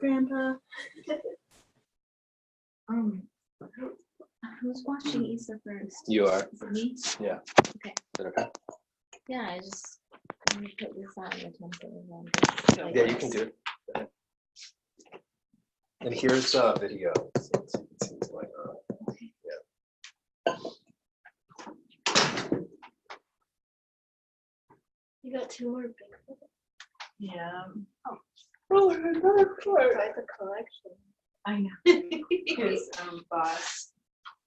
Grandpa. Who's watching Issa first? You are. Is it me? Yeah. Okay. Is that okay? Yeah, I'm gonna put this on the template. Yeah, you can do it. Go ahead. And here's video. So let's see what's going on. Okay. Yeah. You got 2 more big ones? Yeah. Oh, another quite the collection. I know. His boss,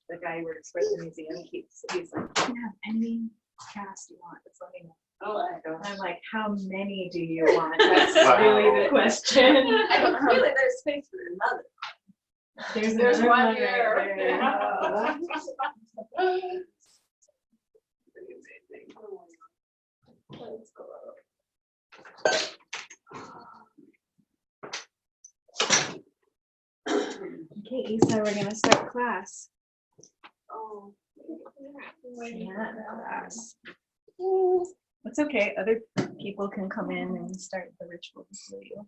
the guy who works for the museum, he's like, you can have any cast you want. Just let me know. Oh, I don't. I'm like, how many do you want? That's really the question. I don't feel like there's space for another. There's one right here. there. Let's go up. Okay, Issa, we're gonna start class. Oh. Yeah, class. It's okay. Other people can come in and start the ritual before you.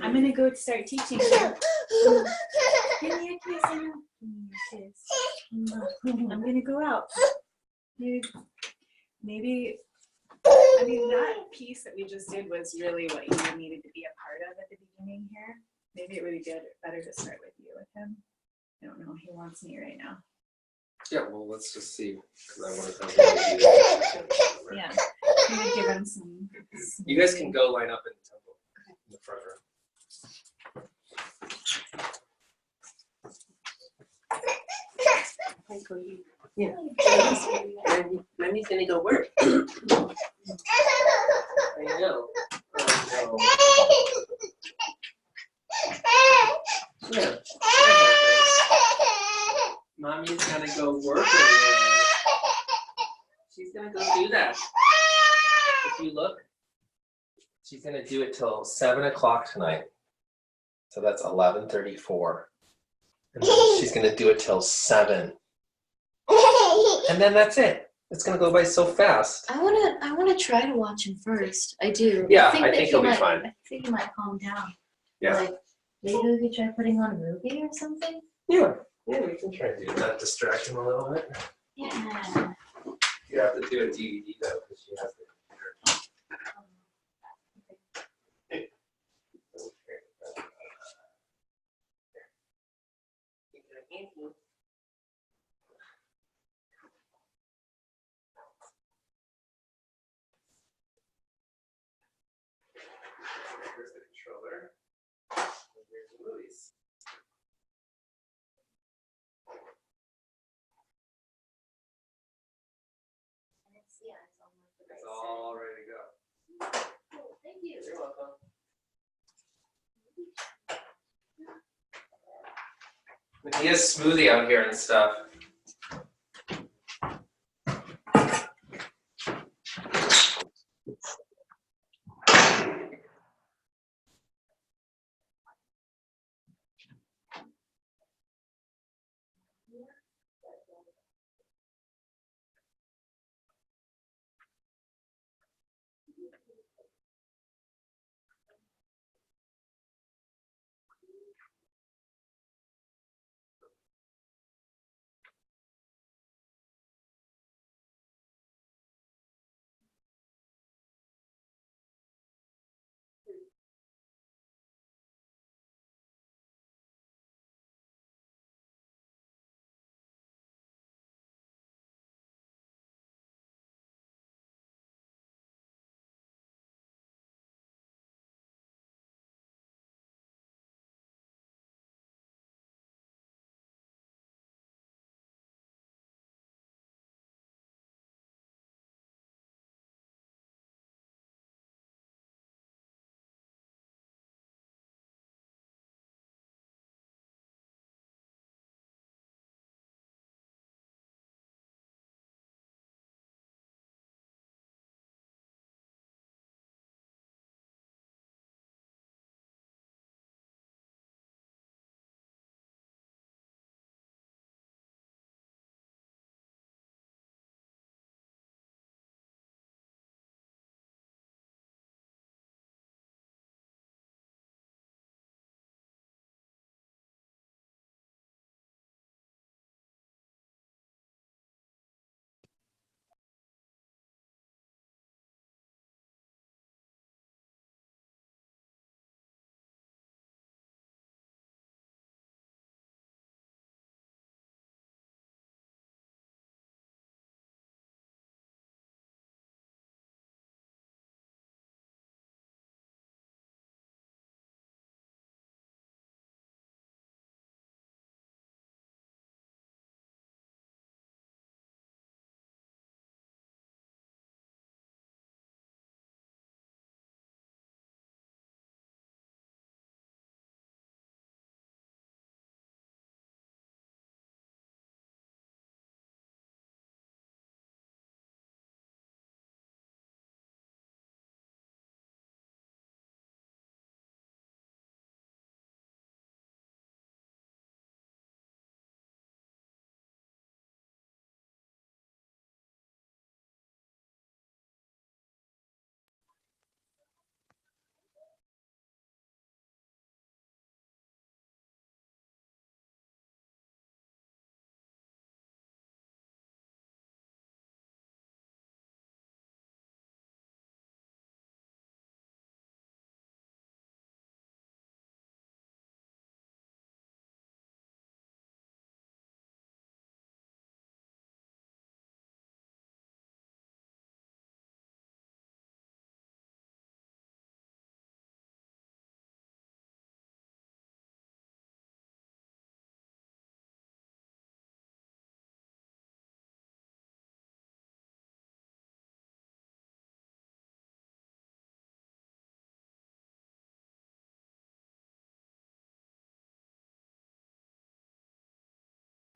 I'm gonna go start teaching you. Give me a kiss, Anna. Give me a kiss. I'm gonna go out. Maybe, I mean, that piece that we just did was really what you needed to be a part of at the beginning here. Maybe it would be better to start with you with him. I don't know. He wants me right now. Yeah, well, let's just see. Because I want to Yeah. I'm gonna give him some. You guys can go line up in the temple in the front row. Yeah. Mommy's gonna go work. I know. Yeah. Mommy's gonna go work. She's gonna go do that. If you look, She's going to do it till 7 o'clock tonight. So that's 11:34. And then she's going to do it till 7. And then that's it. It's going to go by so fast. I wanna try to watch him first. I do. Yeah, I that think he'll be fine. I think he might calm down. Yeah. Like maybe we could try putting on a movie or something. Yeah. Yeah, we can try to do that. Distract him a little bit. Yeah. You have to do a DVD though, because she has the computer. Here's the controller. And here's the movies. It's all ready to go. Cool, thank you. You're welcome. He has smoothie out here and stuff.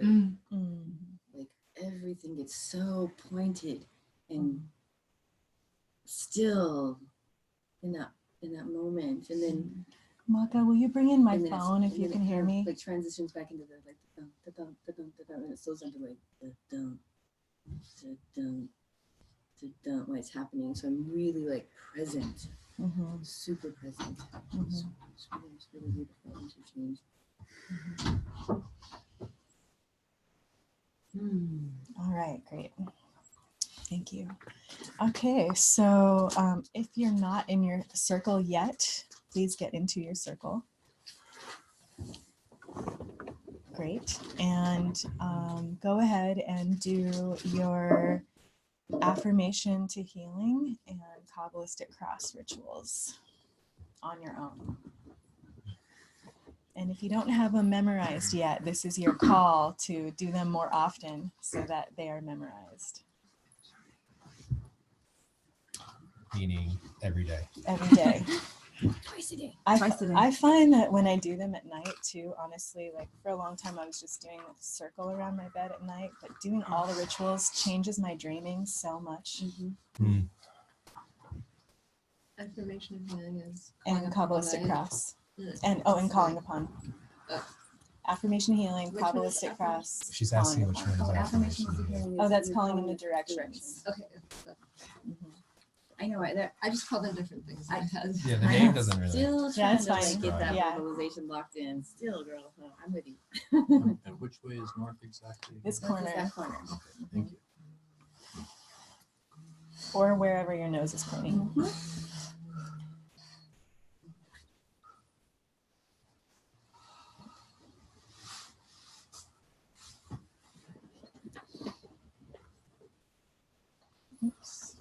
Mm. Like everything gets so pointed and still in that moment, and then Maka, will you bring in my and then phone if and you then can it hear kind of, me? like transitions back into the like the dum, the dum, the dum, the dum, and it slows down to like the dum, the dum, the dum when it's happening. So I'm really like present, Mm-hmm. super present. Mhm. It's really beautiful interchange. All right, great. Thank you. Okay, so if you're not in your circle yet, please get into your circle. Great. And go ahead and do your affirmation to healing and Kabbalistic cross rituals on your own. And if you don't have them memorized yet, this is your call to do them more often so that they are memorized. Meaning every day. Every day. Twice a day. I find that when I do them at night too, honestly, like for a long time I was just doing a circle around my bed at night, but doing all the rituals changes my dreaming so much. Mm. Affirmation and healing is And Kabbalistic cross. And calling upon. Oh. Affirmation healing, Which one is Kabbalistic affirmation? cross. She's asking calling which upon. one is affirmation affirmation. is the healing. Oh, that's you're calling in the it directions. Okay. Mhm. I know. I just call them different things in my head. Yeah, the name doesn't really. Still Yeah, trying it's to like fine. get that Yeah. verbalization locked in. Still, girl, I'm with you. And which way is north exactly? This North is corner. that corner. Thank you. Or wherever your nose is pointing. Oops.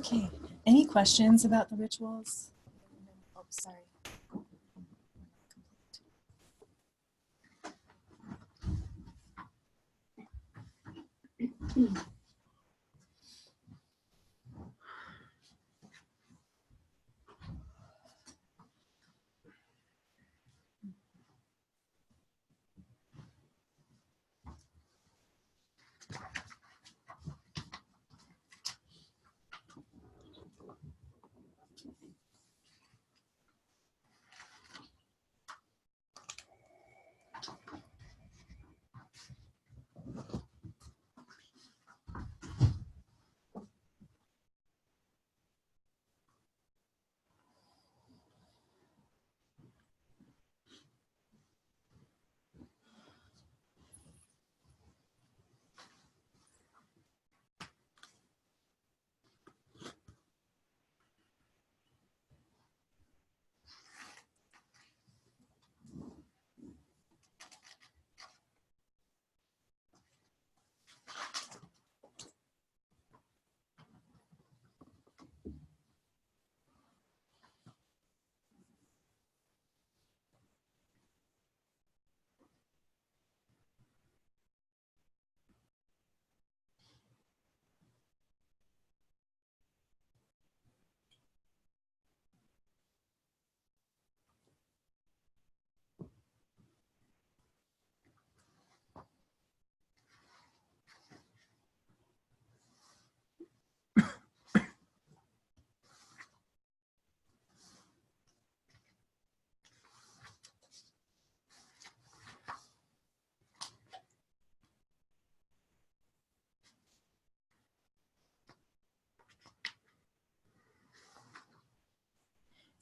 Okay. Any questions about the rituals? Oh, sorry.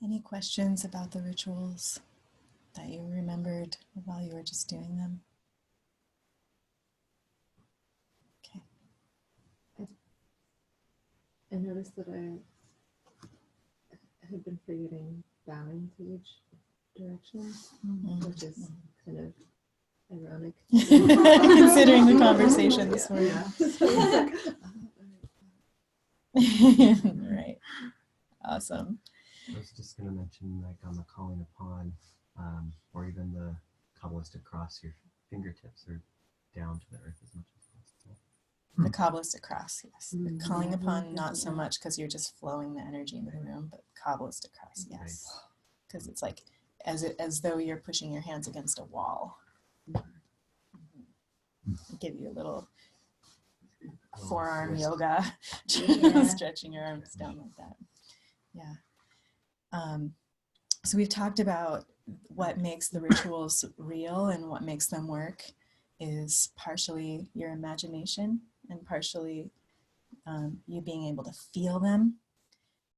Any questions about the rituals that you remembered while you were just doing them? Okay. I noticed that I had been forgetting bowing to each direction, which is kind of ironic. Considering the conversation this morning. Yeah. So it's like, Right. Awesome. I was just going to mention, like on the calling upon, or even the Kabbalistic cross, your fingertips are down to the earth as much as possible. The Kabbalistic cross, yes. The calling upon, not so much because you're just flowing the energy into the room, but Kabbalistic cross, yes. Because it's like as though you're pushing your hands against a wall. Give you a little forearm yoga, stretching your arms down like that. Yeah. So we've talked about what makes the rituals real and what makes them work is partially your imagination and partially you being able to feel them.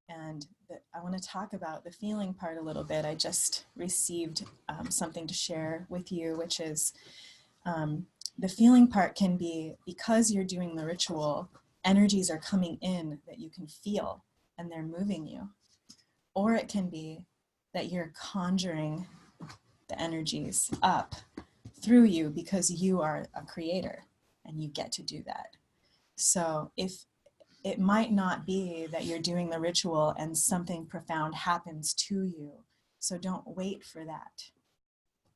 And I want to talk about the feeling part a little bit. I just received something to share with you, which is the feeling part can be because you're doing the ritual, energies are coming in that you can feel and they're moving you. Or it can be that you're conjuring the energies up through you because you are a creator and you get to do that. So if it might not be that you're doing the ritual and something profound happens to you, so don't wait for that.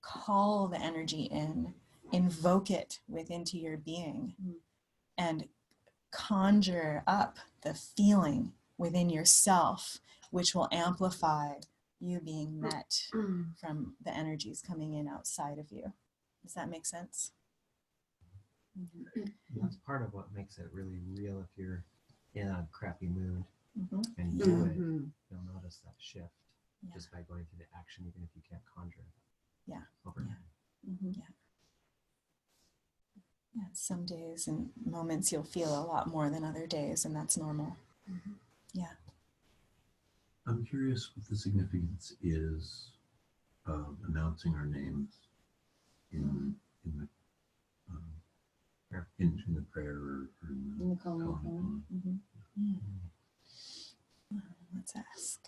Call the energy in, invoke it into your being, and conjure up the feeling within yourself, which will amplify you being met from the energies coming in outside of you. Does that make sense? That's part of what makes it really real. If you're in a crappy mood and you do it, you'll notice that shift just by going through the action, even if you can't conjure it. Overnight. Yeah, some days and moments you'll feel a lot more than other days, and that's normal. Yeah. I'm curious what the significance is of announcing our names in the prayer or in the calling upon. Let's ask.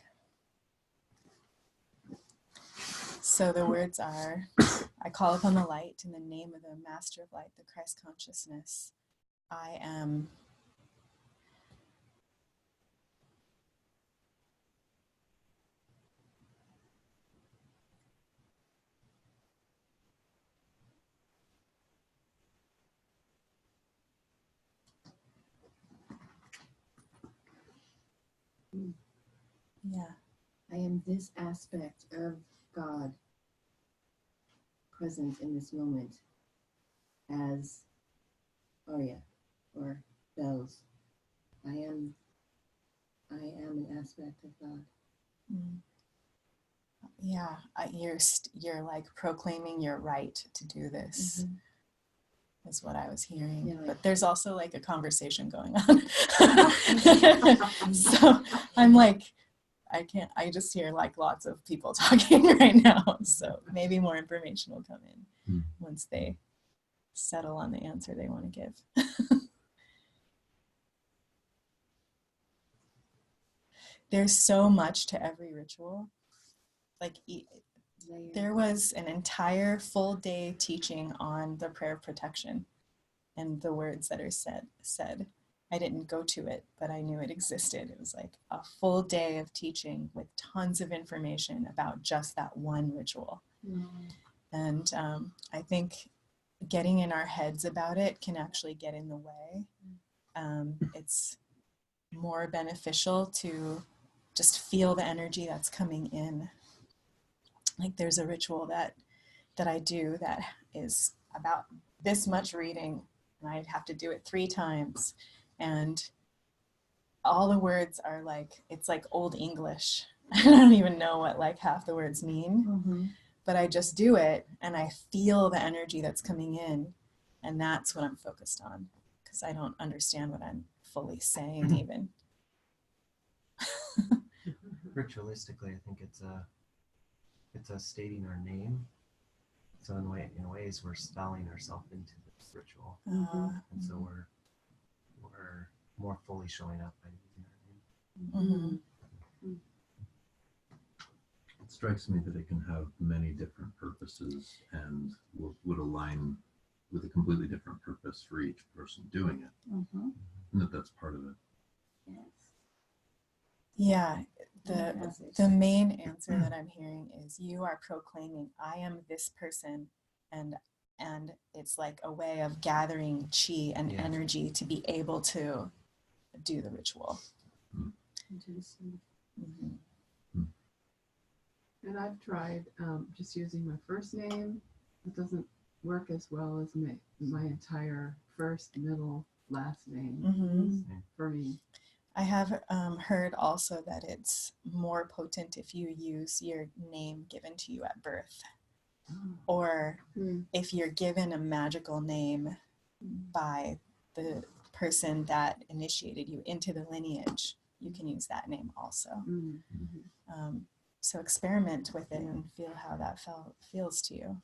So the words are, I call upon the light in the name of the Master of Light, the Christ consciousness. I am Yeah. I am this aspect of God present in this moment as Arya or Bells. I am an aspect of God. Mm. Yeah, you're like proclaiming your right to do this. Is what I was hearing. Yeah, like, but there's also like a conversation going on. So I'm like, I just hear like lots of people talking right now. So maybe more information will come in once they settle on the answer they want to give. There's so much to every ritual. Like there was an entire full day teaching on the prayer of protection and the words that are said. I didn't go to it, but I knew it existed. It was like a full day of teaching with tons of information about just that one ritual. And I think getting in our heads about it can actually get in the way. It's more beneficial to just feel the energy that's coming in. Like there's a ritual that I do that is about this much reading, and I have to do it 3 times. And all the words are like, it's like Old English. I don't even know what like half the words mean, but I just do it and I feel the energy that's coming in. And that's what I'm focused on, because I don't understand what I'm fully saying even. Ritualistically, I think it's a stating our name. So in ways we're spelling ourselves into this ritual, and so we're more fully showing up by using our name. It strikes me that it can have many different purposes and would align with a completely different purpose for each person doing it. And that's part of it. Yeah, the main answer that I'm hearing is you are proclaiming, I am this person, and it's like a way of gathering chi and energy to be able to do the ritual. And I've tried just using my first name. It doesn't work as well as my entire first, middle, last name for me. I have heard also that it's more potent if you use your name given to you at birth, or if you're given a magical name by the person that initiated you into the lineage, you can use that name also. So experiment with it and feel how that feels to you.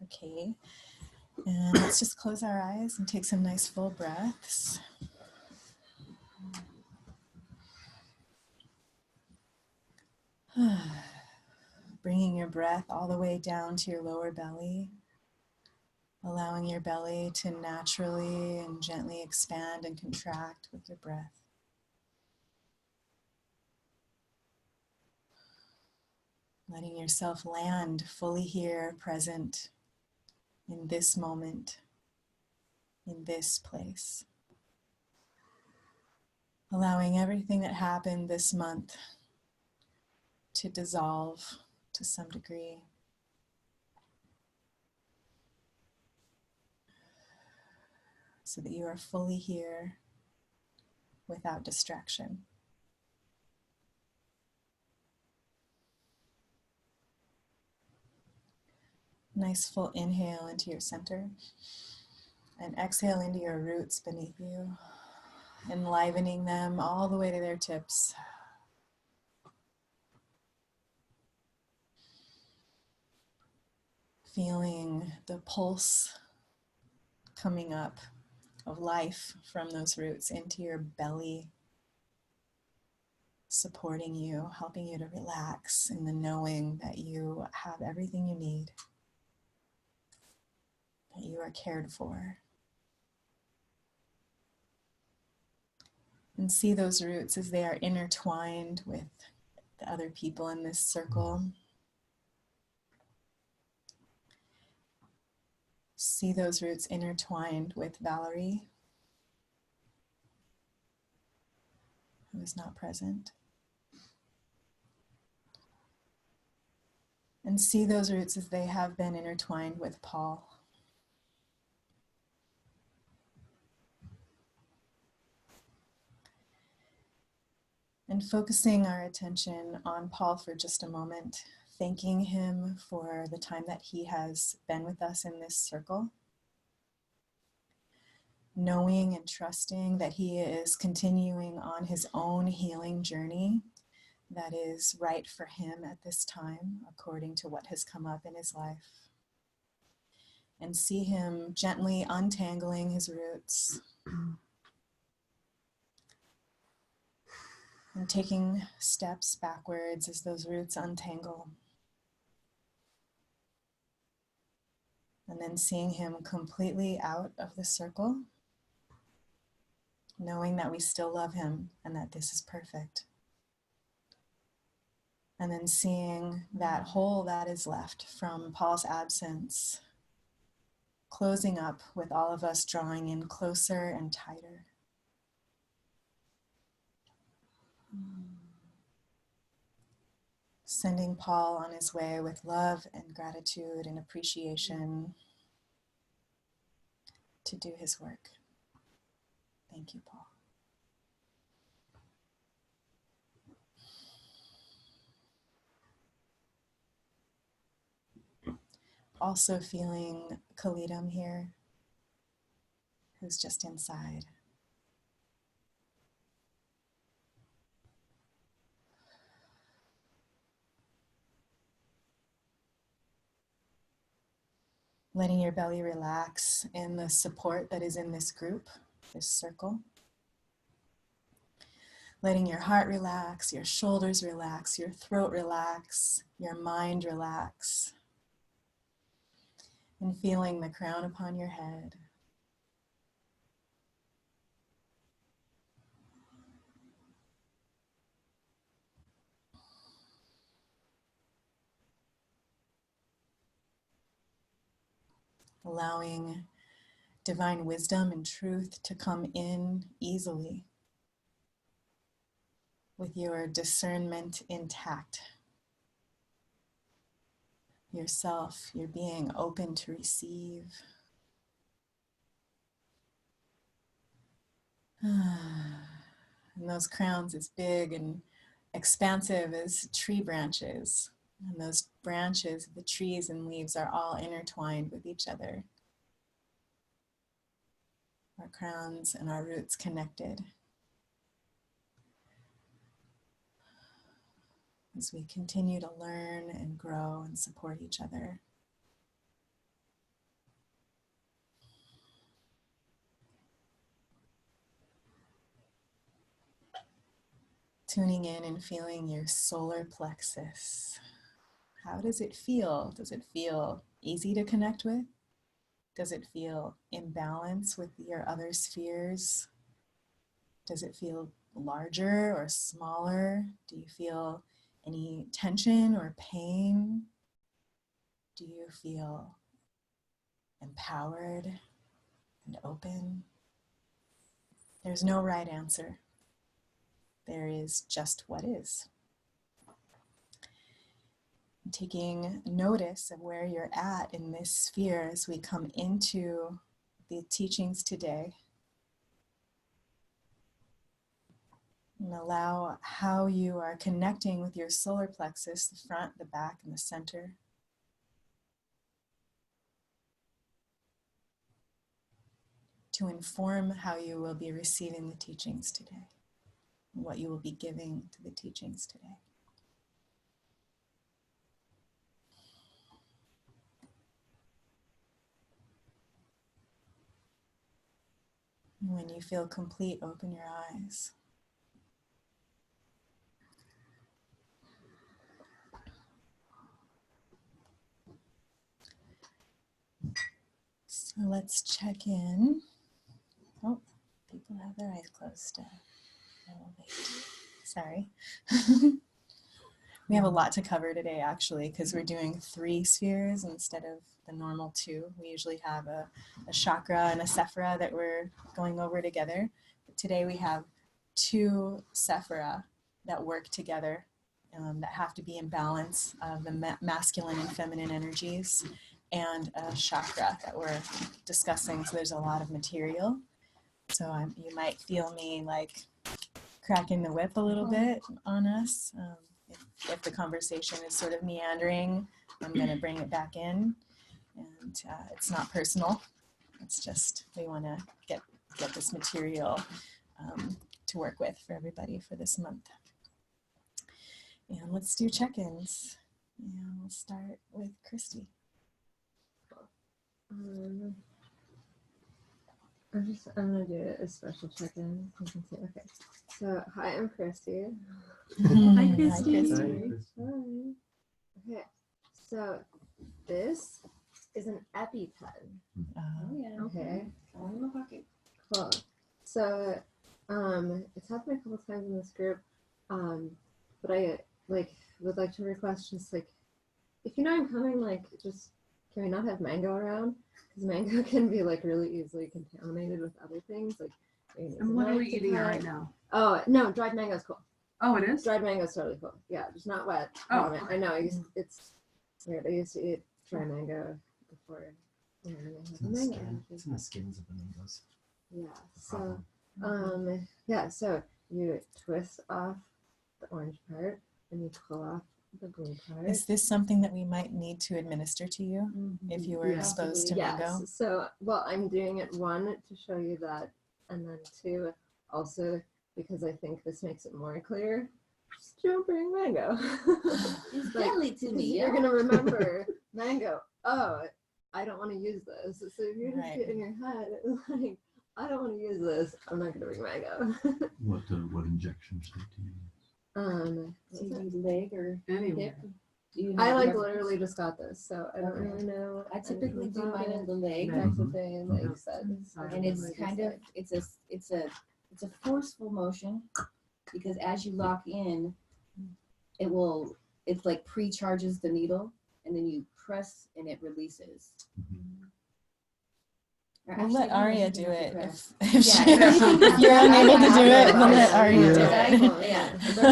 Okay, and let's just close our eyes and take some nice full breaths. Bringing your breath all the way down to your lower belly, allowing your belly to naturally and gently expand and contract with your breath. Letting yourself land fully here, present in this moment, in this place. Allowing everything that happened this month to dissolve to some degree. So that you are fully here without distraction. Nice full inhale into your center and exhale into your roots beneath you, enlivening them all the way to their tips. Feeling the pulse coming up of life from those roots into your belly, supporting you, helping you to relax in the knowing that you have everything you need, that you are cared for. And see those roots as they are intertwined with the other people in this circle. See those roots intertwined with Valerie, who is not present. And see those roots as they have been intertwined with Paul. And focusing our attention on Paul for just a moment, thanking him for the time that he has been with us in this circle, knowing and trusting that he is continuing on his own healing journey that is right for him at this time, according to what has come up in his life. And see him gently untangling his roots and taking steps backwards as those roots untangle. And then seeing him completely out of the circle, knowing that we still love him and that this is perfect. And then seeing that hole that is left from Paul's absence, closing up with all of us drawing in closer and tighter. Sending Paul on his way with love and gratitude and appreciation to do his work. Thank you, Paul. Also feeling Kalitam here, who's just inside. Letting your belly relax in the support that is in this group, this circle. Letting your heart relax, your shoulders relax, your throat relax, your mind relax. And feeling the crown upon your head. Allowing divine wisdom and truth to come in easily with your discernment intact. Yourself, your being open to receive. And those crowns as big and expansive as tree branches. And those branches, the trees and leaves are all intertwined with each other. Our crowns and our roots connected. As we continue to learn and grow and support each other. Tuning in and feeling your solar plexus. How does it feel? Does it feel easy to connect with? Does it feel in balance with your other spheres? Does it feel larger or smaller? Do you feel any tension or pain? Do you feel empowered and open? There's no right answer. There is just what is. Taking notice of where you're at in this sphere as we come into the teachings today. And allow how you are connecting with your solar plexus, the front, the back, and the center. To inform how you will be receiving the teachings today. And what you will be giving to the teachings today. When you feel complete, open your eyes. So let's check in. Oh, people have their eyes closed. Sorry. We have a lot to cover today, actually, because we're doing 3 spheres instead of the normal 2. We usually have a chakra and a sephira that we're going over together. But today we have two Sephira that work together, that have to be in balance of the masculine and feminine energies, and a chakra that we're discussing. So there's a lot of material. So you might feel me like cracking the whip a little bit on us. If the conversation is sort of meandering, I'm going to bring it back in. And it's not personal. It's just we want to get this material to work with for everybody for this month. And let's do check-ins. And we'll start with Christy. I'm gonna do a special check-in. Okay. So hi, I'm Christy. Hi, Christy. Hi. Okay. So this is an EpiPen. yeah. Okay. All in my pocket. Cool. So it's happened a couple times in this group. But I would like to request just like, if you know I'm coming, like just can we not have mango around? Because mango can be like really easily contaminated with other things. Like, And what are we eating right now? Oh no, dried mango is cool. Oh, it is? Dried mango is totally cool. Yeah, just not wet. Oh. I know. It's weird. I used to eat dry mango before. It's in the skin. It's in the skins of the mangoes. Yeah. So so you twist off the orange part and you pull off the blue part. Is this something that we might need to administer to you if you were exposed to mango? Yes. So, well, I'm doing it, one, to show you that, and then two, also because I think this makes it more clear. Just don't bring mango. It's Like, deadly to me. You're gonna remember mango. Oh, I don't want to use this. So if you're just Right. getting your head like, I don't want to use this, I'm not gonna bring mango. What injections do you use? Do you need leg or Anyway. hip? Do you I have like reference? literally just got this, so I don't Okay. really know. I typically do anything mine about in it. the leg, Leg. Types of things, like Mhm. you said. and it's kind of it's a forceful motion, because as you lock in, it's like pre-charges the needle, and then you press and it releases. Or We'll actually, let I don't know Aria if you do have to it. press. If you're unable to do it, we'll let Aria do Yeah. it. Yeah.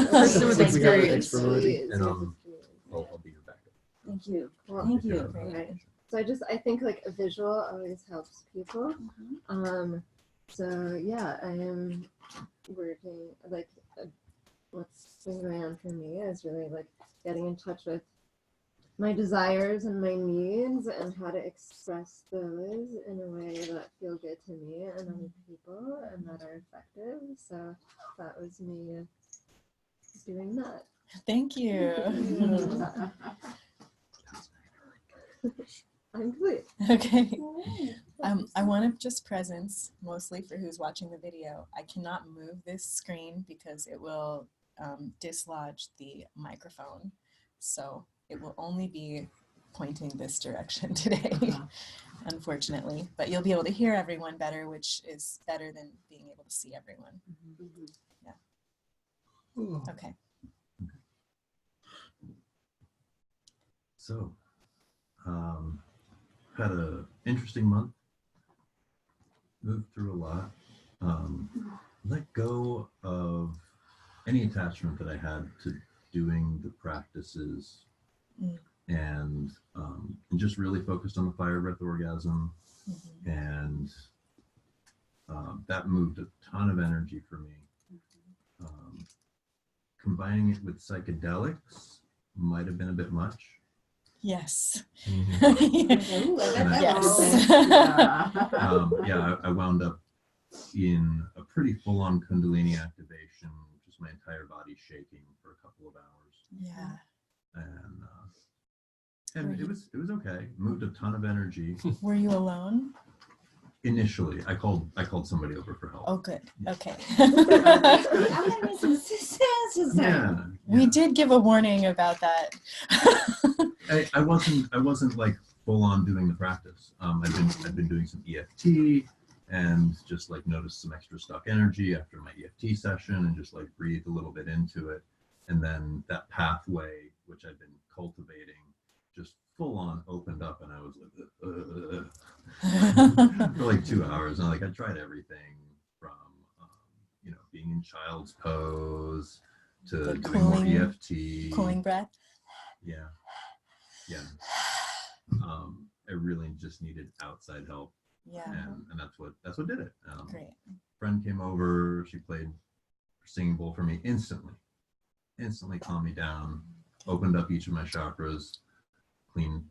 Person with Since we got an experience. expert already, and I'll be your backup. Thank you. Well, Thank Yeah. you. Right. So I think like a visual always helps people. So yeah, I am working like what's been going on for me is really like getting in touch with my desires and my needs and how to express those in a way that feel good to me and other people and that are effective. So that was me doing that. Thank you. I'm complete. Okay. I want to just presence, mostly for who's watching the video. I cannot move this screen because it will dislodge the microphone. So it will only be pointing this direction today, unfortunately. But you'll be able to hear everyone better, which is better than being able to see everyone. Yeah. Okay. So, had an interesting month. Moved through a lot. Let go of any attachment that I had to doing the practices, and just really focused on the fire breath orgasm, and that moved a ton of energy for me. Combining it with psychedelics might have been a bit much. Yes. I wound up in a pretty full-on Kundalini activation, just my entire body shaking for a couple of hours. Yeah. And it was okay. Moved a ton of energy. Were you alone? Initially, I called somebody over for help. Oh, good. Okay. Yeah. We did give a warning about that. I wasn't like full on doing the practice. I've been doing some EFT and just like noticed some extra stuck energy after my EFT session and just like breathed a little bit into it. And then that pathway, which I've been cultivating, just full on opened up, and I was like for like 2 hours. And like I tried everything from being in child's pose to The doing more cooling- EFT. Cooling breath. Yeah. I really just needed outside help, Yeah. and that's what did it. Great. Friend came over. She played singing bowl for me instantly calmed me down, opened up each of my chakras, cleaned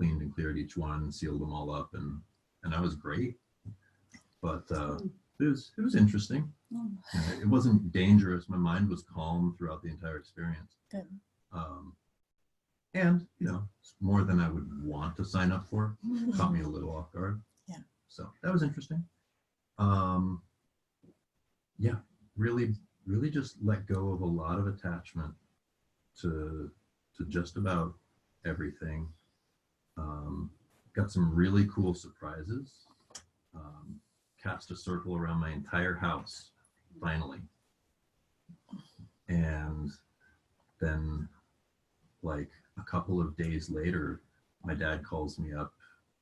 and cleared each one, sealed them all up, and I was great. But it was interesting. It wasn't dangerous. My mind was calm throughout the entire experience. Good. And more than I would want to sign up for. Caught me a little off guard. Yeah. So that was interesting. Yeah, really just let go of a lot of attachment to just about everything. Got some really cool surprises. Cast a circle around my entire house, finally. And then, like a couple of days later, my dad calls me up,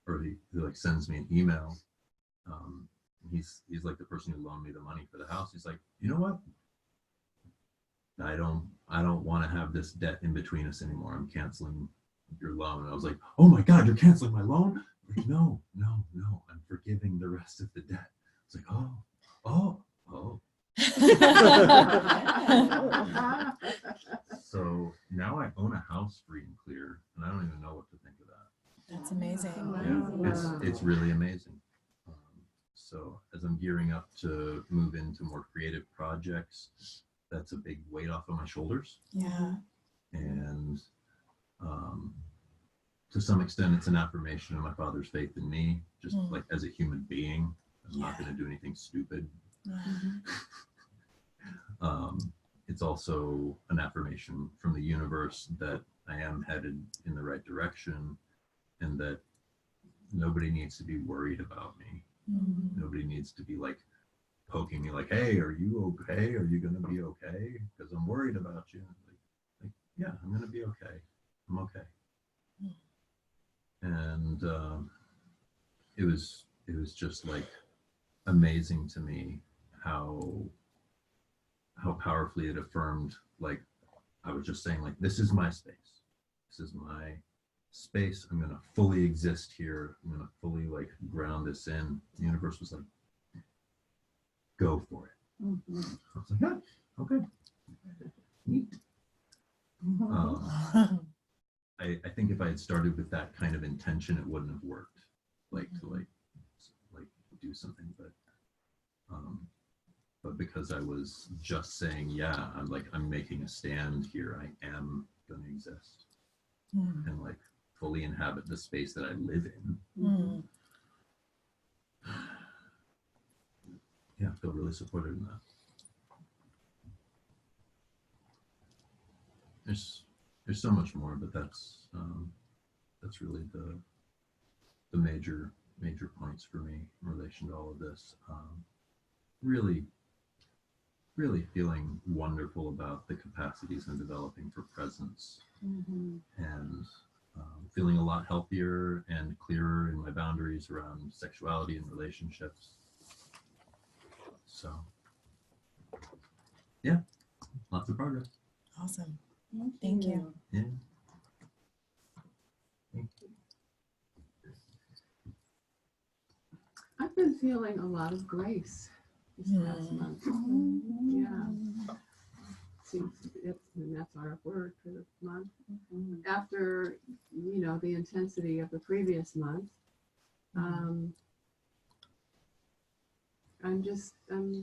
or he like sends me an email. He's like the person who loaned me the money for the house. He's like, you know what? I don't want to have this debt in between us anymore. I'm canceling your loan. And I was like, oh my God, you're canceling my loan? Like, no, I'm forgiving the rest of the debt. It's like, oh. So now I own a house free and clear, and I don't even know what to think of that. That's amazing. Yeah, it's really amazing. So as I'm gearing up to move into more creative projects, that's a big weight off of my shoulders. Yeah. And to some extent, it's an affirmation of my father's faith in me, just like as a human being. I'm not going to do anything stupid. It's also an affirmation from the universe that I am headed in the right direction, and that nobody needs to be worried about me. Nobody needs to be like poking me like, hey, are you okay? Are you going to be okay? Because I'm worried about you. Like, yeah, I'm going to be okay. I'm okay. And it was just like amazing to me how powerfully it affirmed, like I was just saying, like, this is my space. This is my space. I'm going to fully exist here. I'm going to fully like ground this in. The universe was like, go for it. I was like, yeah, okay. Neat. I think if I had started with that kind of intention, it wouldn't have worked. Like to do something, but because I was just saying, yeah, I'm making a stand here. I am going to exist and like fully inhabit the space that I live in. Yeah, I feel really supported in that. There's so much more, but that's really the major points for me in relation to all of this. Really feeling wonderful about the capacities I'm developing for presence, and feeling a lot healthier and clearer in my boundaries around sexuality and relationships. So, yeah, lots of progress. Awesome. Thank you. Yeah. Thank you. I've been feeling a lot of grace this past month. Yeah. And that's our word for the month. After, the intensity of the previous month, I'm just I don't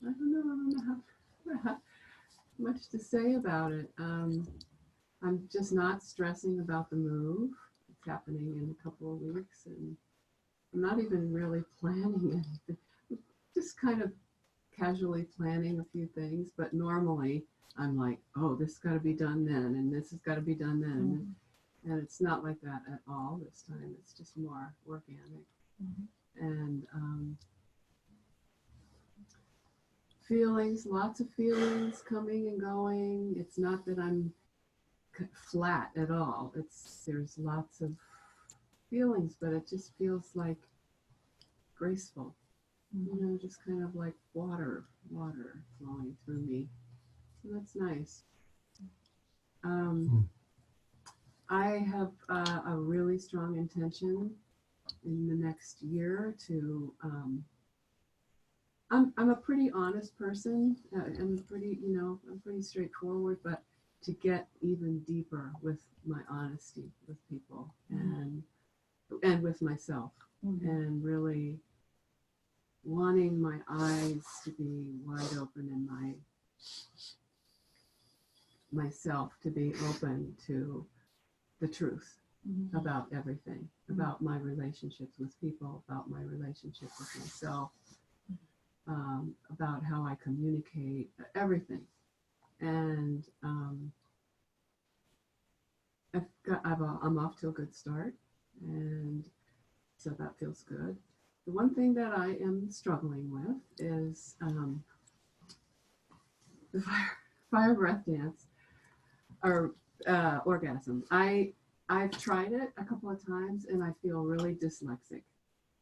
know how much to say about it. I'm just not stressing about the move. It's happening in a couple of weeks, and I'm not even really planning anything. Just kind of casually planning a few things, but normally I'm like, oh, this has got to be done then, and this has got to be done then. And it's not like that at all this time. It's just more organic. And feelings, lots of feelings coming and going. It's not that I'm flat at all. There's lots of feelings, but it just feels like graceful. you know, just kind of like water flowing through me. So that's nice. I have a really strong intention in the next year to, I'm a pretty honest person. I'm pretty, you know, I'm pretty straightforward, but to get even deeper with my honesty with people and with myself, and really wanting my eyes to be wide open and myself to be open to the truth about everything, about my relationships with people, about my relationship with myself, about how I communicate, everything. And I'm off to a good start, and so that feels good. The one thing that I am struggling with is the fire breath dance or orgasm. I've tried it a couple of times and I feel really dyslexic.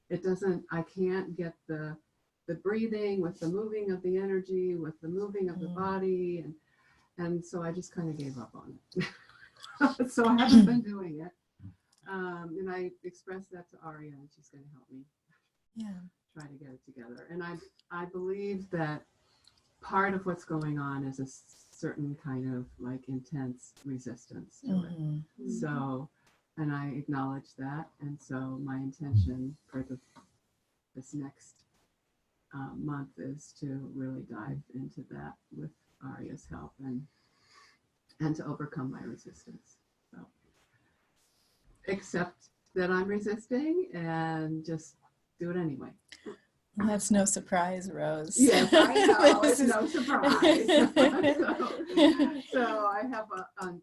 It doesn't, I can't get the breathing with the moving of the energy, with the moving of the body, and so I just kind of gave up on it. So I haven't been doing it. And I expressed that to Aria, and she's going to help me try to get it together. And I believe that part of what's going on is a certain kind of like intense resistance to it. So, and I acknowledge that. And so my intention for this next month is to really dive into that with Aria's help and to overcome my resistance. So accept that I'm resisting and just do it anyway. Well, that's no surprise, Rose. Yes, I know. It's no surprise. So I have an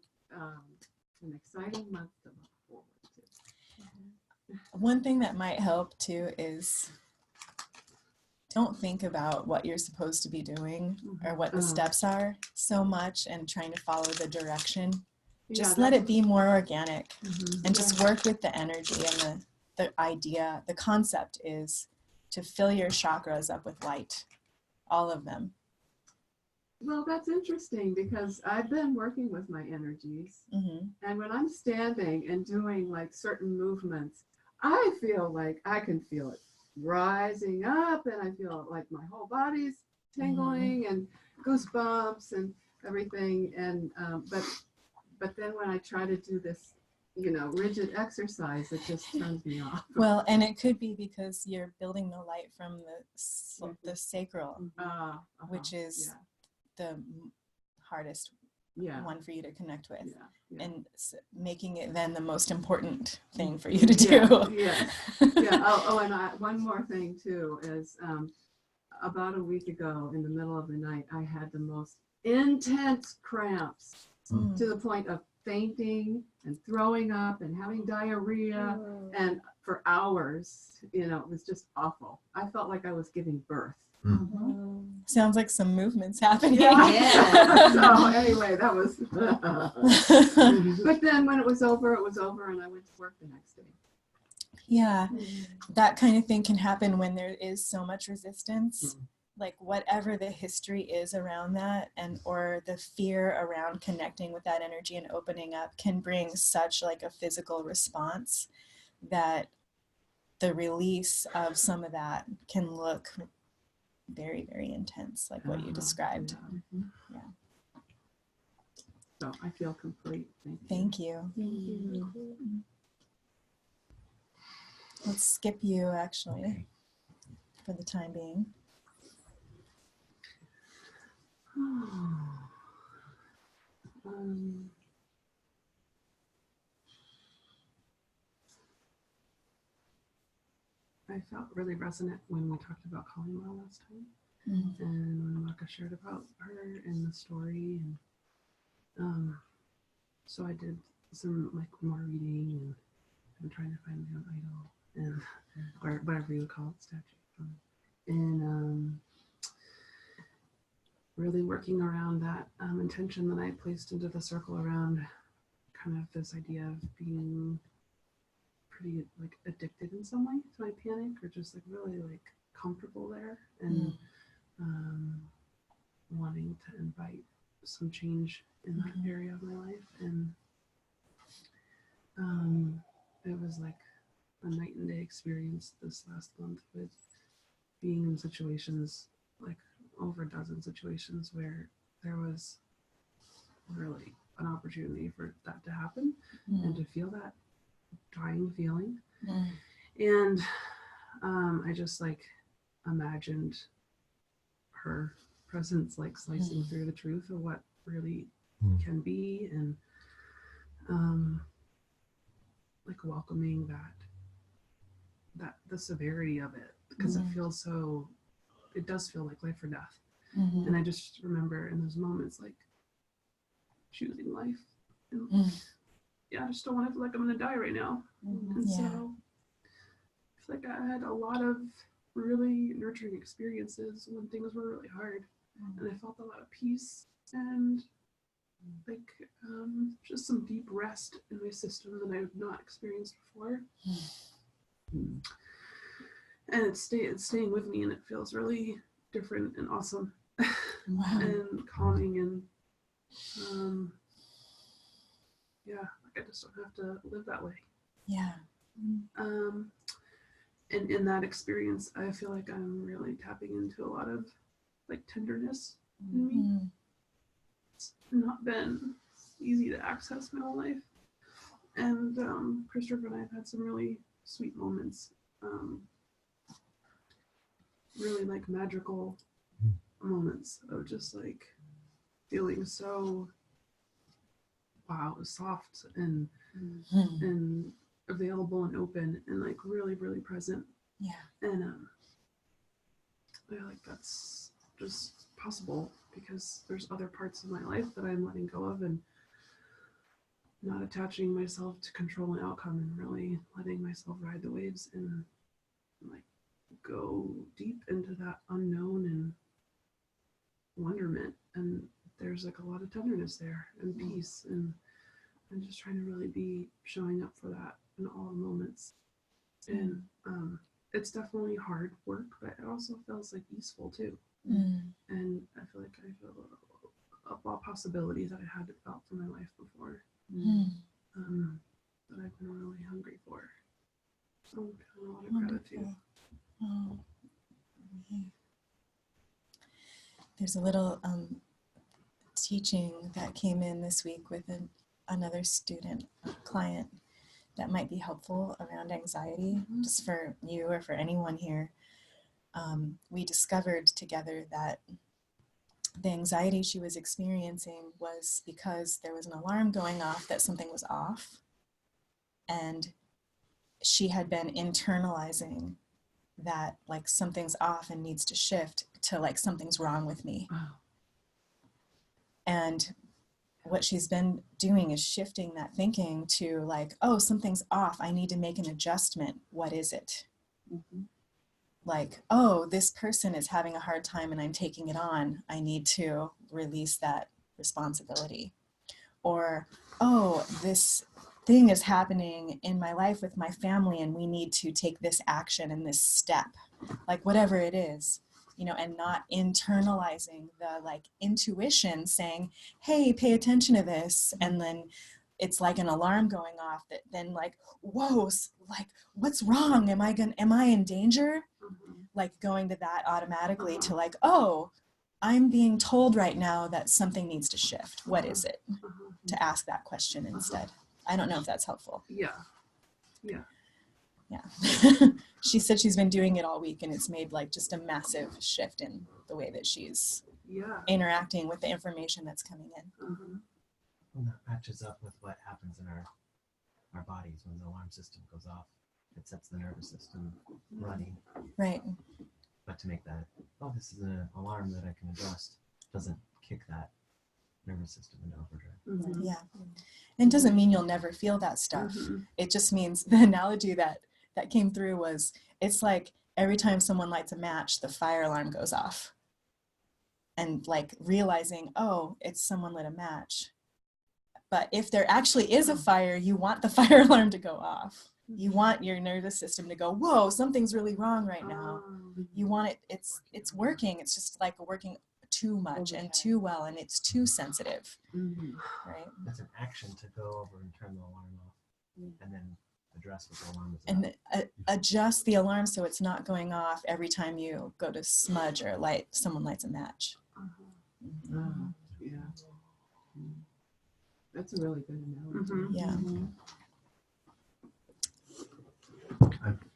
exciting month to look forward to. One thing that might help too is don't think about what you're supposed to be doing or what the steps are so much and trying to follow the direction. Just let it be more organic and just work with the energy and the idea. The concept is to fill your chakras up with light, all of them. Well, that's interesting because I've been working with my energies, and when I'm standing and doing like certain movements, I feel like I can feel it rising up, and I feel like my whole body's tingling and goosebumps and everything. And but then when I try to do this, you know, rigid exercise, it just turns me off. Well, and it could be because you're building the light from the sacral, which is the hardest one for you to connect with, and making it then the most important thing for you to do. And one more thing too is about a week ago in the middle of the night, I had the most intense cramps to the point of fainting and throwing up and having diarrhea and for hours. You know, it was just awful. I felt like I was giving birth. Sounds like some movements happening. So anyway, that was but then when it was over, and I went to work the next day. That kind of thing can happen when there is so much resistance. Like whatever the history is around that, and or the fear around connecting with that energy and opening up can bring such like a physical response that the release of some of that can look very, very intense, like what you described. So I feel complete. Thank you. Let's skip you actually for the time being. I felt really resonant when we talked about Kalima last time, and when Maka shared about her and the story, and so I did some like more reading, and I'm trying to find my own idol, and or whatever you would call it, statue, and really working around that intention that I placed into the circle around kind of this idea of being pretty like addicted in some way to my panic, or just like really like comfortable there and wanting to invite some change in that area of my life. And it was like a night and day experience this last month with being in situations, like over a dozen situations where there was really an opportunity for that to happen and to feel that dying feeling. And I just like imagined her presence like slicing through the truth of what really can be, and like welcoming that the severity of it, because it feels so, it does feel like life or death. And I just remember in those moments like choosing life and yeah, I just don't want to feel like I'm gonna die right now. And so I feel like I had a lot of really nurturing experiences when things were really hard, and I felt a lot of peace and like just some deep rest in my system that I have not experienced before. And it's staying with me, and it feels really different and awesome. And calming, and yeah, like I just don't have to live that way. And in that experience, I feel like I'm really tapping into a lot of like tenderness in me. It's not been easy to access my whole life. And Christopher and I have had some really sweet moments, really like magical moments of just like feeling so soft and available and open and like really, really present. And I feel like that's just possible because there's other parts of my life that I'm letting go of and not attaching myself to control and outcome, and really letting myself ride the waves and like go deep into that unknown and wonderment. And there's like a lot of tenderness there and peace, and I'm just trying to really be showing up for that in all moments. And it's definitely hard work, but it also feels like easeful too. And I feel like I feel all possibilities that I hadn't felt for my life before, that I've been really hungry for. So I'm feeling a lot of gratitude. There's a little teaching that came in this week with another student, client, that might be helpful around anxiety, just for you or for anyone here. We discovered together that the anxiety she was experiencing was because there was an alarm going off that something was off, and she had been internalizing that like something's off and needs to shift to like something's wrong with me. And what she's been doing is shifting that thinking to like, oh, something's off, I need to make an adjustment. What is it? Like, oh, this person is having a hard time and I'm taking it on. I need to release that responsibility. Or, oh, this thing is happening in my life with my family and we need to take this action and this step, like whatever it is, you know, and not internalizing the like intuition saying, hey, pay attention to this. And then it's like an alarm going off that then like, whoa, like what's wrong? Am I in danger? Like going to that automatically to like, oh, I'm being told right now that something needs to shift. What is it? To ask that question instead. I don't know if that's helpful. Yeah. She said she's been doing it all week and it's made like just a massive shift in the way that she's interacting with the information that's coming in. Well, that matches up with what happens in our bodies when the alarm system goes off. It sets the nervous system running. Right. But to make that, oh, this is an alarm that I can adjust, doesn't kick that nervous system into overdrive. Yeah. And it doesn't mean you'll never feel that stuff. It just means the analogy that came through was, it's like every time someone lights a match, the fire alarm goes off. And like realizing, oh, it's someone lit a match. But if there actually is a fire, you want the fire alarm to go off. You want your nervous system to go, whoa, something's really wrong right now. You want it, it's working. It's just like working too much and too well, and it's too sensitive, right? That's an action to go over and turn the alarm off, and then address what the alarm is And about. adjust the alarm so it's not going off every time you go to smudge or someone lights a match. Yeah. That's a really good analogy. Yeah.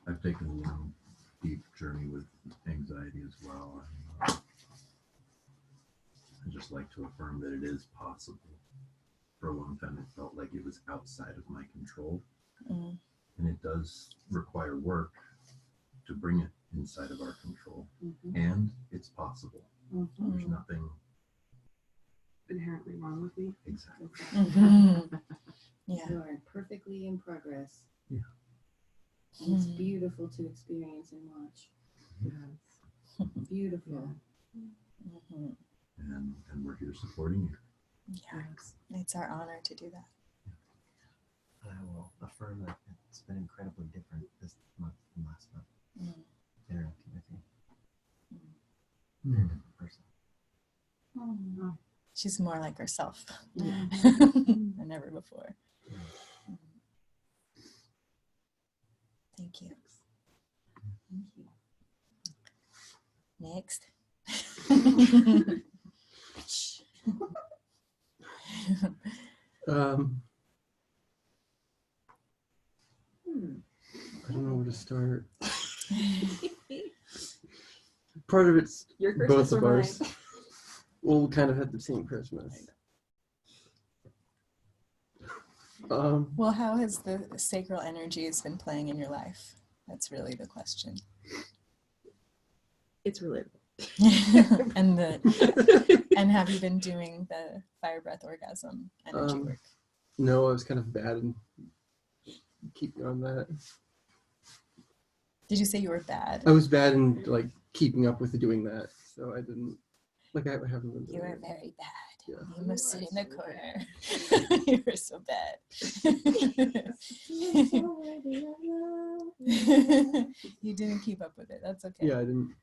I've taken a long, deep journey with anxiety as well. And, I just like to affirm that it is possible. For a long time, it felt like it was outside of my control. And it does require work to bring it inside of our control. And it's possible. There's nothing Inherently wrong with me. exactly. Yeah. You are perfectly in progress. Yeah. And it's beautiful to experience and watch. Yes. Beautiful. And we're here supporting you. Yeah. It's our honor to do that. I will affirm that it's been incredibly different this month than last month. Interacting with you. Very different person. She's more like herself than ever before. Thank you. Next. I don't know where to start. Part of it's Your both Christmas of or ours. Well, we kind of had the same Christmas. Well, how has the sacral energies been playing in your life? That's really the question. It's relatable. and have you been doing the fire breath orgasm energy work? No, I was kind of bad in keeping on that. Did you say you were bad? I was bad in like keeping up with doing that, so I didn't. Like I haven't been. You were very bad. Yeah. You must sit in the corner. You were so bad. You didn't keep up with it. That's okay. Yeah, I didn't.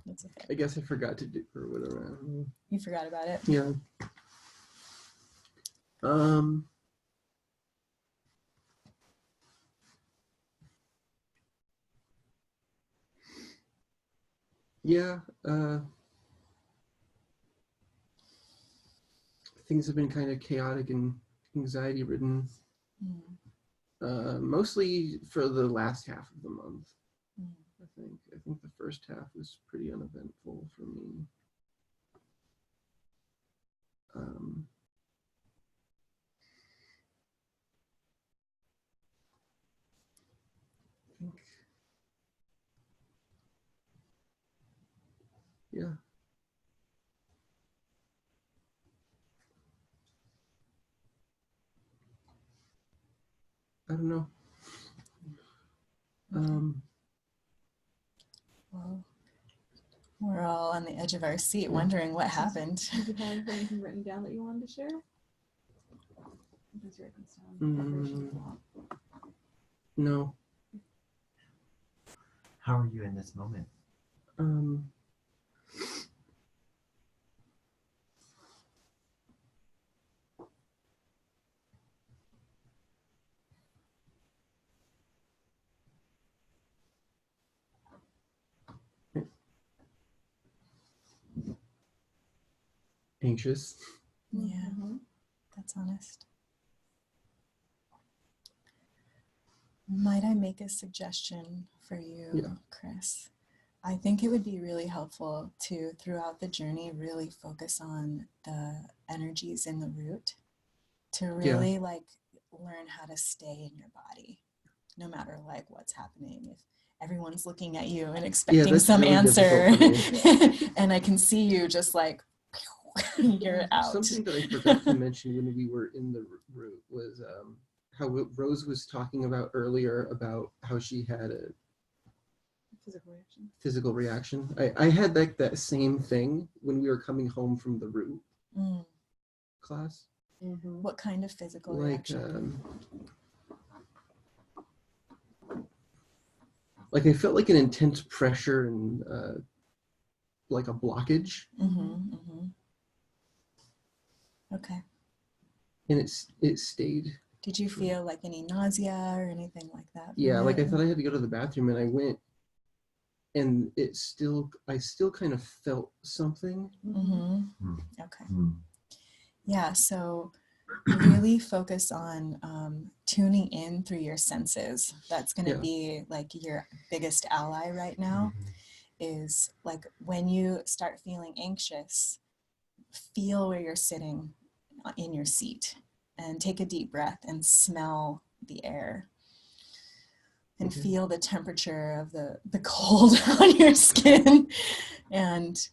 That's okay. I guess I forgot to do or whatever. I don't know. You forgot about it? Yeah. Yeah. Things have been kind of chaotic and anxiety ridden. Mostly for the last half of the month. I think the first half was pretty uneventful for me. I think, yeah. I don't know. Well, we're all on the edge of our seat wondering what happened. Did you have anything written down that you wanted to share? Just write this down. No. How are you in this moment? Anxious. Yeah, that's honest. Might I make a suggestion for you, Chris? I think it would be really helpful to, throughout the journey, really focus on the energies in the root, to really like learn how to stay in your body, no matter like what's happening. If everyone's looking at you and expecting some really answer, and I can see you just like, you're out. Something that I forgot to mention when we were in the route was how Rose was talking about earlier about how she had a physical reaction. I had like that same thing when we were coming home from the route class. What kind of physical like reaction? like I felt like an intense pressure and like a blockage. Okay. And it stayed. Did you feel like any nausea or anything like that? Yeah, like I thought I had to go to the bathroom, and I went, and I still kind of felt something. Okay. Yeah, so really focus on tuning in through your senses. That's going to be like your biggest ally right now. Is like when you start feeling anxious, feel where you're sitting in your seat and take a deep breath and smell the air and feel the temperature of the cold on your skin and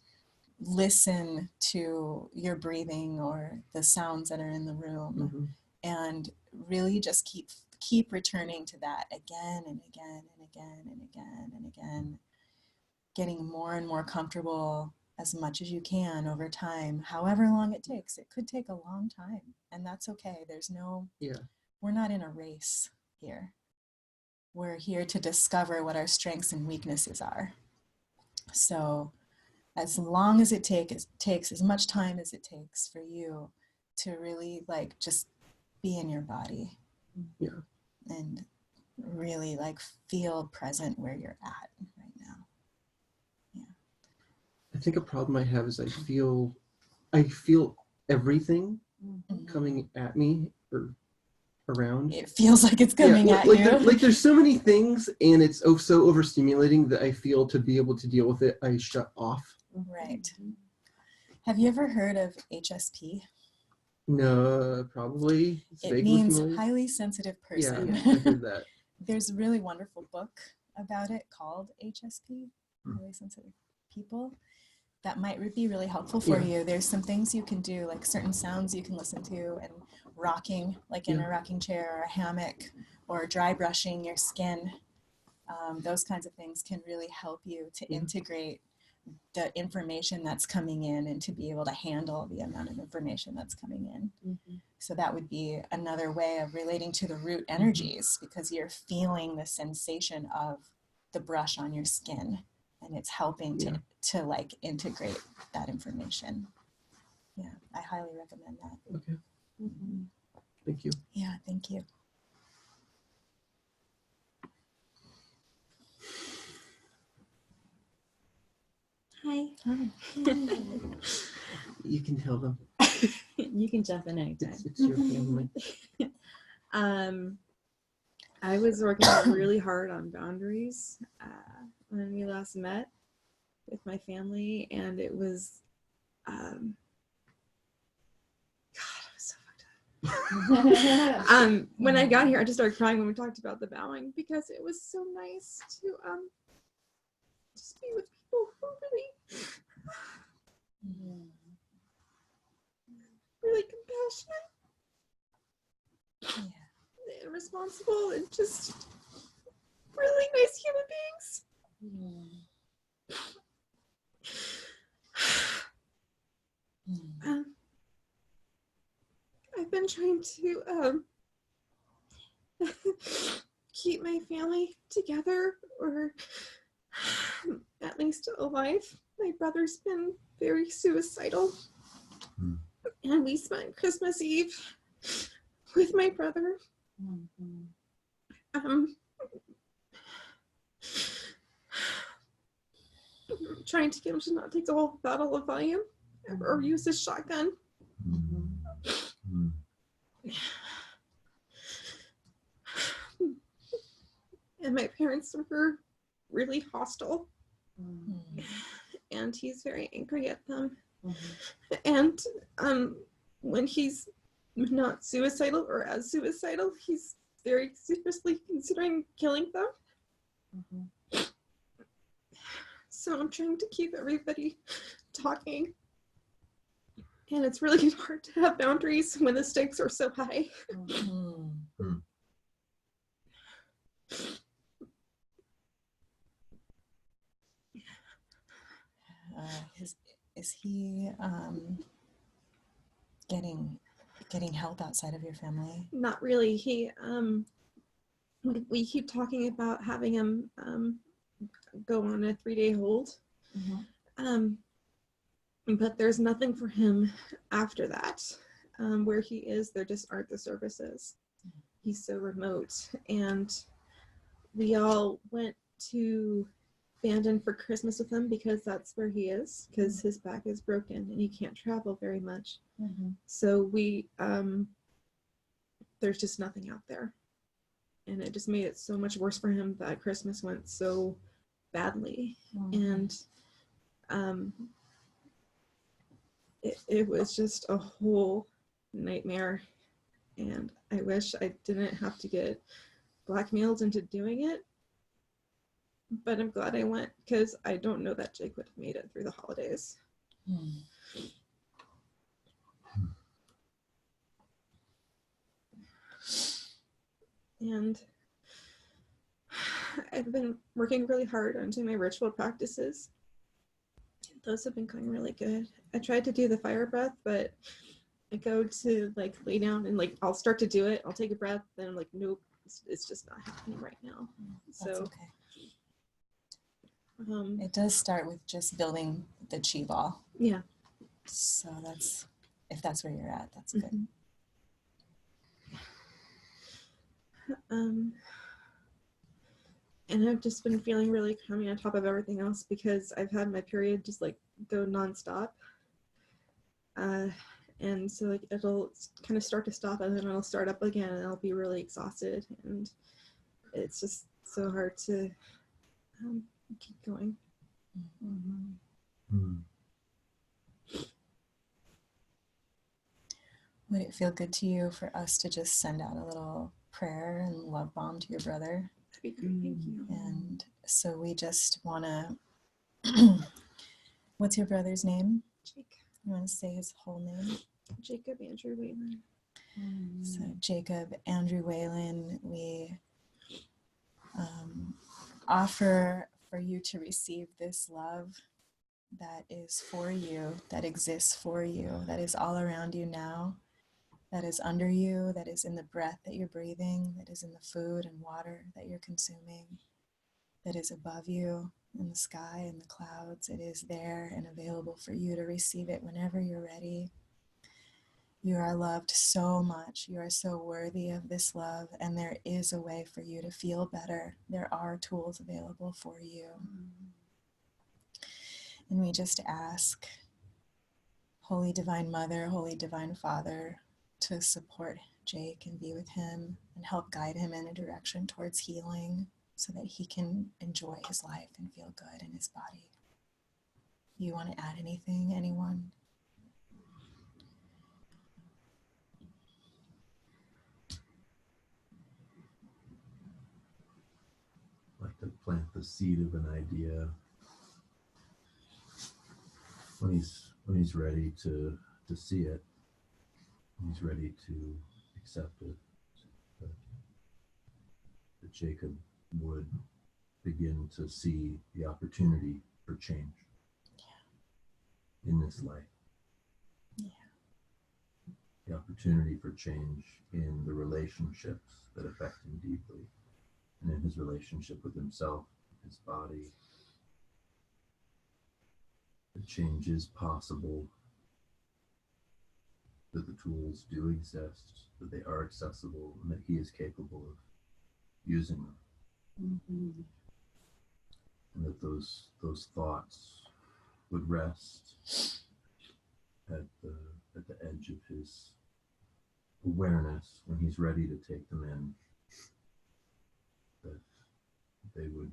listen to your breathing or the sounds that are in the room and really just keep returning to that again and again and again and again and again, getting more and more comfortable as much as you can over time, however long it takes. It could take a long time, and that's okay. There's no, we're not in a race here. We're here to discover what our strengths and weaknesses are. So as long as it takes as much time as it takes for you to really like just be in your body and really like feel present where you're at right now. I think a problem I have is I feel everything coming at me or around. It feels like it's coming at you. Like there's so many things, and it's so overstimulating that I feel to be able to deal with it, I shut off. Right. Have you ever heard of HSP? No, probably. It means highly sensitive person. Yeah, I heard that. There's a really wonderful book about it called HSP, Highly Sensitive People. That might be really helpful for you. There's some things you can do, like certain sounds you can listen to, and rocking, like in a rocking chair or a hammock, or dry brushing your skin. Those kinds of things can really help you to integrate the information that's coming in and to be able to handle the amount of information that's coming in. So that would be another way of relating to the root energies, because you're feeling the sensation of the brush on your skin, and it's helping to like integrate that information. Yeah, I highly recommend that. Okay. Thank you. Yeah, thank you. Hi. You can tell them. You can jump in anytime. It's your family. I was working really hard on boundaries when we last met with my family, and it was, God, I was so fucked up. When I got here, I just started crying when we talked about the bowing, because it was so nice to just be with people who really compassionate. And responsible, and just really nice human beings. I've been trying to keep my family together, or at least alive. My brother's been very suicidal, and we spent Christmas Eve with my brother. Trying to get him to not take a whole bottle of volume or use his shotgun. And my parents were really hostile, and he's very angry at them. And when he's not suicidal or as suicidal, he's very seriously considering killing them. So I'm trying to keep everybody talking, and it's really hard to have boundaries when the stakes are so high. Is he getting help outside of your family? Not really. He we keep talking about having him go on a 3-day hold. But there's nothing for him after that. Where he is, there just aren't the services. He's so remote. And we all went to Bandon for Christmas with him because that's where he is, because his back is broken and he can't travel very much. So we, there's just nothing out there. And it just made it so much worse for him that Christmas went so badly. And it was just a whole nightmare. And I wish I didn't have to get blackmailed into doing it. But I'm glad I went, because I don't know that Jake would have made it through the holidays. And I've been working really hard on doing my ritual practices. Those have been going really good. I tried to do the fire breath, but I go to like lay down and like I'll start to do it. I'll take a breath, then I'm like, nope, it's just not happening right now. That's So okay. It does start with just building the chi ball. Yeah. So that's, if that's where you're at, that's good. And I've just been feeling really crummy on top of everything else because I've had my period just like go nonstop. And so like it'll kind of start to stop and then it'll start up again and I'll be really exhausted, and it's just so hard to keep going. Would it feel good to you for us to just send out a little prayer and love bomb to your brother? That'd be great, thank you. And so we just want to, what's your brother's name? Jake. You want to say his whole name? Jacob Andrew Whalen. So Jacob Andrew Whalen, we offer for you to receive this love that is for you, that exists for you, that is all around you now, that is under you, that is in the breath that you're breathing, that is in the food and water that you're consuming, that is above you in the sky and the clouds. It is there and available for you to receive it whenever you're ready. You are loved so much. You are so worthy of this love, and there is a way for you to feel better. There are tools available for you. And we just ask Holy Divine Mother, Holy Divine Father, to support Jake and be with him and help guide him in a direction towards healing so that he can enjoy his life and feel good in his body. You want to add anything, anyone? Like to plant the seed of an idea when he's ready to see it, when he's ready to accept it, that Jacob would begin to see the opportunity for change in this life. The opportunity for change in the relationships that affect him deeply, and in his relationship with himself, his body. The change is possible, that the tools do exist, that they are accessible, and that he is capable of using them. And that those thoughts would rest at the edge of his awareness when he's ready to take them in, that they would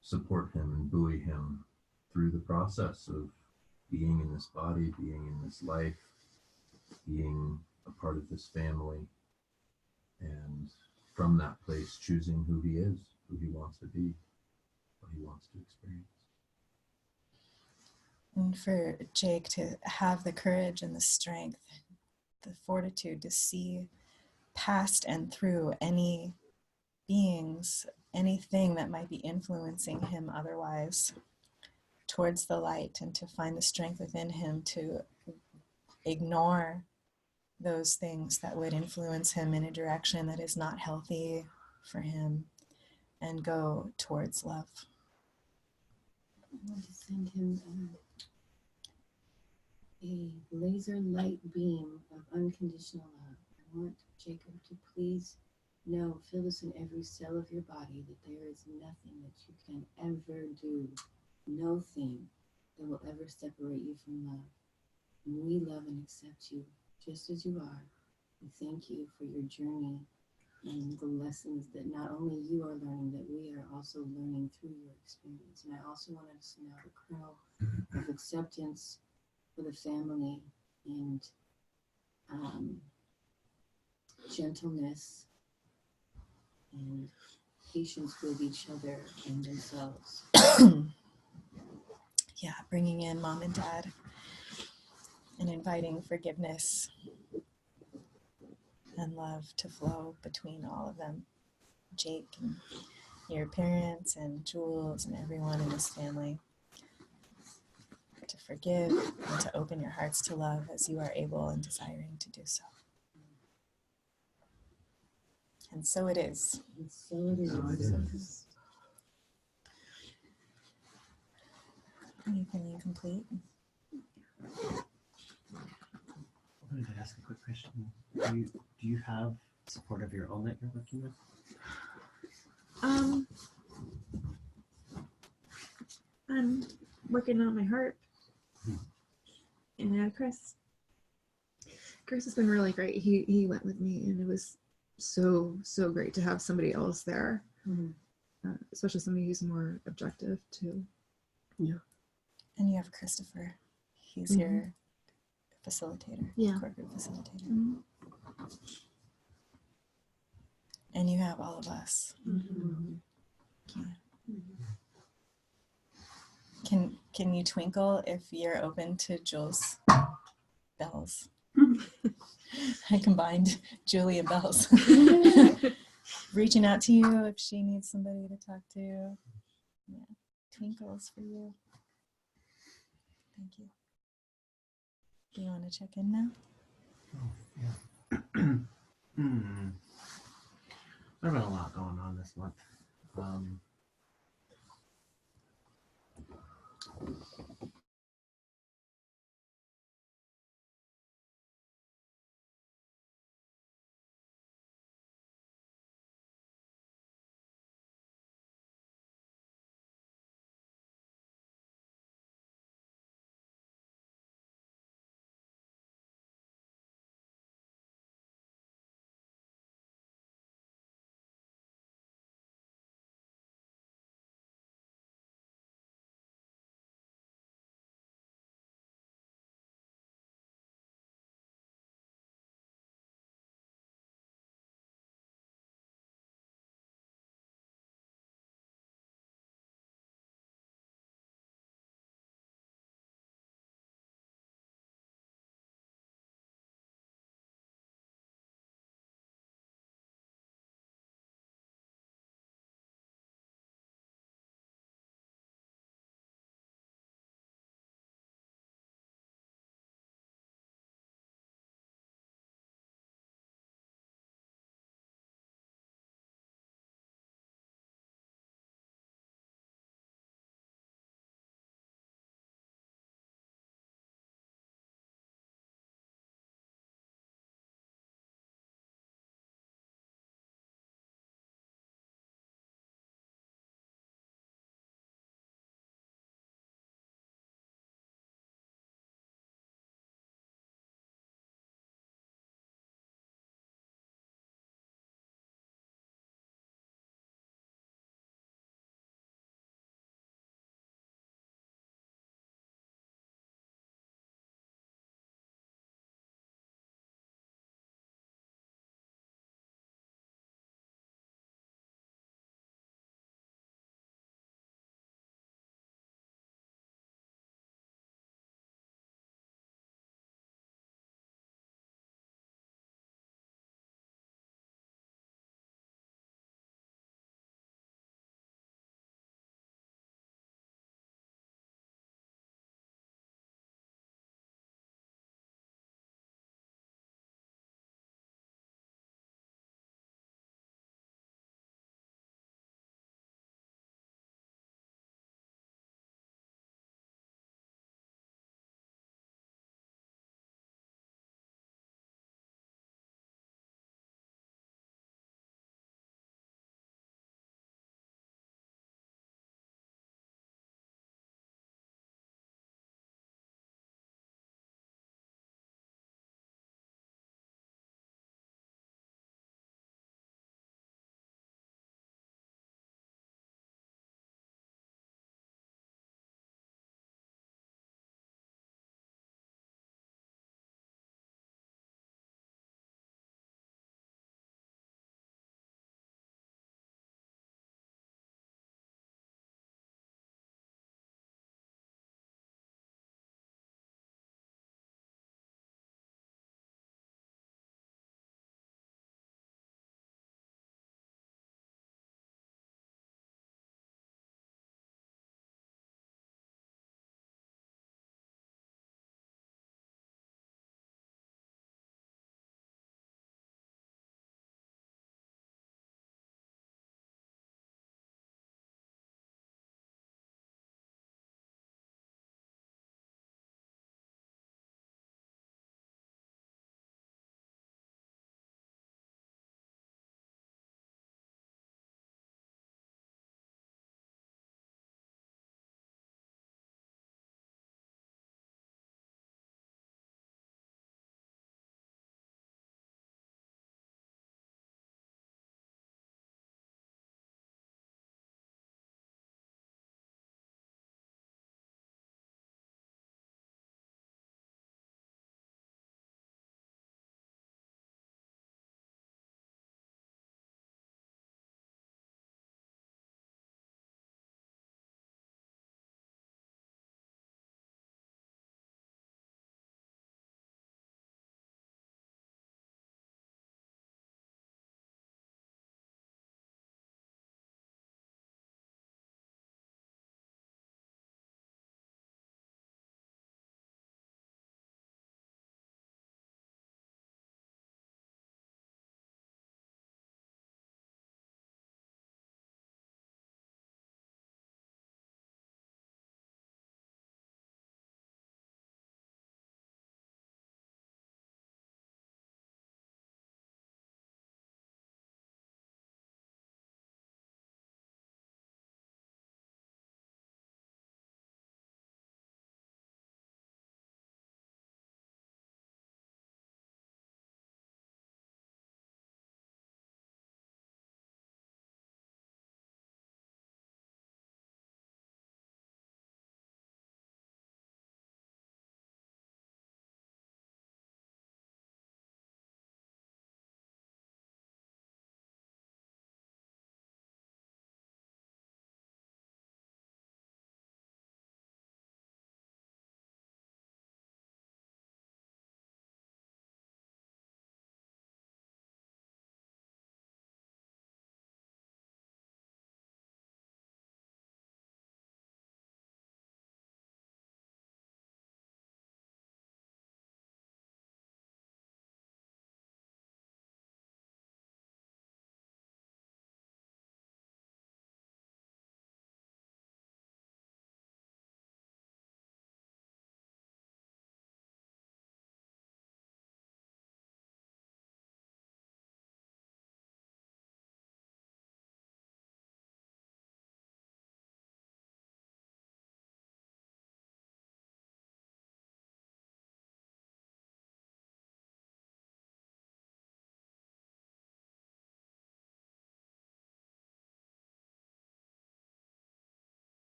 support him and buoy him through the process of being in this body, being in this life, being a part of this family, and from that place choosing who he is, who he wants to be, what he wants to experience. And for Jake to have the courage and the strength, the fortitude to see past and through any beings, anything that might be influencing him otherwise towards the light, and to find the strength within him to ignore those things that would influence him in a direction that is not healthy for him and go towards love. want to send him a laser light beam of unconditional love. I want Jacob to please know, feel this in every cell of your body, that there is nothing that you can ever do, no thing that will ever separate you from love. And we love and accept you just as you are. We thank you for your journey and the lessons that not only you are learning, that we are also learning through your experience. And I also wanted to send out a kernel of acceptance for the family and gentleness and patience with each other and themselves. Yeah, bringing in mom and dad and inviting forgiveness and love to flow between all of them. Jake and your parents and Jules and everyone in this family. To forgive and to open your hearts to love as you are able and desiring to do so. And so it is. And so it is. So it is. Are you feeling complete? I wanted to ask a quick question. Do you have support of your own that you're working with? I'm working on my heart. And Chris has been really great. He went with me, and it was so great to have somebody else there, especially somebody who's more objective too. Yeah. And you have Christopher. He's your facilitator, core group facilitator. And you have all of us. Yeah. Can you twinkle if you're open to Jules' bells? I combined Julie and bells. Reaching out to you if she needs somebody to talk to. Yeah. Twinkles for you. Thank you. Do you want to check in now? Oh, yeah. There's been a lot going on this month.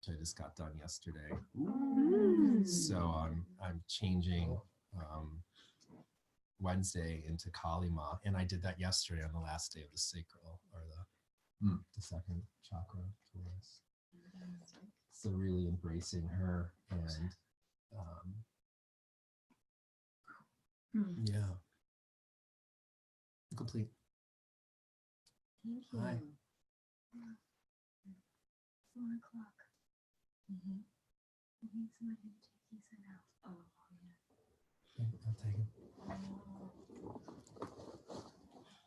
which I just got done yesterday. Mm. So I'm changing Wednesday into Kalima, and I did that yesterday on the last day of the sacral, or the second chakra Taurus. So really embracing her and yeah. Complete. Thank you. Hi. 4 o'clock. Mm-hmm. I think somebody didn't take these in out. Oh, yeah. I'll take it.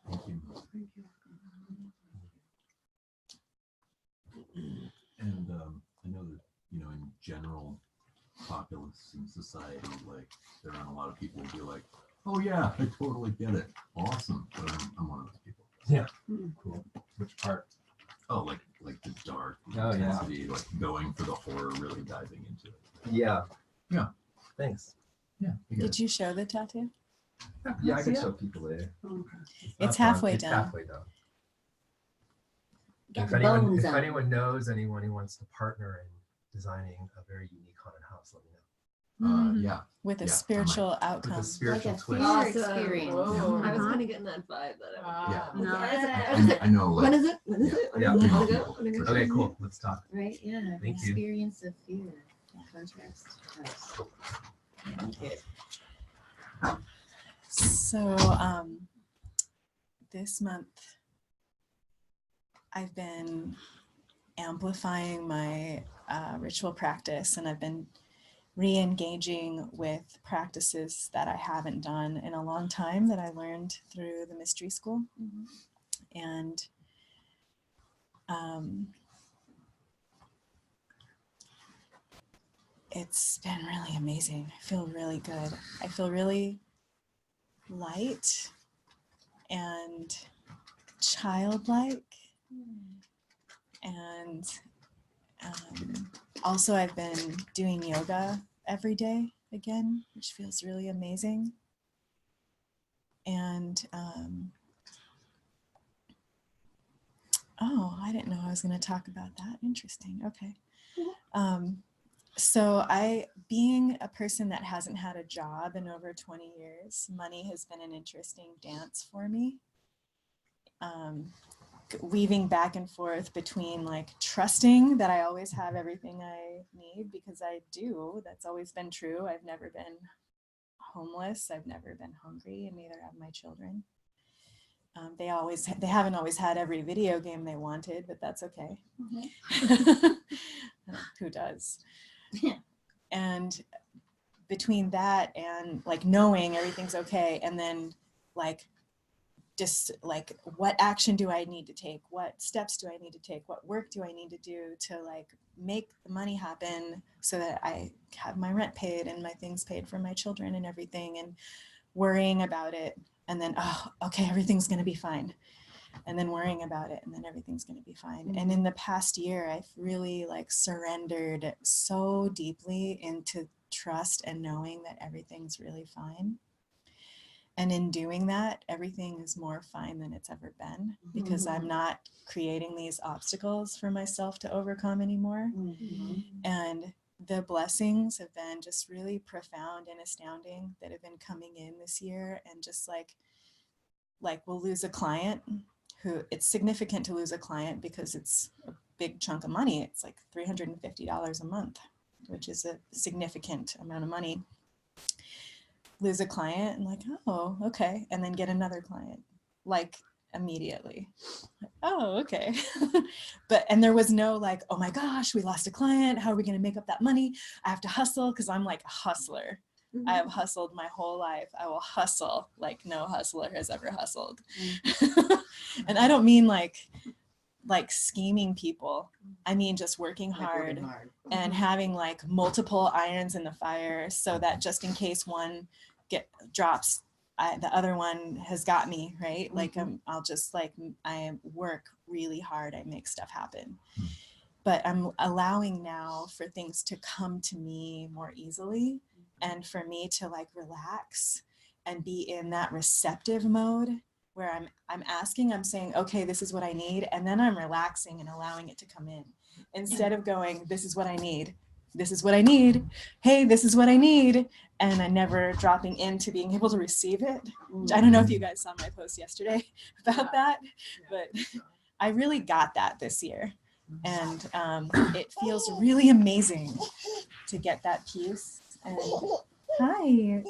Thank you. Thank you. And I know that, you know, in general, populace in society, like, there aren't a lot of people who be like, oh yeah, I totally get it. Awesome. But I'm one of those people. Yeah. Mm. Cool. Which part? Oh, like the dark, the Oh, yeah. intensity, like going for the horror, really diving into it. Yeah. Yeah. Thanks. Yeah. Did you show the tattoo? Yeah, I can Yeah. show people later. Okay. It's not done. halfway It's done. halfway done. Got If the anyone, bones if on. anyone knows anyone who wants to partner in designing a very unique haunted house, let me know. Yeah. With a Yeah, I spiritual With outcome. a spiritual Like a twist. fear Awesome. experience. Whoa. I was Uh-huh. kind of getting that vibe that it would be. Yeah. No. I know, like, When is it? When is it? When Yeah. is it? Yeah. Wanna go? Wanna go? Okay, cool. Let's talk. Right? Yeah. An Thank you. experience of fear. In contrast to house. So this month I've been amplifying my ritual practice, and I've been re-engaging with practices that I haven't done in a long time that I learned through the mystery school. And it's been really amazing. I feel really good. I feel really light and childlike. And also I've been doing yoga every day again, which feels really amazing. And oh, I didn't know I was going to talk about that. Interesting. Okay. So being a person that hasn't had a job in over 20 years, money has been an interesting dance for me. Weaving back and forth between like trusting that I always have everything I need, because I do. That's always been true. I've never been homeless. I've never been hungry, and neither have my children. They haven't always had every video game they wanted, but that's okay. Who does? Yeah. And between that and like knowing everything's okay, and then like just like, what action do I need to take? What steps do I need to take? What work do I need to do to like make the money happen so that I have my rent paid and my things paid for my children and everything, and worrying about it. And then, oh, okay, everything's going to be fine. And then worrying about it, and then everything's going to be fine. Mm-hmm. And in the past year, I've really like surrendered so deeply into trust and knowing that everything's really fine. And in doing that, everything is more fine than it's ever been, because I'm not creating these obstacles for myself to overcome anymore. And the blessings have been just really profound and astounding that have been coming in this year. And just like we'll lose a client who, it's significant to lose a client because it's a big chunk of money. It's like $350 a month, which is a significant amount of money. Lose a client and like, oh, okay. And then get another client, like immediately. Oh, okay. And there was no like, oh my gosh, we lost a client. How are we going to make up that money? I have to hustle, because I'm like a hustler. I have hustled my whole life. I will hustle like no hustler has ever hustled. And I don't mean like scheming people. I mean just working hard and having like multiple irons in the fire, so that just in case one drops, the other one has got me, right? Like I'll just like, I work really hard. I make stuff happen. But I'm allowing now for things to come to me more easily, and for me to like relax and be in that receptive mode where I'm asking, I'm saying, okay, this is what I need. And then I'm relaxing and allowing it to come in. instead of going, this is what I need. This is what I need. Hey, this is what I need. And I never dropping into being able to receive it. I don't know if you guys saw my post yesterday about that, but I really got that this year. And it feels really amazing to get that piece. And hi.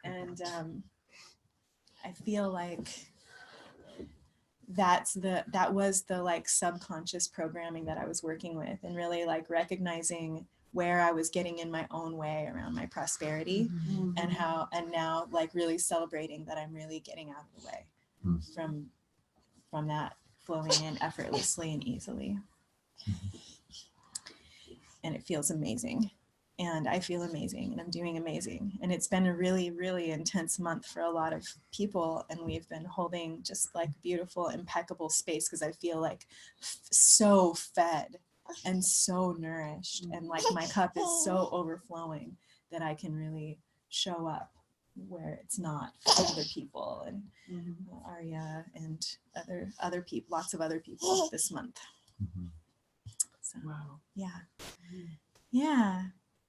And I feel like that was the like subconscious programming that I was working with, and really like recognizing where I was getting in my own way around my prosperity, and now like really celebrating that I'm really getting out of the way from that flowing in effortlessly and easily. And it feels amazing. And I feel amazing, and I'm doing amazing. And it's been a really, really intense month for a lot of people. And we've been holding just like beautiful, impeccable space, because I feel like so fed and so nourished. And like my cup is so overflowing that I can really show up where it's not for other people, and Arya and other people, lots of other people this month. So, yeah.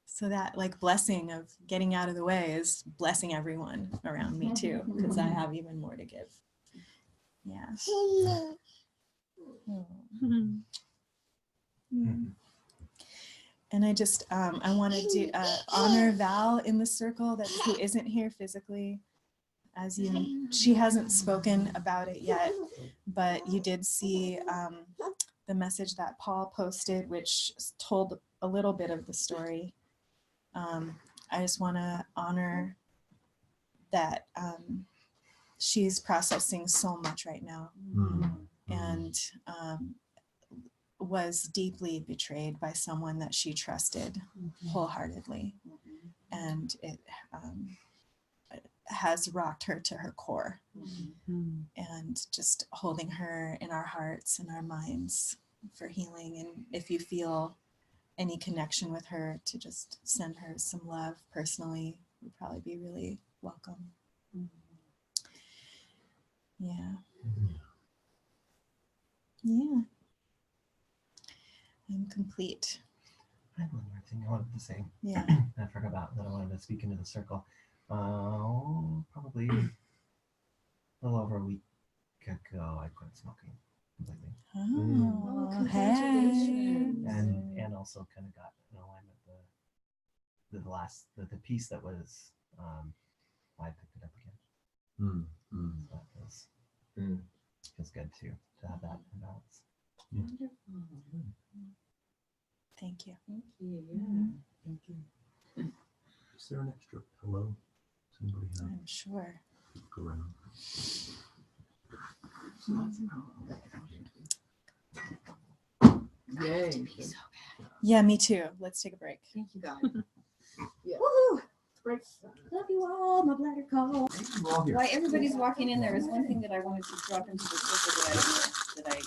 So that like blessing of getting out of the way is blessing everyone around me too, because I have even more to give. Yeah. And I just I want to do honor Val in the circle, that who isn't here physically. As she hasn't spoken about it yet, but you did see the message that Paul posted, which told a little bit of the story. I just want to honor that she's processing so much right now, and was deeply betrayed by someone that she trusted wholeheartedly, and it has rocked her to her core. And just holding her in our hearts and our minds for healing. And if you feel any connection with her, to just send her some love personally would probably be really welcome. Yeah. I'm complete. I have one more thing I wanted to say. Yeah. I forgot about that. I wanted to speak into the circle. Probably a little over a week ago, I quit smoking completely. Oh, congratulations. And also kind of got in alignment the piece that was why I picked it up again. So that feels good too, to have that in balance. Thank you. Thank you. Thank you. Is there an extra pillow? Somebody have? I'm sure. Look around. Yay. Yeah, me too. Let's take a break. Thank you, guys. Yeah. Woohoo! Love you all, my bladder call. While everybody's walking in, there was one thing that I wanted to drop into the circle that I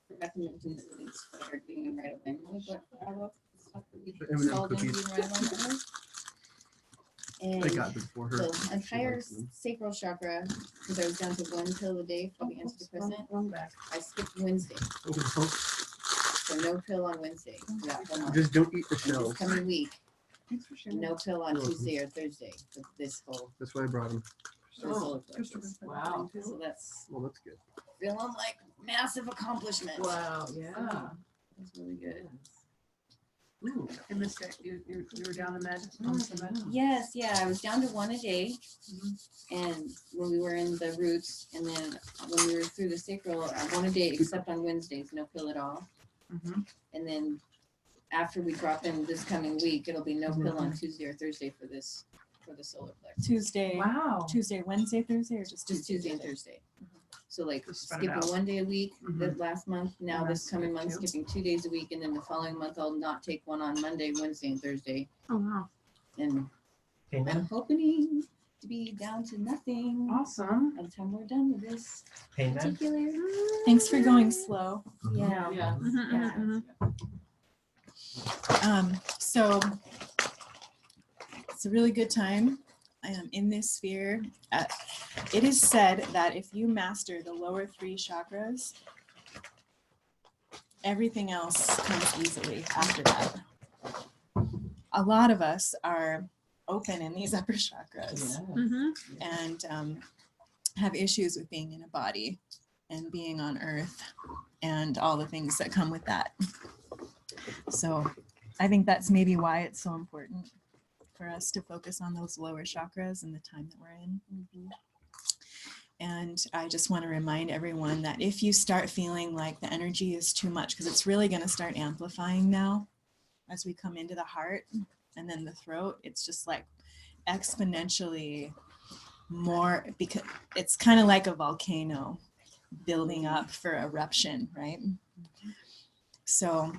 forgot to mention, that things are being right away. But I love stuff that we installed in being right away. And I got it before her. the entire sacral chakra, because I was down to one pill a day for the antidepressant, I skipped Wednesday. So no pill on Wednesday. For that whole month. Just don't eat the And shells. this coming week, no pill on Tuesday or Thursday for this whole. That's why I brought them. Wow. So that's good. feeling like massive accomplishment. Wow. Yeah. That's really good. Ooh, I missed it. You were down the med. On the med. Yes, yeah, I was down to one a day, and when we were in the roots, and then when we were through the sacral, one a day, except on Wednesdays, no pill at all. And then after we drop in this coming week, it'll be no pill on Tuesday or Thursday for the solar plexus. Tuesday. Wow. Tuesday, Wednesday, Thursday, or just Tuesday and Thursday. So like Just spread it skipping out. one day a week the last month, now And this that's coming good month, too. skipping 2 days a week, and then the following month I'll not take one on Monday, Wednesday, and Thursday. Oh wow. And I'm Amen. hoping to be down to nothing Awesome. by the time we're done with this Amen. particular. Thanks for going slow. Yeah. Yeah. So it's a really good time. in this sphere, it is said that if you master the lower 3 chakras, everything else comes easily after that. A lot of us are open in these upper chakras and have issues with being in a body and being on earth and all the things that come with that. So I think that's maybe why it's so important for us to focus on those lower chakras in the time that we're in. And I just want to remind everyone that if you start feeling like the energy is too much, because it's really going to start amplifying now as we come into the heart and then the throat, it's just like exponentially more, because it's kind of like a volcano building up for eruption, right? So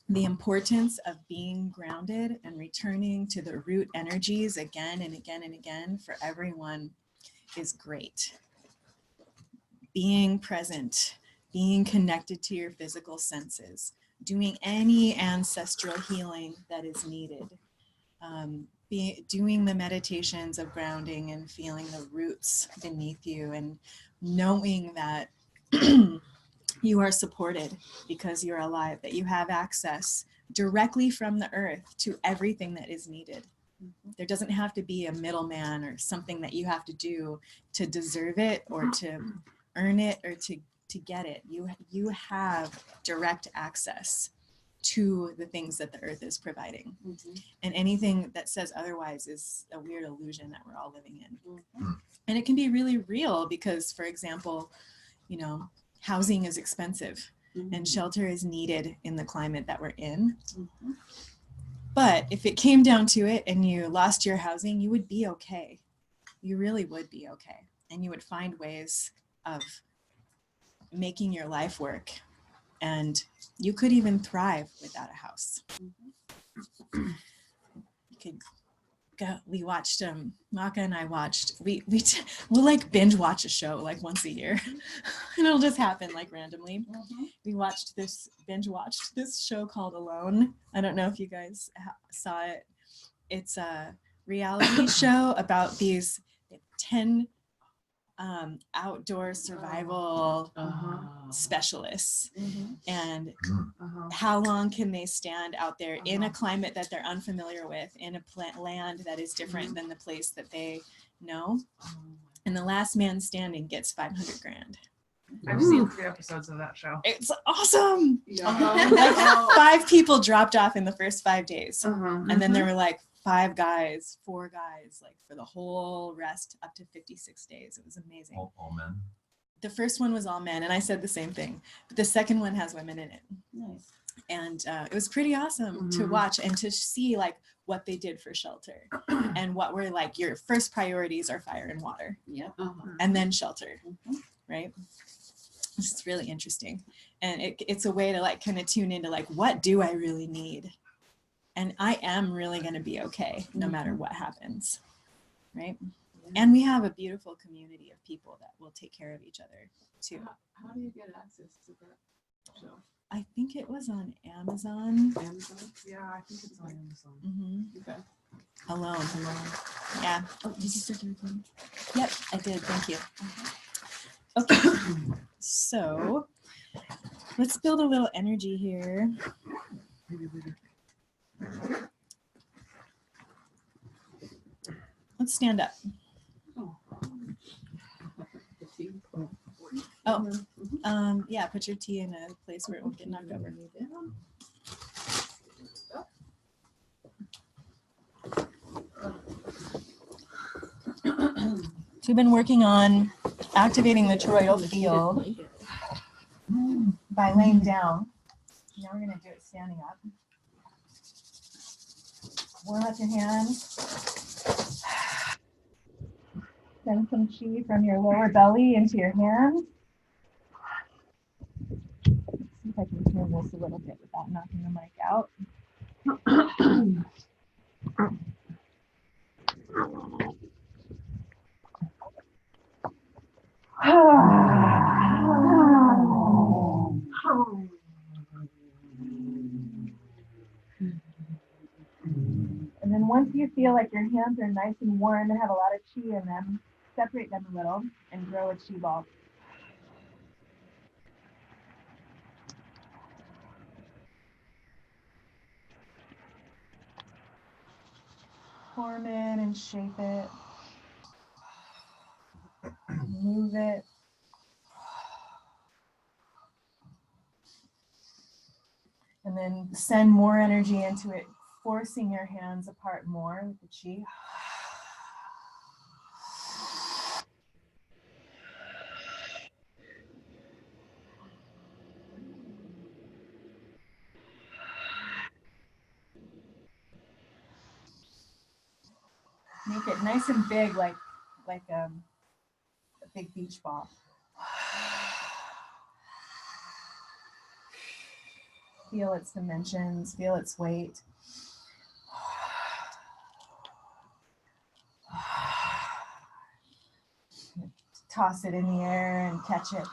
the importance of being grounded and returning to the root energies again and again and again for everyone is great. Being present, being connected to your physical senses, doing any ancestral healing that is needed, doing the meditations of grounding and feeling the roots beneath you and knowing that you are supported because you're alive, that you have access directly from the earth to everything that is needed. There doesn't have to be a middleman or something that you have to do to deserve it or to earn it or to get it. You have direct access to the things that the earth is providing. And anything that says otherwise is a weird illusion that we're all living in. And it can be really real because, for example, you know, housing is expensive and shelter is needed in the climate that we're in. But if it came down to it and you lost your housing, you would be okay. You really would be okay. And you would find ways of making your life work. And you could even thrive without a house. You could go, we watched, Maka and I watched, we'll like binge watch a show like once a year. And it'll just happen like randomly. We binge watched this show called Alone. I don't know if you guys saw it. It's a reality show about these 10 outdoor survival specialists and how long can they stand out there in a climate that they're unfamiliar with, in a land that is different than the place that they know, and the last man standing gets 500 grand. I've seen 3 episodes of that show. It's awesome. Like 5 people dropped off in the first 5 days, and then there were like 4 guys, like for the whole rest up to 56 days. It was amazing. All men? The first one was all men, and I said the same thing. But the second one has women in it. Nice. And it was pretty awesome to watch and to see like what they did for shelter and what were like your first priorities are fire and water. And then shelter, right? It's really interesting. And it's a way to like kind of tune into like, what do I really need? And I am really going to be okay no matter what happens, right? And we have a beautiful community of people that will take care of each other too. How do you get access to that show? I think it was on Amazon. Yeah, I think it's on Amazon. Okay. Alone. Yeah. Oh, did you start the recording? Yep, I did. Thank you. Okay. So let's build a little energy here. Maybe later. Let's stand up. Yeah, put your tea in a place where it won't get knocked over. So we've been working on activating the toroidal field by laying down. Now we're going to do it standing up. Warm up your hands. Send some chi from your lower belly into your hands. Let's see if I can turn this a little bit without knocking the mic out. And then once you feel like your hands are nice and warm and have a lot of chi in them, separate them a little and grow a chi ball. Form it and shape it. Move it. And then send more energy into it, forcing your hands apart more with the chi. Make it nice and big, like a big beach ball. Feel its dimensions, feel its weight. Toss it in the air and catch it.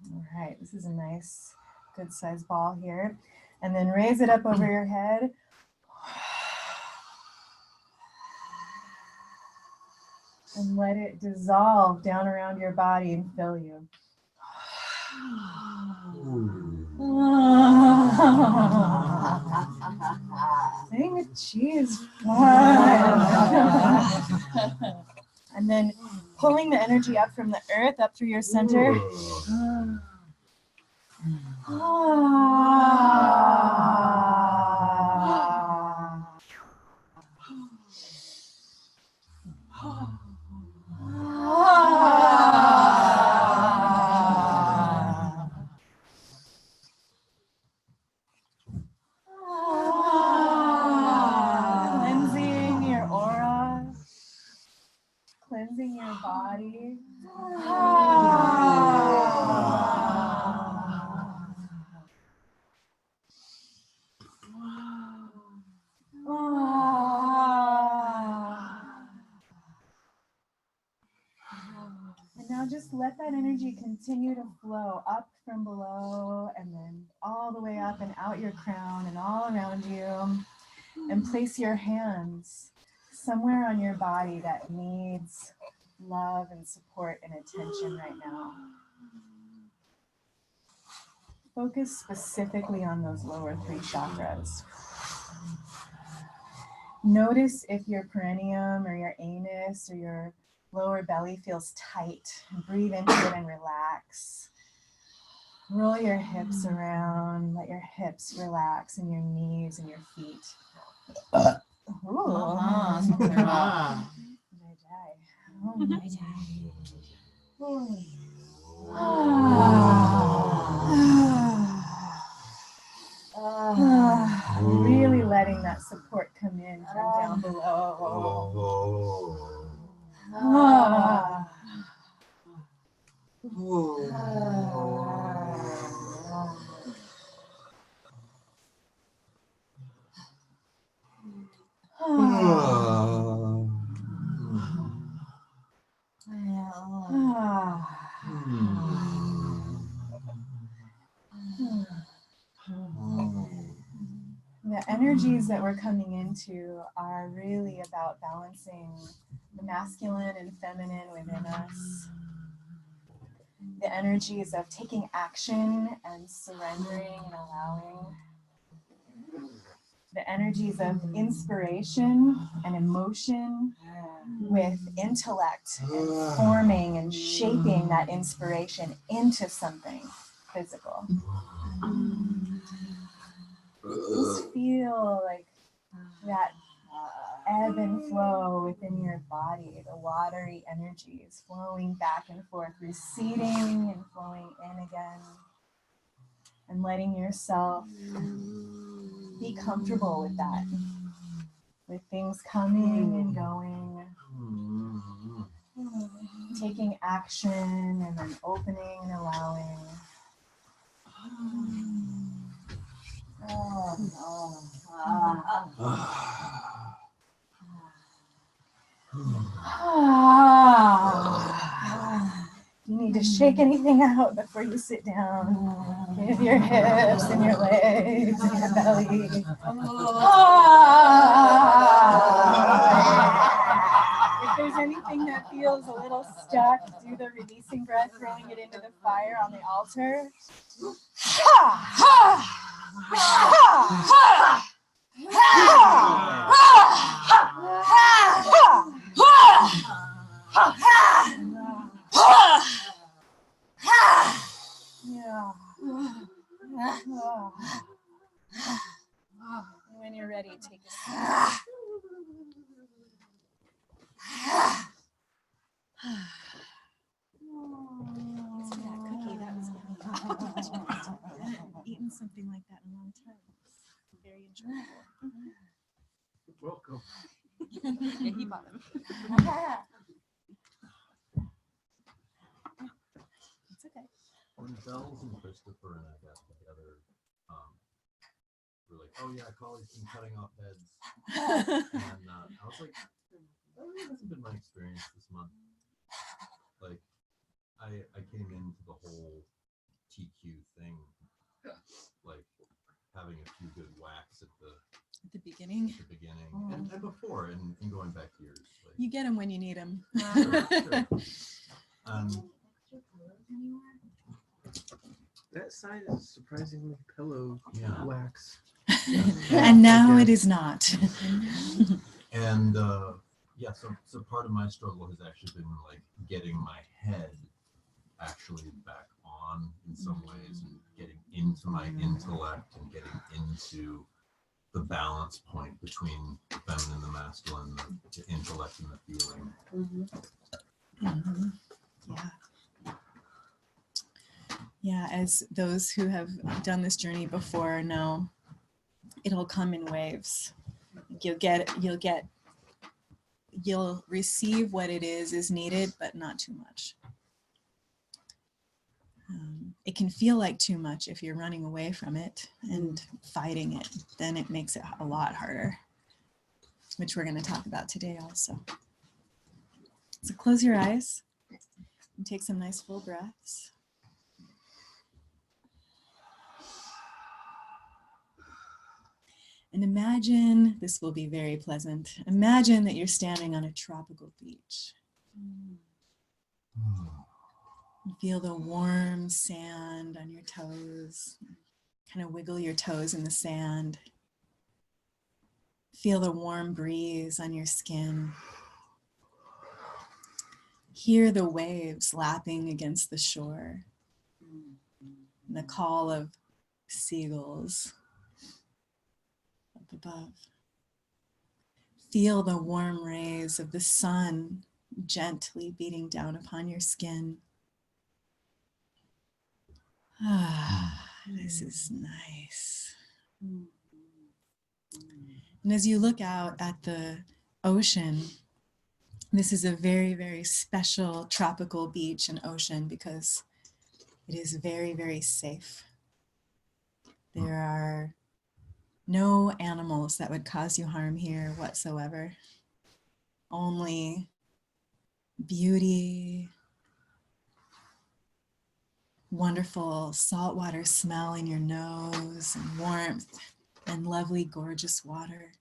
All right, this is a nice, good sized ball here. And then raise it up over your head. And let it dissolve down around your body and fill you. Saying with cheese. And then pulling the energy up from the earth, up through your center. Cleansing your aura, cleansing your body. And now just let that energy continue to flow up from below and then all the way up and out your crown and all around you. And place your hands somewhere on your body that needs love and support and attention right now. Focus specifically on those lower 3 chakras. Notice if your perineum or your anus or your lower belly feels tight. Breathe into it and relax. Roll your hips around. Let your hips relax and your knees and your feet. Really letting that support come in from down below. The energies that we're coming into are really about balancing the masculine and feminine within us. The energies of taking action and surrendering and allowing. The energies of inspiration and emotion with intellect and forming and shaping that inspiration into something physical. Just feel like that ebb and flow within your body, the watery energies flowing back and forth, receding and flowing in again, and letting yourself be comfortable with that, with things coming and going, taking action and then opening and allowing. You need to shake anything out before you sit down. Give your hips and your legs and your belly. If there's anything that feels a little stuck, do the releasing breath, throwing it into the fire on the altar. When you're ready, take a seat. Thanks for that cookie. That was yummy. I haven't eaten something like that in a long time. Very enjoyable. Welcome. Yeah, he bought them. It's okay. When Bells and Christopher and I got together, we're like, oh yeah, Collie's been cutting off heads. And I was like, that really hasn't been my experience this month. Like, I came into the whole TQ thing, like having a few good whacks at the beginning. And before, and going back years. Like, You get them when you need them. sure. That side is surprisingly pillow wax. And now it is not. And yeah, so part of my struggle has actually been like getting my head actually back on in some ways, and getting into my intellect and getting into the balance point between the feminine and the masculine, the intellect and the feeling. Yeah. Yeah, as those who have done this journey before know, it'll come in waves. You'll receive what it is needed, but not too much. It can feel like too much if you're running away from it and fighting it. Then it makes it a lot harder, which we're going to talk about today also. So close your eyes and take some nice full breaths. And imagine, this will be very pleasant, imagine that you're standing on a tropical beach. You feel the warm sand on your toes. Kind of wiggle your toes in the sand. Feel the warm breeze on your skin. Hear the waves lapping against the shore. And the call of seagulls up above. Feel the warm rays of the sun gently beating down upon your skin. This is nice. And as you look out at the ocean, this is a very, very special tropical beach and ocean because it is very, very safe. There are no animals that would cause you harm here whatsoever. Only beauty, wonderful saltwater smell in your nose, and warmth, and lovely, gorgeous water.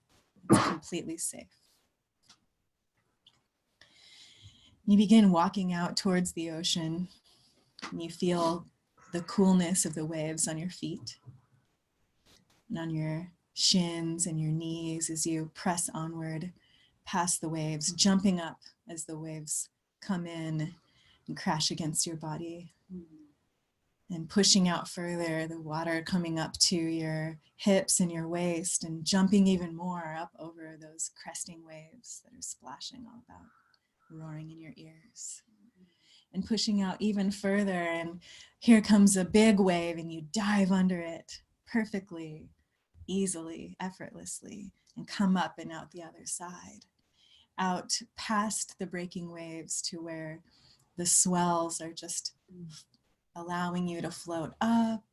It's completely safe. You begin walking out towards the ocean, and you feel the coolness of the waves on your feet and on your shins and your knees as you press onward past the waves, jumping up as the waves come in and crash against your body. And pushing out further, the water coming up to your hips and your waist, and jumping even more up over those cresting waves that are splashing all about, roaring in your ears. And pushing out even further, and here comes a big wave, and you dive under it perfectly, easily, effortlessly, and come up and out the other side, out past the breaking waves to where the swells are just allowing you to float up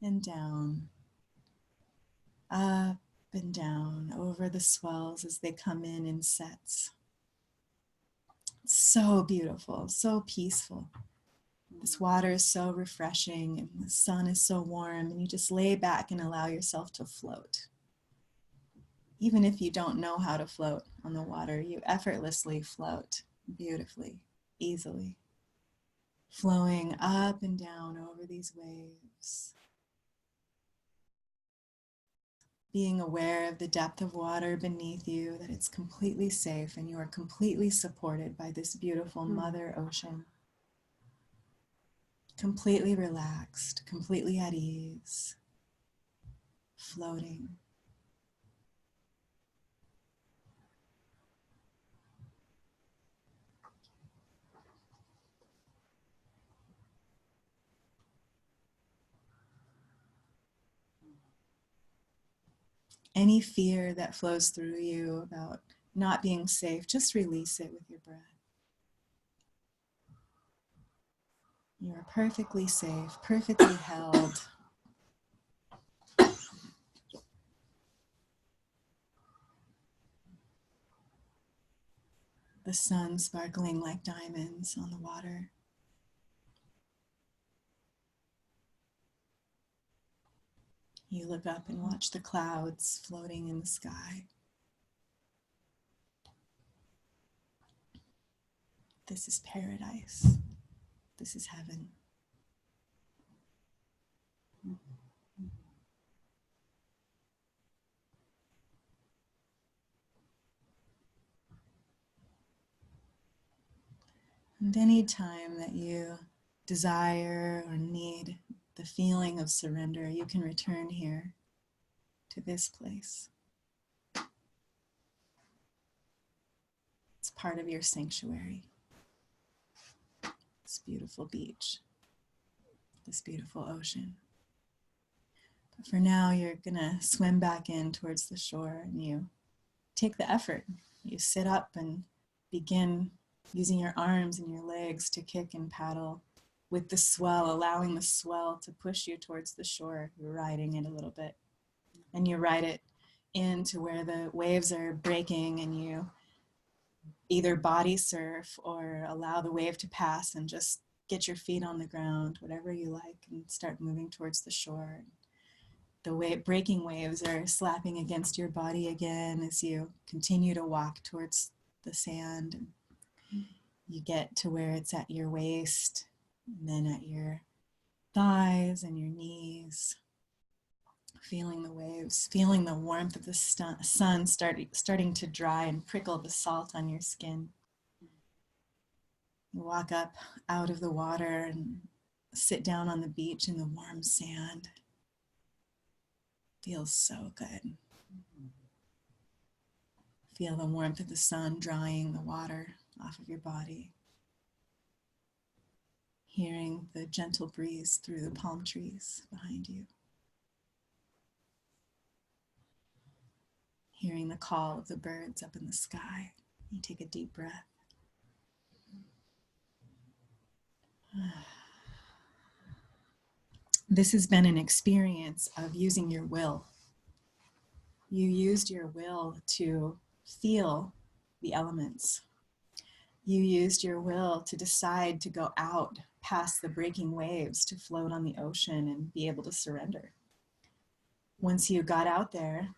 and down over the swells as they come in sets. So beautiful, so peaceful. This water is so refreshing and the sun is so warm, and you just lay back and allow yourself to float. Even if you don't know how to float on the water, you effortlessly float beautifully, easily, flowing up and down over these waves. Being aware of the depth of water beneath you, that it's completely safe and you are completely supported by this beautiful Mother Ocean. Completely relaxed, completely at ease, floating. Any fear that flows through you about not being safe, just release it with your breath. You are perfectly safe, perfectly held. The sun sparkling like diamonds on the water. You look up and watch the clouds floating in the sky. This is paradise. This is heaven. And any time that you desire or need the feeling of surrender, you can return here to this place. It's part of your sanctuary. This beautiful beach, this beautiful ocean. But for now, you're gonna swim back in towards the shore, and you take the effort. You sit up and begin using your arms and your legs to kick and paddle with the swell, allowing the swell to push you towards the shore. You're riding it a little bit. And you ride it into where the waves are breaking, and you either body surf or allow the wave to pass and just get your feet on the ground, whatever you like, and start moving towards the shore. The breaking waves are slapping against your body again as you continue to walk towards the sand. You get to where it's at your waist, and then at your thighs and your knees. Feeling the waves, feeling the warmth of the sun starting to dry and prickle the salt on your skin. You walk up out of the water and sit down on the beach in the warm sand. Feels so good. Feel the warmth of the sun drying the water off of your body. Hearing the gentle breeze through the palm trees behind you. Hearing the call of the birds up in the sky. You take a deep breath. This has been an experience of using your will. You used your will to feel the elements. You used your will to decide to go out past the breaking waves to float on the ocean and be able to surrender. Once you got out there,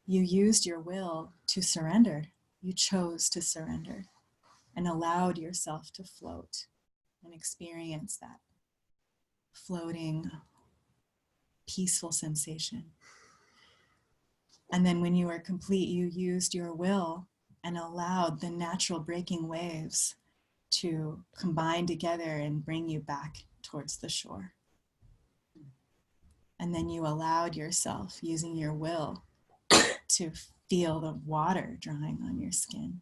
you used your will to surrender. You chose to surrender and allowed yourself to float and experience that floating, peaceful sensation. And then when you were complete, you used your will and allowed the natural breaking waves to combine together and bring you back towards the shore. And then you allowed yourself, using your will, to feel the water drying on your skin.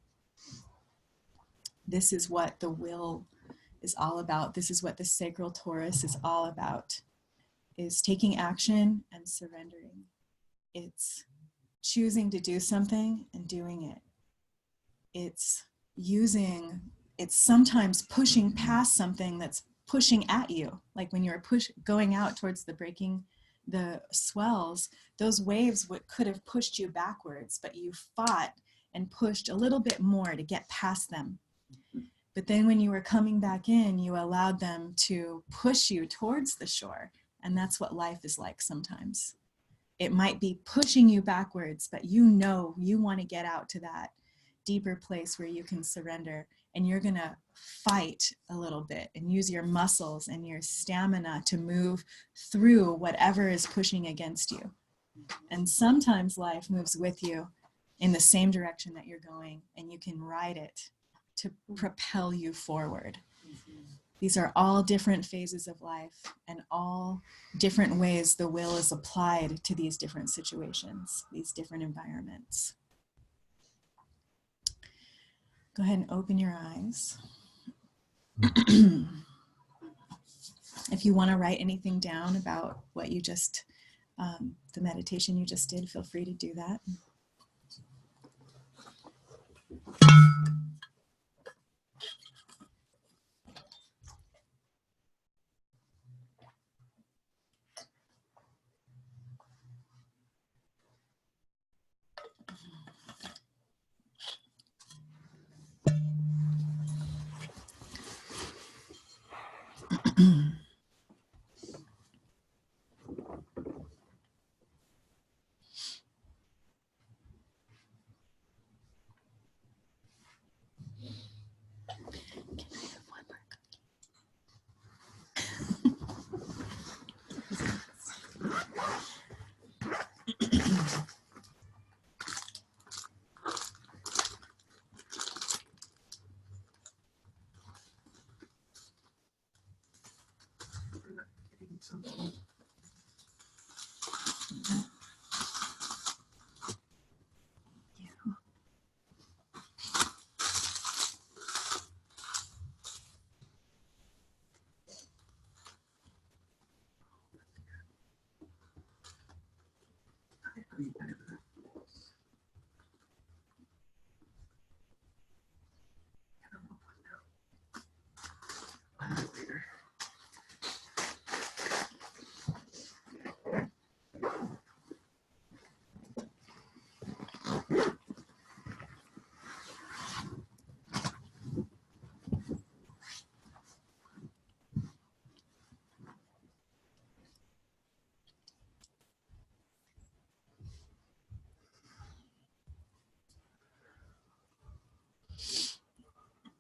This is what the will is all about. This is what the sacral torus is all about, is taking action and surrendering. It's choosing to do something and doing it. It's sometimes pushing past something that's pushing at you. Like when you're going out towards the swells, those waves could have pushed you backwards, but you fought and pushed a little bit more to get past them. But then when you were coming back in, you allowed them to push you towards the shore. And that's what life is like sometimes. It might be pushing you backwards, but you know you want to get out to that deeper place where you can surrender. And you're going to fight a little bit and use your muscles and your stamina to move through whatever is pushing against you. And sometimes life moves with you in the same direction that you're going, and you can ride it to propel you forward. These are all different phases of life and all different ways the will is applied to these different situations, these different environments. Go ahead and open your eyes. If you want to write anything down about what you just, the meditation you just did, feel free to do that.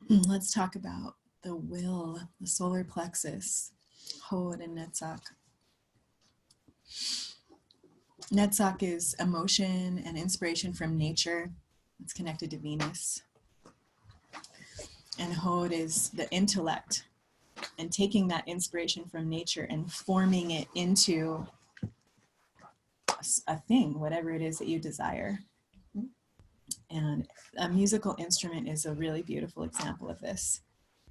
Let's talk about the will, the solar plexus, Hod and Netzach. Netzach is emotion and inspiration from nature. It's connected to Venus. And Hod is the intellect and taking that inspiration from nature and forming it into a thing, whatever it is that you desire. And a musical instrument is a really beautiful example of this.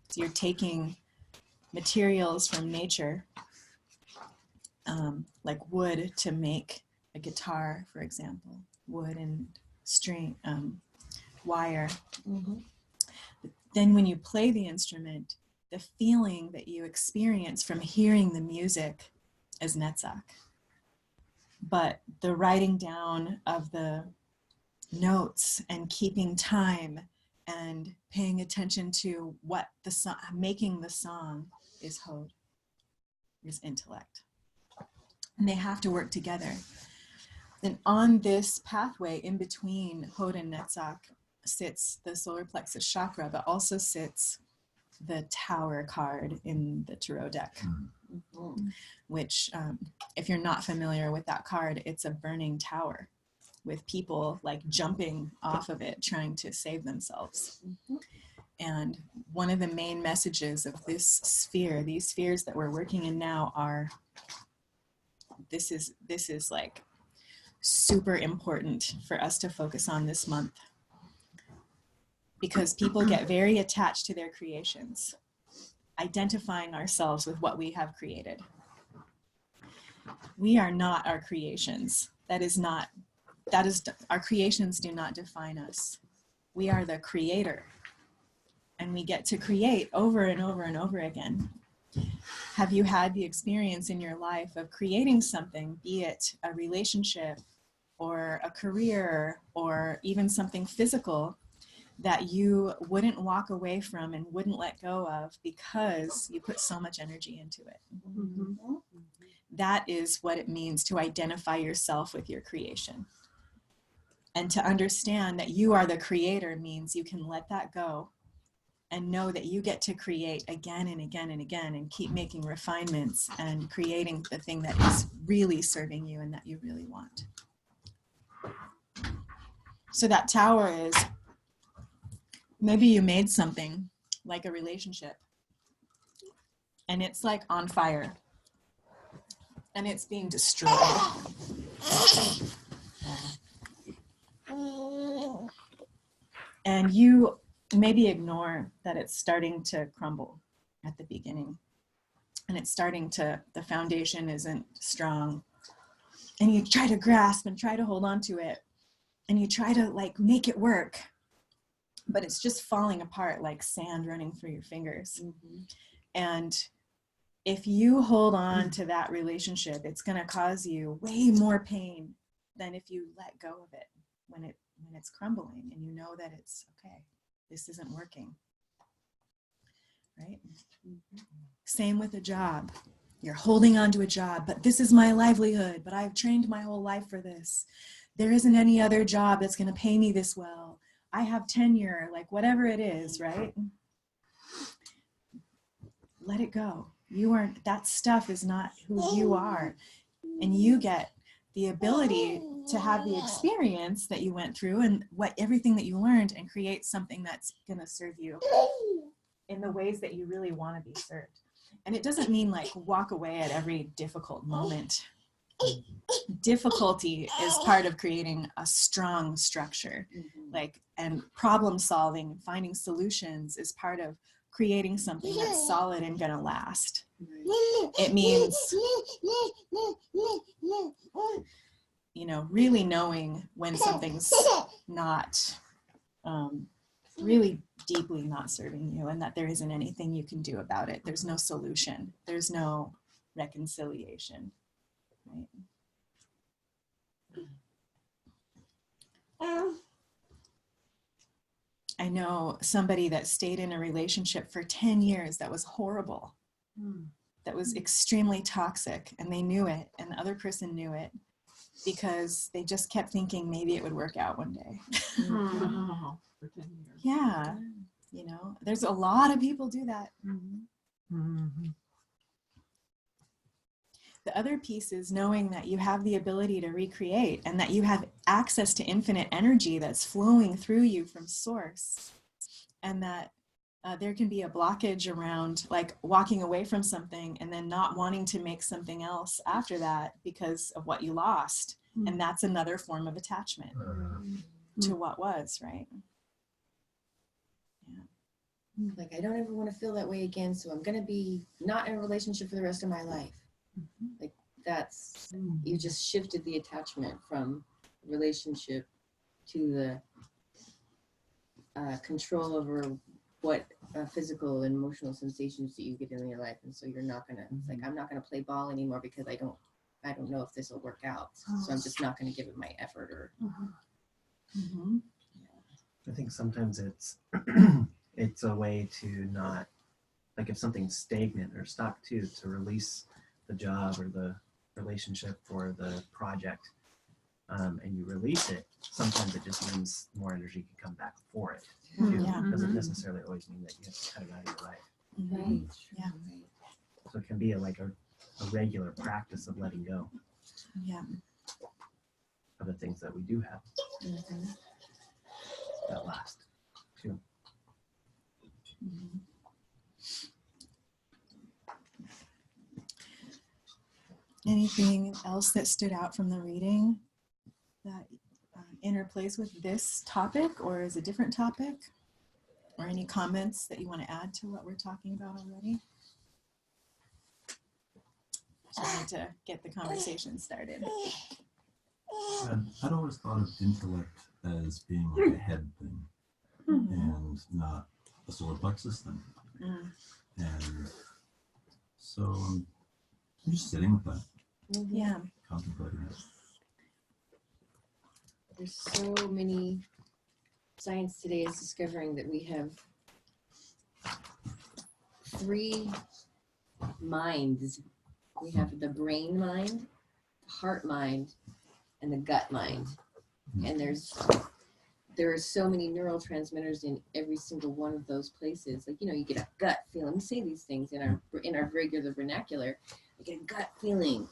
So you're taking materials from nature, like wood to make a guitar, for example, wood and string, wire. Mm-hmm. Then when you play the instrument, the feeling that you experience from hearing the music is Netzach. But the writing down of the notes and keeping time and paying attention to what the song, making the song is Hod, is intellect. And they have to work together. And on this pathway in between Hod and Netzach sits the solar plexus chakra, but also sits the tower card in the tarot deck, which if you're not familiar with that card, it's a burning tower with people like jumping off of it, trying to save themselves. Mm-hmm. And one of the main messages of this sphere, these spheres that we're working in now are, this is like super important for us to focus on this month, because people get very attached to their creations, identifying ourselves with what we have created. We are not our creations. That is our creations do not define us. We are the creator, and we get to create over and over and over again. Have you had the experience in your life of creating something, be it a relationship or a career or even something physical, that you wouldn't walk away from and wouldn't let go of because you put so much energy into it. That is what it means to identify yourself with your creation. And to understand that you are the creator means you can let that go and know that you get to create again and again and again and keep making refinements and creating the thing that is really serving you and that you really want. So that tower is, maybe you made something like a relationship and it's like on fire and it's being destroyed. And you maybe ignore that it's starting to crumble at the beginning. And it's starting to, the foundation isn't strong. And you try to grasp and try to hold on to it. And you try to like make it work. But it's just falling apart like sand running through your fingers. And if you hold on to that relationship, it's going to cause you way more pain than if you let go of it when it's crumbling and you know that it's okay, this isn't working, right? Same with a job. You're holding on to a job, but this is my livelihood, but I've trained my whole life for this. There isn't any other job that's going to pay me this well. I have tenure, like whatever it is, right? Let it go. You aren't, that stuff is not who you are. And you get the ability to have the experience that you went through and everything that you learned and create something that's going to serve you in the ways that you really want to be served. And it doesn't mean like walk away at every difficult moment. Difficulty is part of creating a strong structure, like, and problem solving, finding solutions is part of creating something that's solid and gonna last. It means, you know, really knowing when something's not really deeply not serving you and that there isn't anything you can do about it. There's no solution. There's no reconciliation, right? I know somebody that stayed in a relationship for 10 years that was horrible, that was extremely toxic, and they knew it, and the other person knew it because they just kept thinking maybe it would work out one day. For 10 years. Yeah, you know, there's a lot of people do that. The other piece is knowing that you have the ability to recreate and that you have access to infinite energy that's flowing through you from source, and that there can be a blockage around like walking away from something and then not wanting to make something else after that because of what you lost. And that's another form of attachment to what was, right? Yeah. Like, I don't ever want to feel that way again, so I'm going to be not in a relationship for the rest of my life. Like, that's, you just shifted the attachment from relationship to the control over what physical and emotional sensations that you get in your life. And so you're not going to, it's like, I'm not going to play ball anymore because I don't know if this will work out. So I'm just not going to give it my effort or. I think sometimes it's it's a way to not, like if something's stagnant or stuck to release the job or the relationship or the project, and you release it, sometimes it just means more energy can come back for it too. It doesn't necessarily always mean that you have to cut it out of your life. Right. Yeah. So it can be like a regular practice of letting go. Yeah. Of the things that we do have that last too. Anything else that stood out from the reading that interplays with this topic or is a different topic? Or any comments that you want to add to what we're talking about already? Just need to get the conversation started. I'd always thought of intellect as being like a head thing and not a solar plexus thing. And so I'm just sitting with that, Yeah. contemplating it. There's so many science today is discovering that we have 3 minds. We have the brain mind, the heart mind, and the gut mind. And there are so many neurotransmitters in every single one of those places. Like, you get a gut feeling. We say these things in our regular vernacular. I get a gut feeling,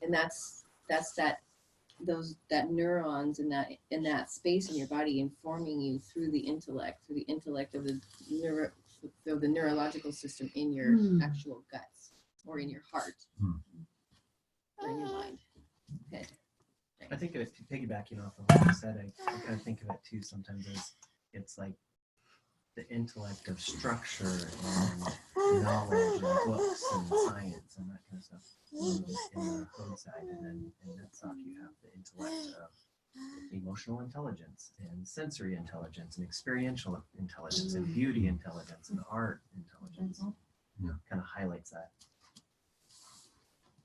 and that's that neurons in that space in your body informing you through the intellect of the neurological system in your actual guts or in your heart or in your mind. Okay. I think if you're piggybacking off of what you said, I kind of think of it too sometimes as it's like the intellect of structure and knowledge and books and science and that kind of stuff in the code side. And then in NetSoft you have the intellect of emotional intelligence and sensory intelligence and experiential intelligence and beauty intelligence and art intelligence. Yeah. Kind of highlights that.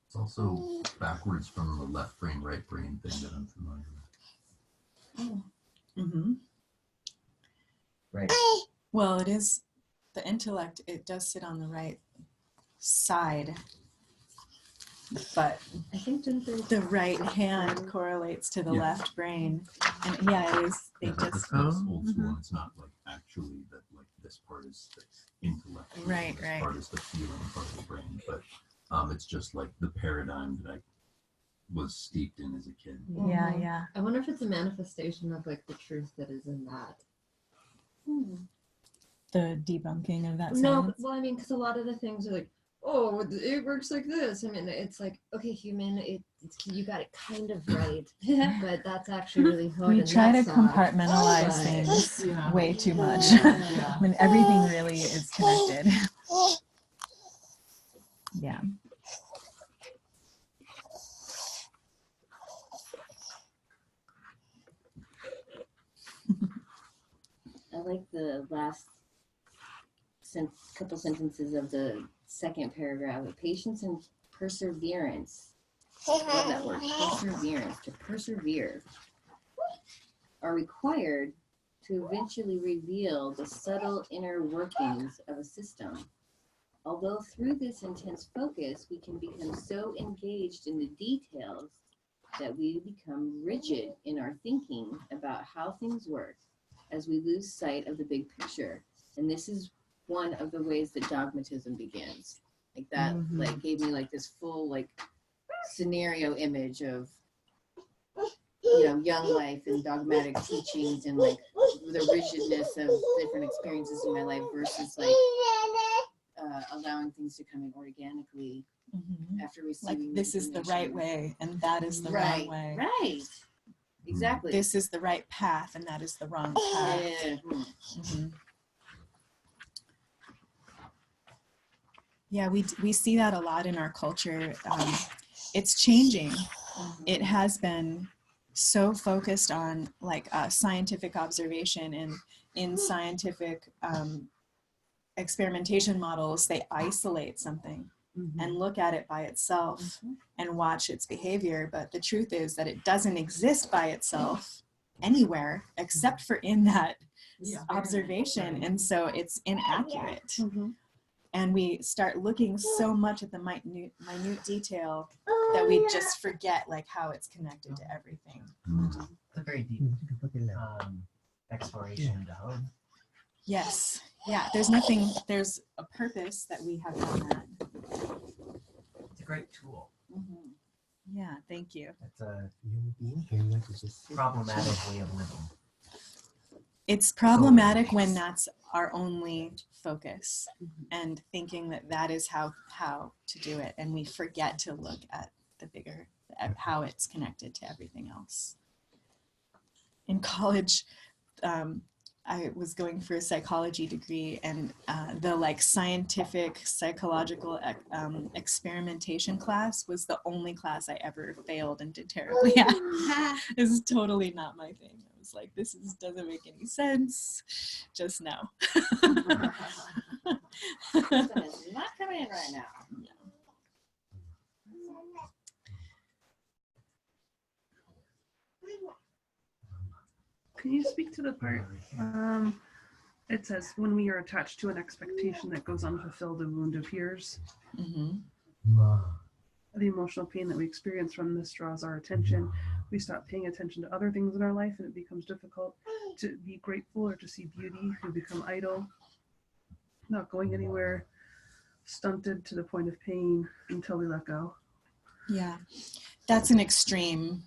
It's also backwards from the left brain, right brain thing that I'm familiar with. Mm-hmm. Right. Well, it is the intellect. It does sit on the right side, but I think the right hand correlates to the left brain, and yeah, it is. They That's just old school, and it's not like actually that like this part is the intellect, Right, this right. part is the feeling part of the brain, but it's just like the paradigm that I was steeped in as a kid. Yeah. I wonder if it's a manifestation of like the truth that is in that. The debunking of that No, science. well, I mean, because a lot of the things are like, oh, it works like this. I mean, it's like, okay, human, you got it kind of right, but that's actually really hard. We and try to that's compartmentalize but- things Yeah. way too much Yeah. when everything really is connected. Yeah. I like the last couple sentences of the second paragraph. Patience and perseverance. Love that word, perseverance. To persevere are required to eventually reveal the subtle inner workings of a system. Although through this intense focus, we can become so engaged in the details that we become rigid in our thinking about how things work as we lose sight of the big picture. And this is one of the ways that dogmatism begins. Like that, like gave me like this full like scenario image of, young life and dogmatic teachings and like the rigidness of different experiences in my life versus like allowing things to come in organically after receiving. Like this is the right way and that is the wrong way. Right. Exactly. This is the right path and that is the wrong path. Yeah. Yeah, we see that a lot in our culture. It's changing. It has been so focused on like scientific observation, and in scientific experimentation models, they isolate something and look at it by itself and watch its behavior. But the truth is that it doesn't exist by itself anywhere except for in that observation. And so it's inaccurate. And we start looking so much at the minute detail that we just forget like how it's connected to everything. It's a very deep exploration into home. Yes. Yeah. There's a purpose that we have done that. It's a great tool. Yeah. Thank you. It's a problematic way of living. It's problematic when that's our only focus and thinking that that is how to do it. And we forget to look at the bigger, how it's connected to everything else. In college, I was going for a psychology degree, and the like scientific psychological experimentation class was the only class I ever failed and did terribly at. This is totally not my thing. I was like, this doesn't make any sense. Just no. It's not coming in right now. Can you speak to the part? It says, when we are attached to an expectation that goes unfulfilled, a wound appears. Mm-hmm. The emotional pain that we experience from this draws our attention. We stop paying attention to other things in our life, and it becomes difficult to be grateful or to see beauty. We become idle, not going anywhere, stunted to the point of pain until we let go. Yeah, that's an extreme.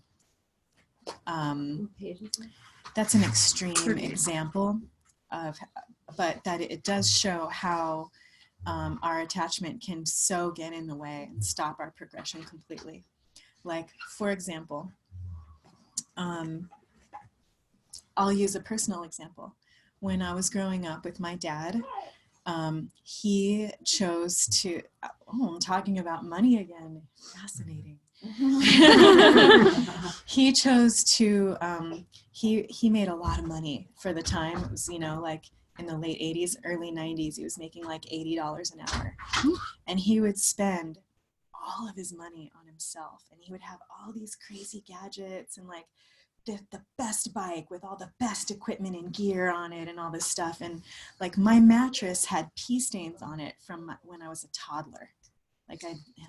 That's an extreme example of, but that it does show how our attachment can so get in the way and stop our progression completely. Like, for example, I'll use a personal example. When I was growing up with my dad, he chose to, I'm talking about money again, fascinating. He chose to, he made a lot of money for the time. It was, like in the late 80s, early 90s, he was making like $80 an hour. And he would spend all of his money on himself. And he would have all these crazy gadgets and like the best bike with all the best equipment and gear on it and all this stuff. And like my mattress had pee stains on it from when I was a toddler. Like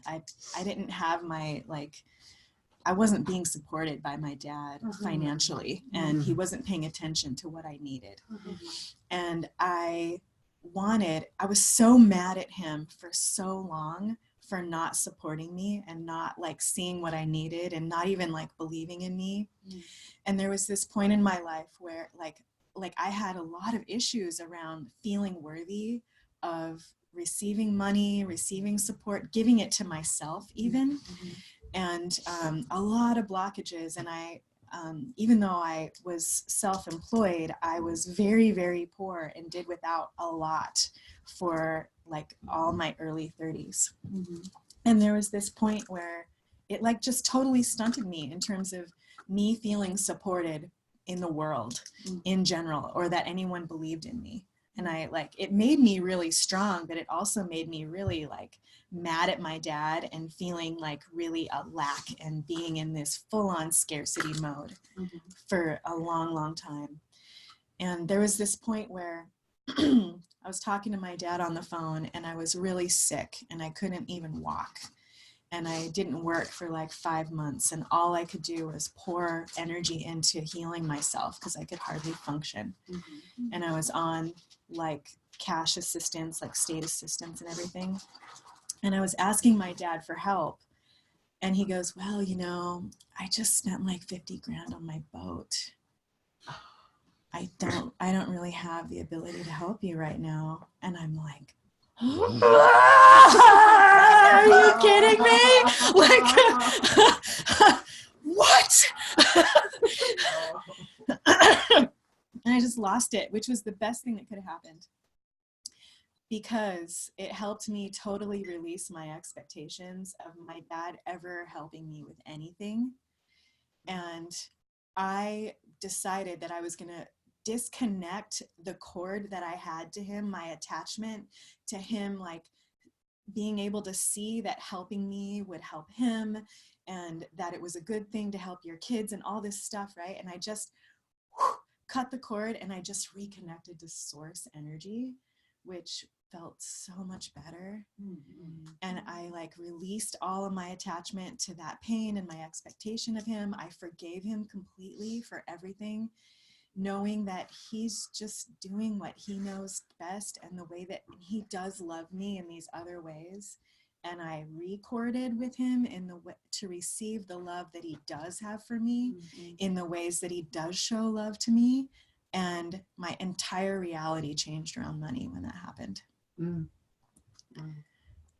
I didn't have my, like, I wasn't being supported by my dad financially, and he wasn't paying attention to what I needed. And I was so mad at him for so long for not supporting me and not like seeing what I needed and not even like believing in me. And there was this point in my life where like I had a lot of issues around feeling worthy of receiving money, receiving support, giving it to myself even. And a lot of blockages. And I, even though I was self-employed, I was very, very poor and did without a lot for like all my early 30s. And there was this point where it like just totally stunted me in terms of me feeling supported in the world in general, or that anyone believed in me. And it made me really strong, but it also made me really like mad at my dad and feeling like really a lack and being in this full-on scarcity mode for a long, long time. And there was this point where I was talking to my dad on the phone and I was really sick and I couldn't even walk. And I didn't work for like 5 months, and all I could do was pour energy into healing myself because I could hardly function. And I was on like cash assistance, like state assistance and everything. And I was asking my dad for help. And he goes, well, I just spent like 50 grand on my boat. I don't really have the ability to help you right now. And I'm like, are you kidding me? Like, what? And I just lost it, which was the best thing that could have happened, because it helped me totally release my expectations of my dad ever helping me with anything. And I decided that I was going to disconnect the cord that I had to him, my attachment to him, like being able to see that helping me would help him and that it was a good thing to help your kids and all this stuff, right? And I just cut the cord and I just reconnected to source energy, which felt so much better. And I like released all of my attachment to that pain and my expectation of him. I forgave him completely for everything, knowing that he's just doing what he knows best and the way that he does love me in these other ways. And I recorded with him in the way to receive the love that he does have for me in the ways that he does show love to me. And my entire reality changed around money when that happened.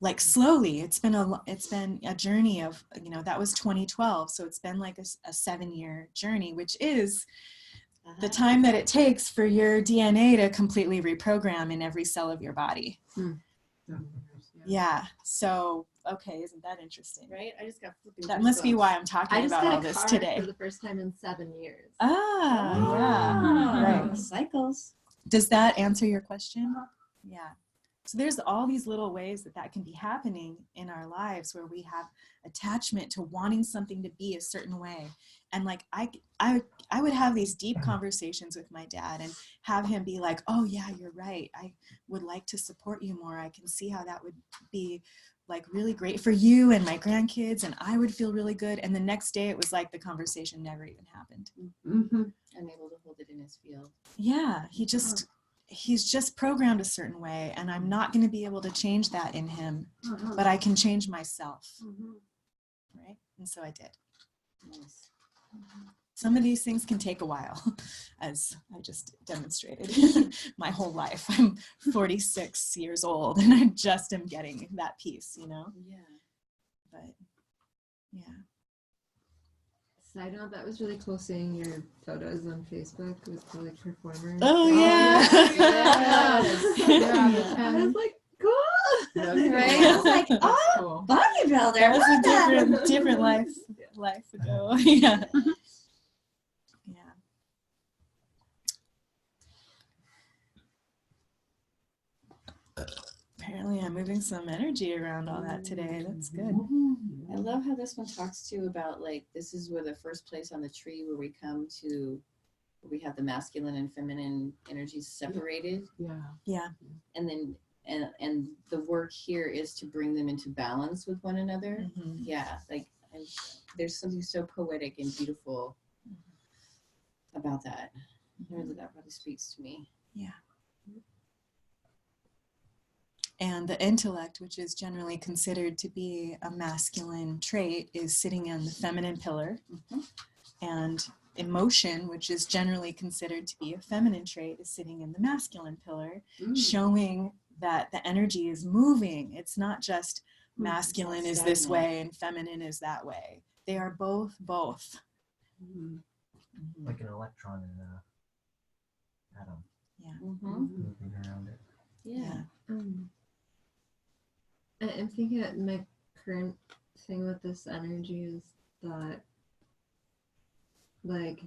Like slowly, it's been a journey of, that was 2012. So it's been like a 7-year journey, which is the time that it takes for your DNA to completely reprogram in every cell of your body. Yeah. So, okay. Isn't that interesting? Right? I just got flipping. That must be why I'm talking about all this today. For the first time in 7 years. Yeah. Right. Cycles. Does that answer your question? Yeah. So there's all these little ways that can be happening in our lives where we have attachment to wanting something to be a certain way. And like I would have these deep conversations with my dad and have him be like, oh yeah, you're right. I would like to support you more. I can see how that would be like really great for you and my grandkids, and I would feel really good. And the next day it was like the conversation never even happened. Mm-hmm. Unable to hold it in his field. Yeah, he's just programmed a certain way, and I'm not going to be able to change that in him, but I can change myself. Right? And so I did. Yes. Some of these things can take a while, as I just demonstrated. My whole life. I'm 46 years old, and I just am getting that piece, you know? Yeah. But, yeah. Side note, that was really cool seeing your photos on Facebook with the like performers. Oh, yeah. I was like, cool. Right? I was like, oh, Cool. bodybuilder. That was love a different life ago. Yeah. Yeah. Apparently I'm moving some energy around all that today. That's good. I love how this one talks too about like, this is where the first place on the tree where we come to, where we have the masculine and feminine energies separated. Yeah. Yeah. And then, and the work here is to bring them into balance with one another. Mhm. Yeah. Like there's something so poetic and beautiful about that. Really, that really speaks to me. Yeah. And the intellect, which is generally considered to be a masculine trait, is sitting in the feminine pillar. And emotion, which is generally considered to be a feminine trait, is sitting in the masculine pillar, showing that the energy is moving. It's not just masculine is this way and feminine is that way. They are both. Like an electron in an atom. Yeah. Moving around it. Yeah. I'm thinking that my current thing with this energy is that like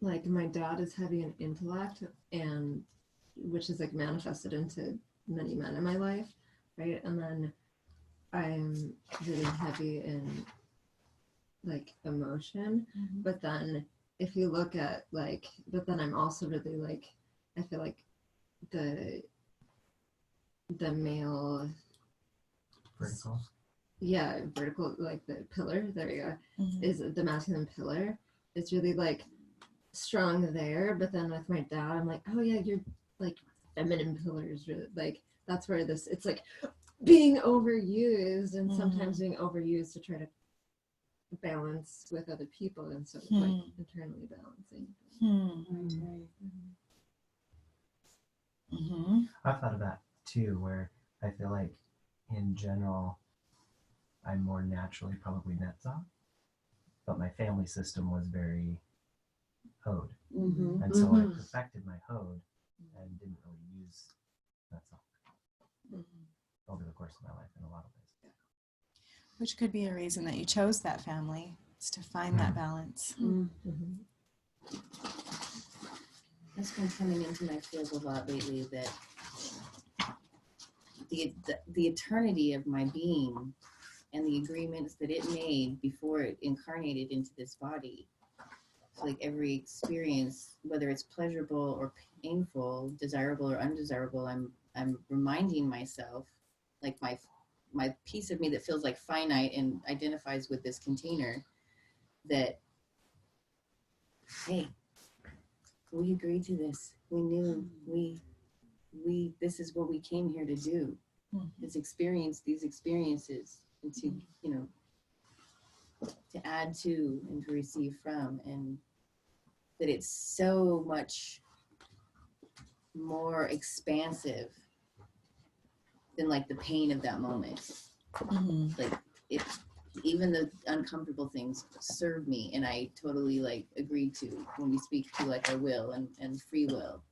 my dad is heavy in intellect, and which is like manifested into many men in my life, right? And then I'm really heavy in like emotion, but then if you look at like, but then I'm also really like, I feel like the male Vertical. Yeah, vertical, like the pillar, there you go, is the masculine pillar. It's really like strong there, but then with my dad, I'm like, oh yeah, you're like feminine pillar is really like, that's where this, it's like being overused and sometimes being overused to try to balance with other people instead of like internally balancing. I've thought of that too, where I feel like in general I'm more naturally probably Netzah, but my family system was very Hod. And so I perfected my Hod and didn't really use Netzah over the course of my life in a lot of ways. Which could be a reason that you chose that family, is to find that balance. That's been coming into my field a lot lately, that the eternity of my being and the agreements that it made before it incarnated into this body. So like every experience, whether it's pleasurable or painful, desirable or undesirable, I'm reminding myself, like my piece of me that feels like finite and identifies with this container, that, hey, we agreed to this. We knew we this is what we came here to do. Is experience these experiences and to, you know, to add to and to receive from, and that it's so much more expansive than like the pain of that moment. Like it, even the uncomfortable things serve me, and I totally like agreed to when we speak to like our will and free will,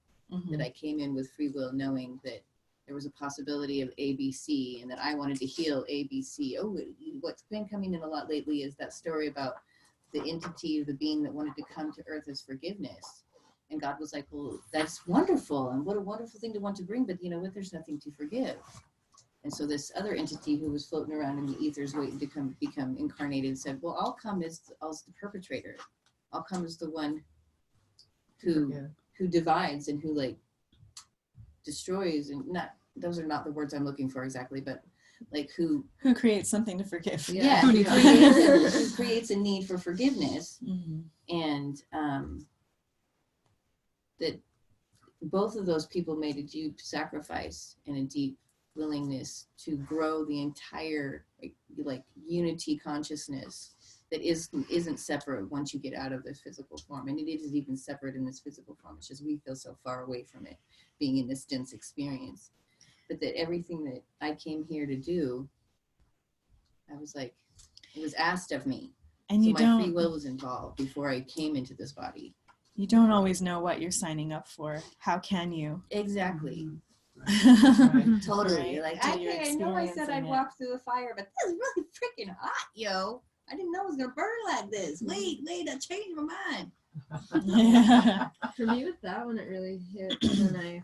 that I came in with free will knowing that there was a possibility of ABC and that I wanted to heal ABC. Oh, what's been coming in a lot lately is that story about the entity, the being that wanted to come to earth as forgiveness. And God was like, well, that's wonderful. And what a wonderful thing to want to bring. But you know what? There's nothing to forgive. And so this other entity who was floating around in the ethers waiting to become incarnated said, well, I'll come as the perpetrator. I'll come as the one who divides and who like destroys, and not, those are not the words I'm looking for exactly, but like who creates something to forgive. Yeah, who creates a need for forgiveness. And that both of those people made a deep sacrifice and a deep willingness to grow the entire like unity consciousness that isn't separate once you get out of the physical form. And it isn't even separate in this physical form. It's just we feel so far away from it, being in this dense experience. But that everything that I came here to do, I was like, it was asked of me. And so my free will was involved before I came into this body. You don't always know what you're signing up for. How can you? Exactly. Right. Totally. Right. Like, I know I said I'd walk through the fire, but this is really freaking hot, yo. I didn't know it was gonna burn like this. Wait, I changed my mind. For me with that one, it really hit when I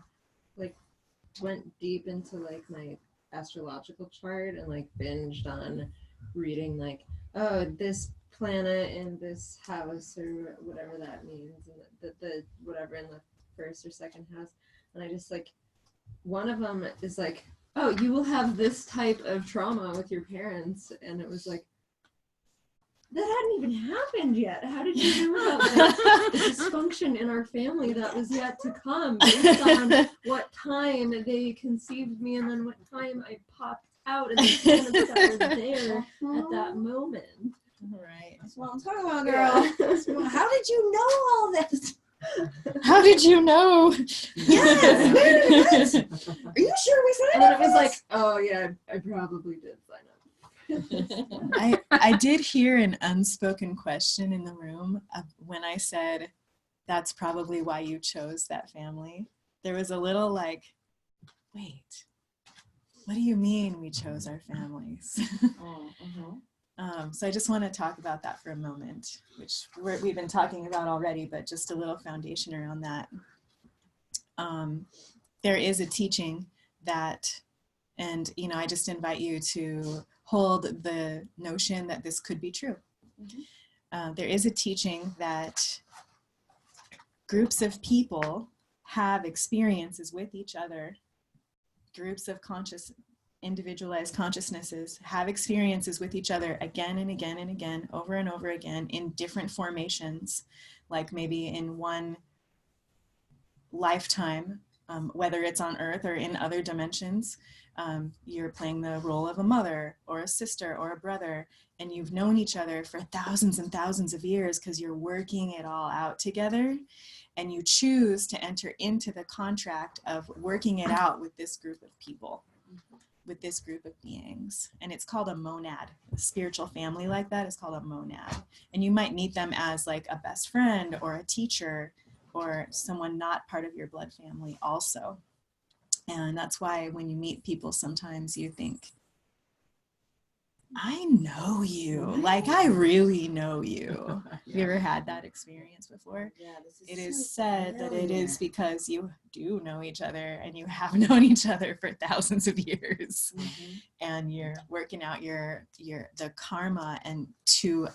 like went deep into like my astrological chart and like binged on reading like, oh, this planet in this house or whatever that means, and the whatever in the first or second house, and I just like, one of them is like, oh, you will have this type of trauma with your parents, and it was like, that hadn't even happened yet. How did you know about the dysfunction in our family that was yet to come based on what time they conceived me and then what time I popped out and the planets that were there at that moment? Right. That's what I'm talking about, girl. How did you know all this? How did you know? Yes. Wait, what? Are you sure we signed And up? it was like, oh yeah, I probably did sign up. I did hear an unspoken question in the room when I said, that's probably why you chose that family. There was a little like, wait, what do you mean we chose our families? So I just want to talk about that for a moment, which we've been talking about already, but just a little foundation around that. There is a teaching that, and you know, I just invite you to hold the notion that this could be true. There is a teaching that groups of people have experiences with each other. Groups of individualized consciousnesses have experiences with each other again and again and again, over and over again, in different formations, like maybe in one lifetime, whether it's on Earth or in other dimensions. You're playing the role of a mother or a sister or a brother, and you've known each other for thousands and thousands of years because you're working it all out together, and you choose to enter into the contract of working it out with this group of people, with this group of beings. And it's called a monad. A spiritual family like that is called a monad. And you might meet them as like a best friend or a teacher or someone not part of your blood family also. And that's why when you meet people, sometimes you think, I know you, like I really know you. Have you ever had that experience before? Yeah, it is said that it is because you do know each other and you have known each other for thousands of years. And you're working out the karma and to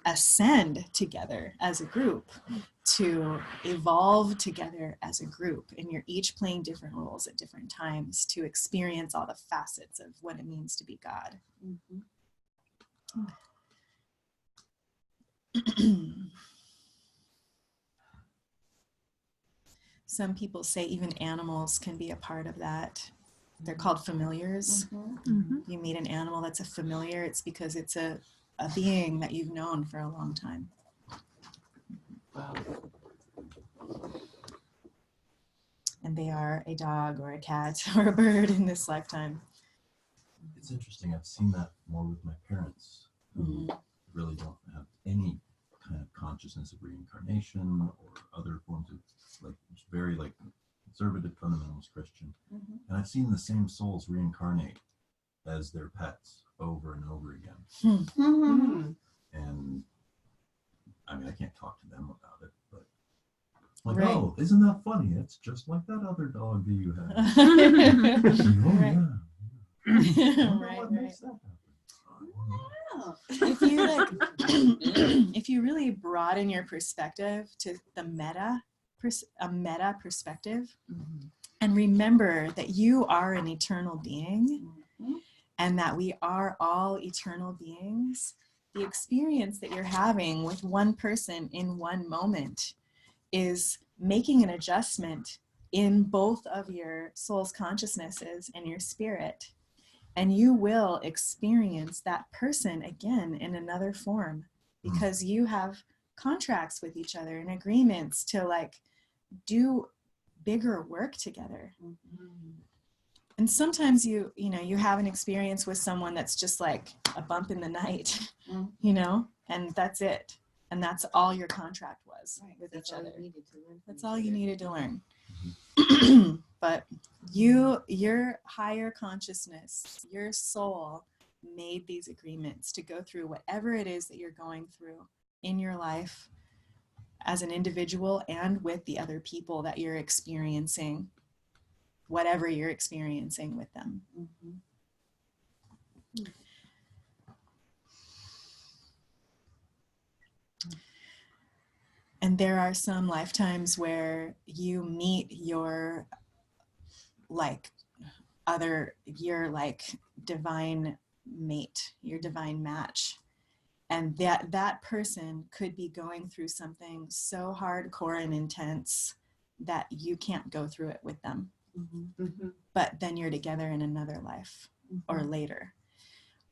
ascend together as a group, to evolve together as a group, and you're each playing different roles at different times to experience all the facets of what it means to be God. Some people say even animals can be a part of that. They're called familiars. You meet an animal that's a familiar, it's because it's a being that you've known for a long time. Wow. And they are a dog or a cat or a bird in this lifetime. It's interesting. I've seen that more with my parents, who really don't have any kind of consciousness of reincarnation or other forms of like very like conservative fundamentalist Christian. And I've seen the same souls reincarnate as their pets over and over again. And I mean, I can't talk to them about it, but Like, Right. oh, isn't that funny? It's just like that other dog that you had. Oh, Right. yeah. Wonder Right, what right. makes that happen. If you like, if you really broaden your perspective to the meta perspective, and remember that you are an eternal being, and that we are all eternal beings, the experience that you're having with one person in one moment is making an adjustment in both of your soul's consciousnesses and your spirit. And you will experience that person again in another form, because you have contracts with each other and agreements to like do bigger work together. And sometimes you have an experience with someone that's just like a bump in the night, and that's it. And that's all your contract was with each other. That's all you needed to learn. But your higher consciousness, your soul made these agreements to go through whatever it is that you're going through in your life as an individual and with the other people that you're experiencing, whatever you're experiencing with them. And there are some lifetimes where you meet your divine mate, your divine match. And that person could be going through something so hardcore and intense that you can't go through it with them. But then you're together in another life or later.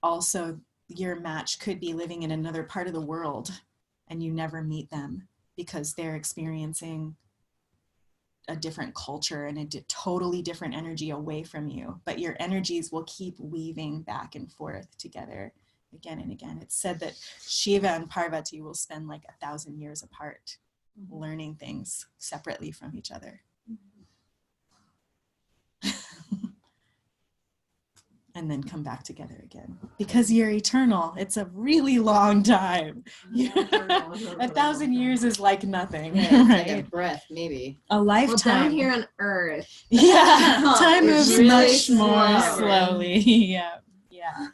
Also, your match could be living in another part of the world and you never meet them because they're experiencing a different culture and a totally different energy away from you. But your energies will keep weaving back and forth together again and again. It's said that Shiva and Parvati will spend like 1,000 years apart, learning things separately from each other. And then come back together again. Because you're eternal. It's a really long time. 1,000 years is like nothing. Yeah, it's like a right? breath, maybe. A lifetime. Well, down here on Earth. Yeah, time It's moves really much more slow. slowly. Yeah.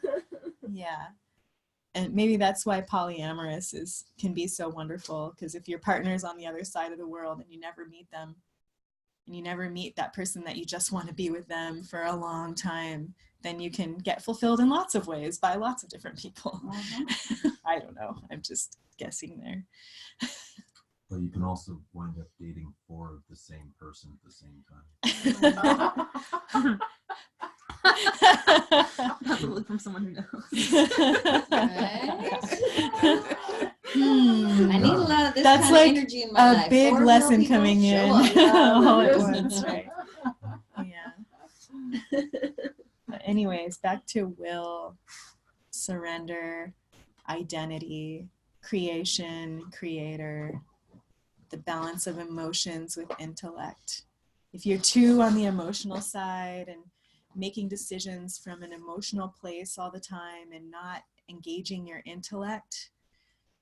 And maybe that's why polyamorous can be so wonderful, because if your partner's on the other side of the world and you never meet them, and you never meet that person that you just want to be with them for a long time, then you can get fulfilled in lots of ways by lots of different people. I don't know. I'm just guessing there. But you can also wind up dating 4 of the same person at the same time. Have to look from someone who knows. I need a lot of this That's kind like of energy in my life. a big 4 real lesson people coming show in up. all at once, right? Yeah. But anyways, back to will, surrender, identity, creation, creator, the balance of emotions with intellect. If you're too on the emotional side and making decisions from an emotional place all the time and not engaging your intellect,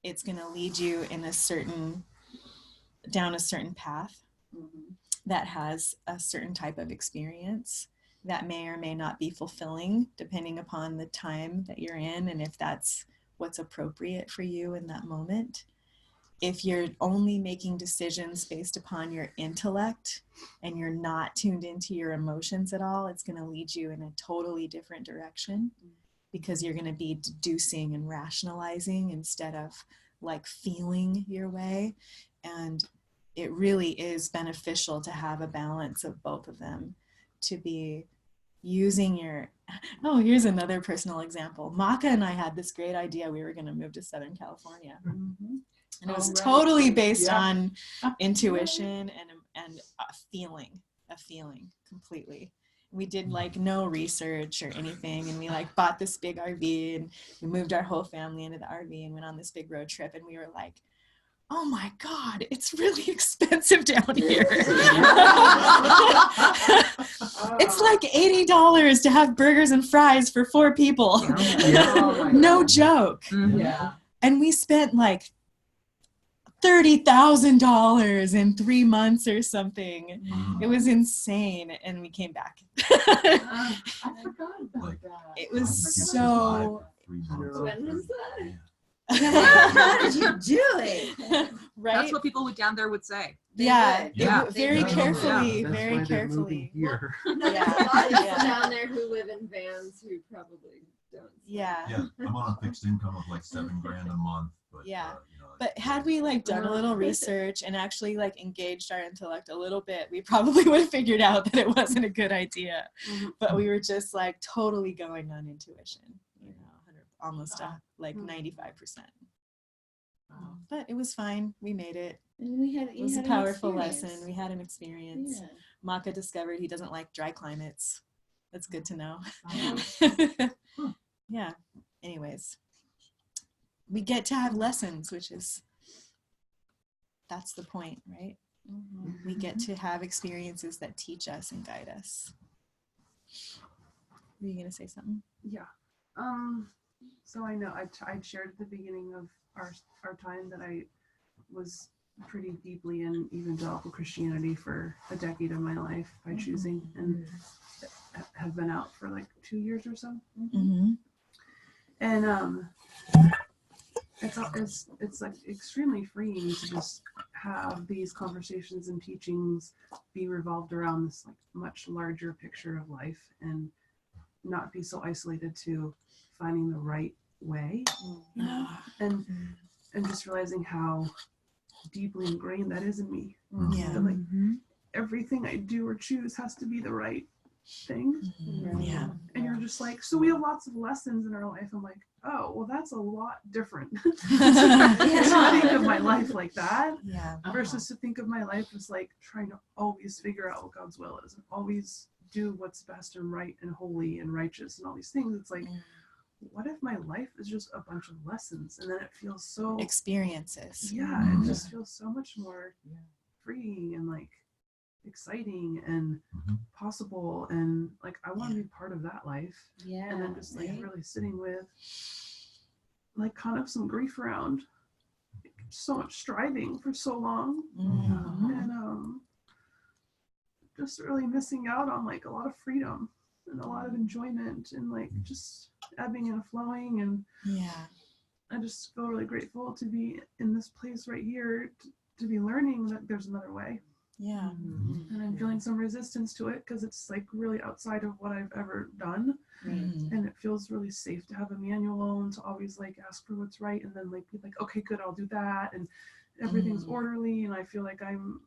it's going to lead you in down a certain path that has a certain type of experience that may or may not be fulfilling depending upon the time that you're in and if that's what's appropriate for you in that moment. If you're only making decisions based upon your intellect and you're not tuned into your emotions at all, it's going to lead you in a totally different direction, because you're going to be deducing and rationalizing instead of like feeling your way. And it really is beneficial to have a balance of both of them, to be using here's another personal example. Maka and I had this great idea. We were going to move to Southern California. And it was totally based on intuition and a feeling completely. We did like no research or anything, and we like bought this big RV and we moved our whole family into the RV and went on this big road trip, and we were like, oh my God, it's really expensive down here. It's like $80 to have burgers and fries for 4 people. No joke. Yeah. And we spent like $30,000 in 3 months or something. It was insane, and we came back. I forgot about Like, that. It I was could keep so. alive for 3 months. When was that? Yeah. How did you do it? Right? That's what people down there would say. Yeah, Yeah. very Yeah. carefully, That's very why they're moving carefully. here. No, there's a lot of people down there who live in vans who probably don't. Yeah. Yeah, I'm on a fixed income of like $7,000 a month, but Yeah. you know, But had we like done a little research and actually like engaged our intellect a little bit, we probably would have figured out that it wasn't a good idea. But we were just like totally going on intuition, you know, almost like 95%. But it was fine. We made it. And we had, It was a powerful lesson. We had an experience. Yeah. Maka discovered he doesn't like dry climates. That's good to know. Yeah. Anyways, we get to have lessons, which is, that's the point, right? We get to have experiences that teach us and guide us. Were you going to say something? Yeah. So I know I shared at the beginning of our time that I was pretty deeply in evangelical Christianity for a decade of my life by choosing, and have been out for like 2 years or so. And it's like extremely freeing to just have these conversations and teachings be revolved around this like much larger picture of life, and not be so isolated to finding the right way, you know? And just realizing how deeply ingrained that is in me. Yeah. That, like everything I do or choose has to be the right thing. Yeah. And you're just like, so we have lots of lessons in our life. I'm like, oh, well, that's a lot different to think of my life like that, versus to think of my life as like trying to always figure out what God's will is and always do what's best and right and holy and righteous and all these things. It's like, what if my life is just a bunch of lessons, and then it feels so experiences. Yeah, it just feels so much more freeing and like exciting and possible, and like I want to be part of that life. Yeah. And then just like really sitting with like kind of some grief around so much striving for so long, and just really missing out on like a lot of freedom and a lot of enjoyment, and like just ebbing and flowing. And I just feel really grateful to be in this place right here, to be learning that there's another way. And I'm feeling some resistance to it because it's like really outside of what I've ever done. And it feels really safe to have a manual and to always like ask for what's right, and then like be like, okay, good, I'll do that, and everything's orderly, and I feel like I'm,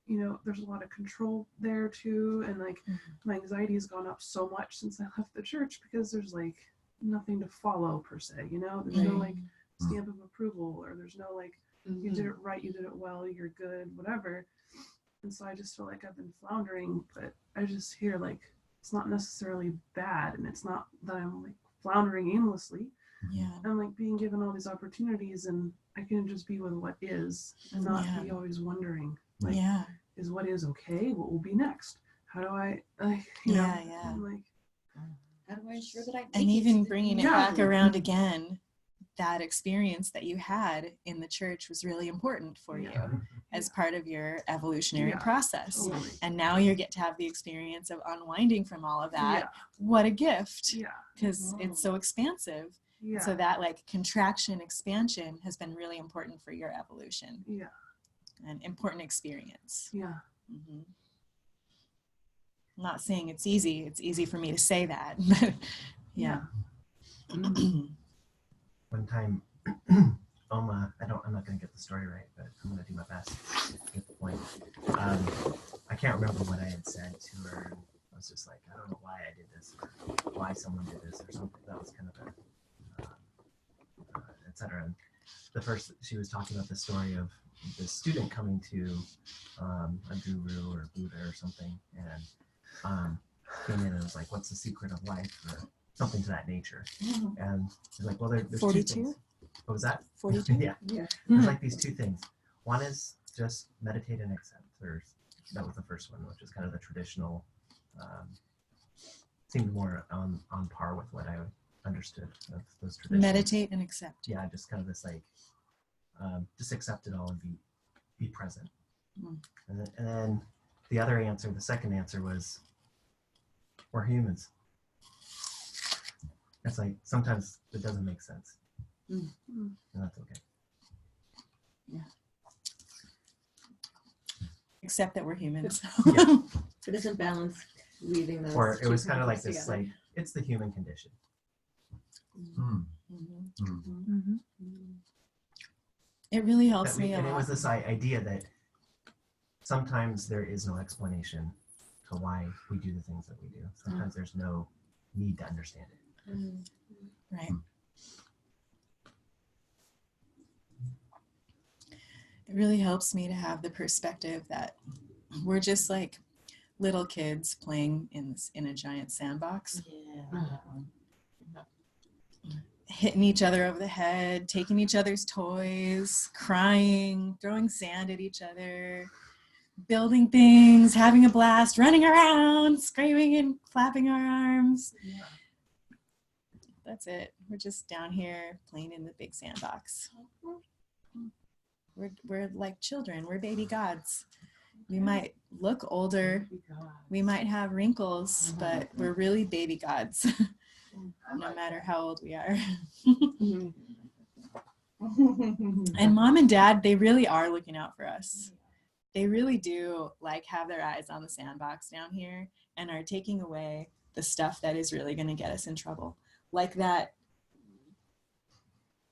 you know, there's a lot of control there too, and like my anxiety has gone up so much since I left the church because there's like nothing to follow per se, you know, there's no like stamp of approval, or there's no like you did it right, you did it well, you're good, whatever. And so I just feel like I've been floundering, but I just hear like it's not necessarily bad, and it's not that I'm like floundering aimlessly. I'm like being given all these opportunities, and I can just be with what is, and not be always wondering like, is what is okay? What will be next? How do I, you know, I'm like, how do I ensure that I and even bringing it back around again, that experience that you had in the church was really important for you as part of your evolutionary process. And now you get to have the experience of unwinding from all of that. What a gift, because it's so expansive. So that like contraction expansion has been really important for your evolution. An important experience. I'm not saying it's easy. It's easy for me to say that. One time, Oma, I'm not going to get the story right, but I'm going to do my best to get the point. I can't remember what I had said to her. I was just like, I don't know why I did this, or why someone did this, or something. That was kind of etc. And the first, she was talking about the story of the student coming to a guru or Buddha or something, and came in and was like, what's the secret of life, or something to that nature. And she's like, well, there's 42? 2 things. What was that? 42? Yeah. There's like these 2 things. One is just meditate and accept. That was the first one, which is kind of the traditional, seemed more on par with what I understood of those traditions. Meditate and accept. Yeah, just kind of this like just accept it all and be present. And then the other answer, the second answer was, we're humans. It's like sometimes it doesn't make sense, and that's okay. Yeah. Accept that we're humans. Yeah. It isn't balanced leaving those. Or it two was kind of like concepts this, together. like, it's the human condition. It really helps That we- me a and it lot. was this idea that sometimes there is no explanation to why we do the things that we do. Sometimes there's no need to understand it. Right. It really helps me to have the perspective that we're just like little kids playing in a giant sandbox. Hitting each other over the head, taking each other's toys, crying, throwing sand at each other, building things, having a blast, running around, screaming and clapping our arms. That's it. We're just down here playing in the big sandbox. We're like children. We're baby gods. We might look older. We might have wrinkles, but we're really baby gods, no matter how old we are. And mom and dad, they really are looking out for us. They really do like have their eyes on the sandbox down here and are taking away the stuff that is really going to get us in trouble. Like that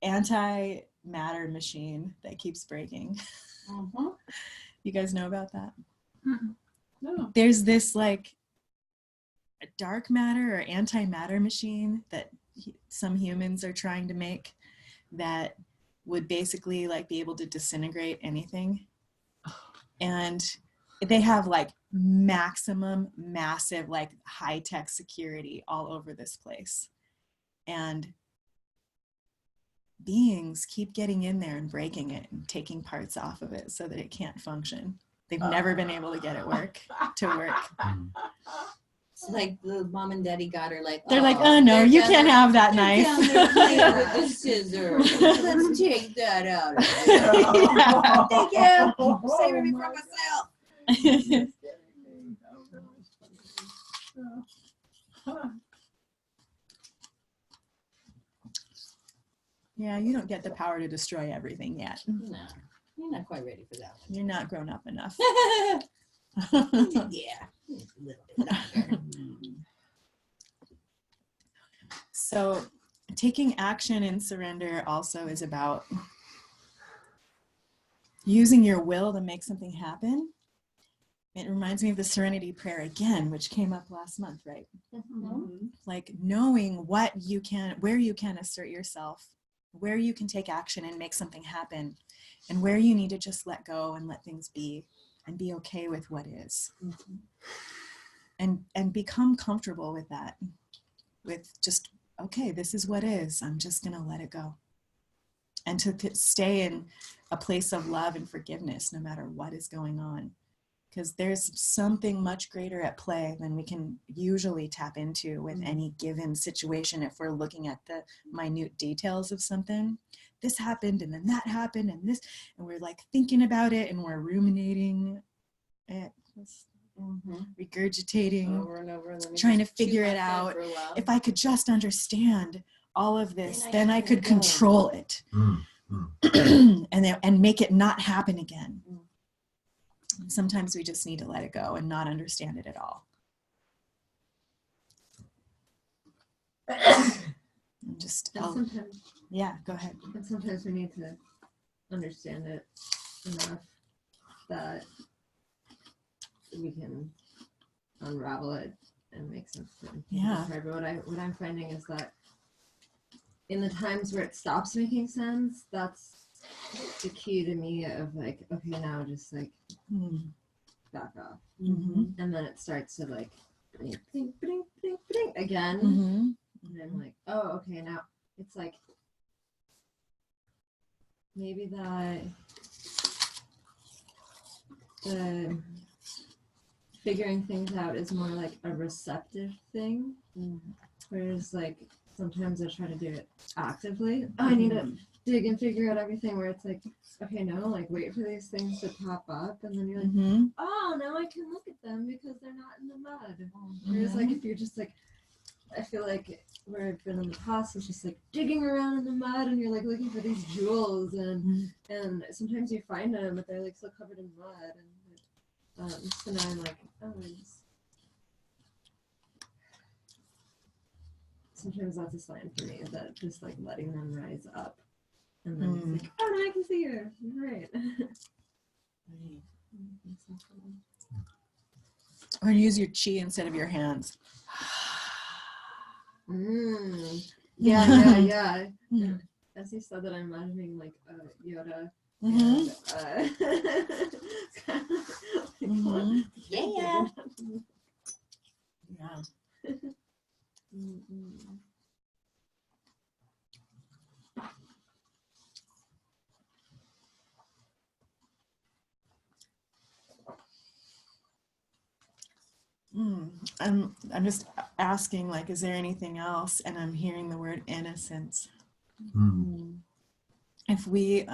anti-matter machine that keeps breaking. You guys know about that? No. There's this like a dark matter or antimatter machine that some humans are trying to make that would basically like be able to disintegrate anything. And they have like massive, like high-tech security all over this place. And beings keep getting in there and breaking it and taking parts off of it so that it can't function. They've never been able to get it to work. It's like the mom and daddy got her like, They're like, oh no, they're you down can't there- have that they're knife. down there playing with the scissors. Let's take that out of there. Thank you. Saving me from myself. Yeah, you don't get the power to destroy everything yet. No, you're not quite ready for that You're not grown up enough. one. Yeah, a little bit longer. So taking action in surrender also is about using your will to make something happen. It reminds me of the serenity prayer again, which came up last month, right? Like knowing what you can, where you can assert yourself, where you can take action and make something happen, and where you need to just let go and let things be and be okay with what is. And become comfortable with that, with just, okay, this is what is. I'm just going to let it go. And to stay in a place of love and forgiveness no matter what is going on. Because there's something much greater at play than we can usually tap into with any given situation if we're looking at the minute details of something. This happened and then that happened and this, and we're like thinking about it and we're ruminating it, regurgitating, Over and over, and then we trying to just chew figure on it that out. for a while. If I could just understand all of this, Then then I I can could let go. control it and make it not happen again. Sometimes we just need to let it go and not understand it at all. And just, And sometimes, yeah, go ahead. and sometimes we need to understand it enough that we can unravel it and make sense of it. Yeah. But what I'm finding is that in the times where it stops making sense, that's the key to me of like, okay, now just like back off. And then it starts to like bling, bling, bling, bling, bling again. And I'm like, oh, okay, now it's like maybe that the figuring things out is more like a receptive thing. Whereas like sometimes I try to do it actively. Oh, I need to dig and figure out everything, where it's like, okay, no, like wait for these things to pop up, and then you're like, oh, now I can look at them because they're not in the mud. Whereas like if you're just like, I feel like where I've been in the past is just like digging around in the mud, and you're like looking for these jewels, and sometimes you find them, but they're like still covered in mud, and so now I'm like, oh, sometimes that's a sign for me that just like letting them rise up, and then it's like, oh, now I can see you. You're right. Or use your chi instead of your hands. Yeah. As you said that, I'm imagining like Yoda. Yeah. I'm just asking, like, is there anything else? And I'm hearing the word innocence. If we,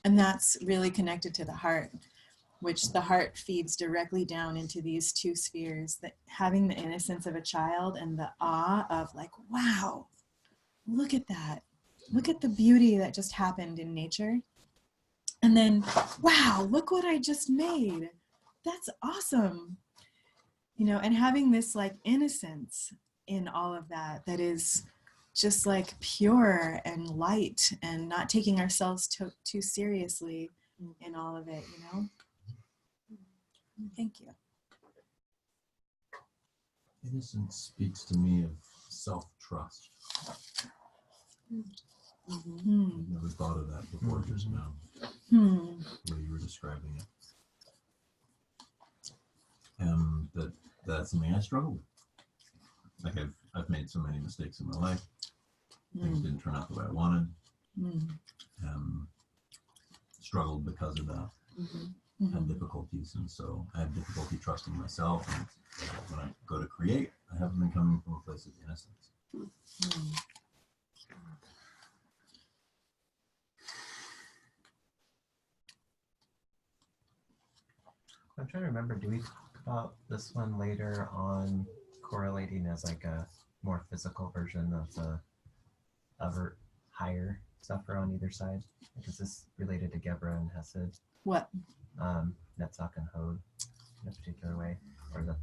and that's really connected to the heart, which the heart feeds directly down into these two spheres, that having the innocence of a child and the awe of like, wow, look at that. Look at the beauty that just happened in nature. And then, wow, look what I just made. That's awesome. You know, and having this like innocence in all of that, that is just like pure and light, and not taking ourselves too seriously in all of it, you know? Thank you. Innocence speaks to me of self-trust. I've never thought of that before just now, the way you were describing it. And that's something I struggle with. Like I've made so many mistakes in my life. Things didn't turn out the way I wanted. Struggled because of that. Had difficulties, and so I have difficulty trusting myself. And when I go to create, I haven't been coming from a place of innocence. I'm trying to remember, do we talk about this one later on, correlating as like a more physical version of the other higher suffer on either side? Like, is this related to Gebra and Hesed? What? Netzach and Hod in a particular way? Or the...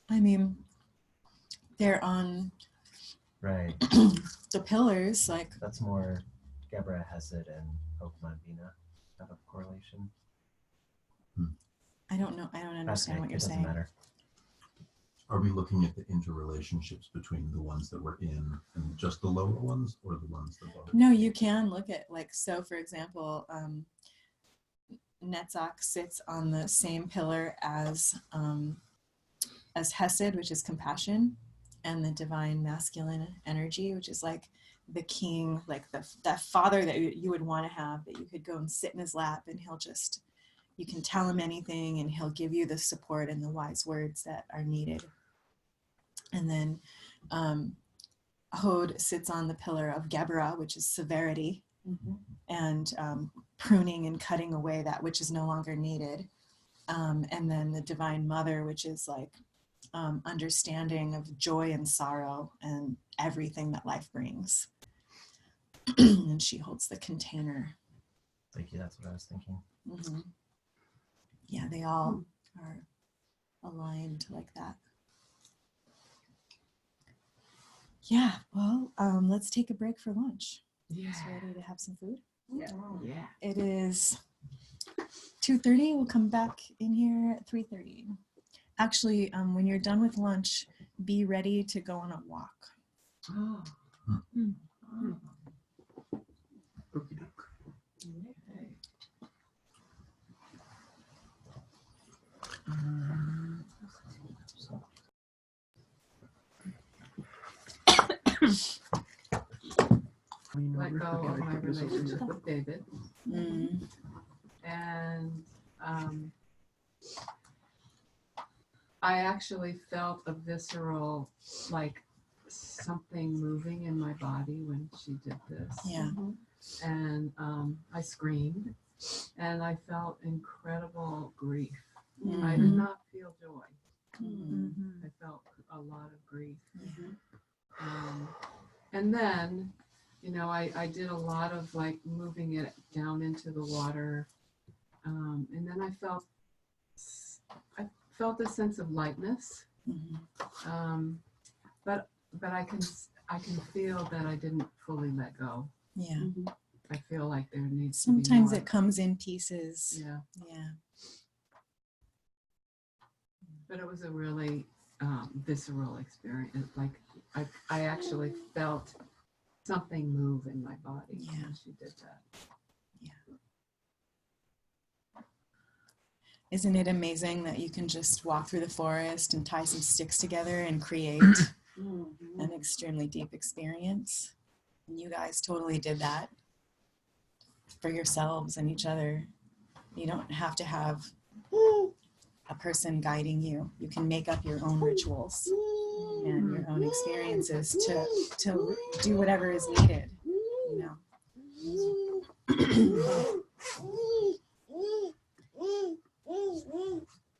I mean, they're on the pillars, like... That's more Gebra, Hesed, and Hokmah and Bina have a correlation. I don't know. I don't understand what you're saying. It doesn't matter. Are we looking at the interrelationships between the ones that were in and just the lower ones, or the ones that were? No, you can look at, like, so for example, Netzach sits on the same pillar as Hesed, which is compassion, and the divine masculine energy, which is like the king, like that father that you would want to have, that you could go and sit in his lap and he'll just, you can tell him anything and he'll give you the support and the wise words that are needed. And then Hod sits on the pillar of Gebra, which is severity, and pruning and cutting away that which is no longer needed. And then the divine mother, which is like understanding of joy and sorrow and everything that life brings. And she holds the container. Thank you, that's what I was thinking. Yeah, they all are aligned like that. Yeah, well, let's take a break for lunch. Yeah. Just ready to have some food? Yeah. It is 2:30. We'll come back in here at 3:30. Actually, when you're done with lunch, be ready to go on a walk. Oh. Let go of my relationship with David. And I actually felt a visceral, like, something moving in my body when she did this. Yeah. And I screamed, and I felt incredible grief. I did not feel joy. I felt a lot of grief. And then, you know, I did a lot of like moving it down into the water. And then I felt a sense of lightness. But I can feel that I didn't fully let go. Yeah. I feel like there needs Sometimes to be more. it comes in pieces. Yeah. Yeah. But it was a really visceral experience. Like I actually felt something move in my body when she did that. Yeah. Isn't it amazing that you can just walk through the forest and tie some sticks together and create an extremely deep experience? And you guys totally did that for yourselves and each other. You don't have to have a person guiding you. You can make up your own rituals and your own experiences to do whatever is needed, you know.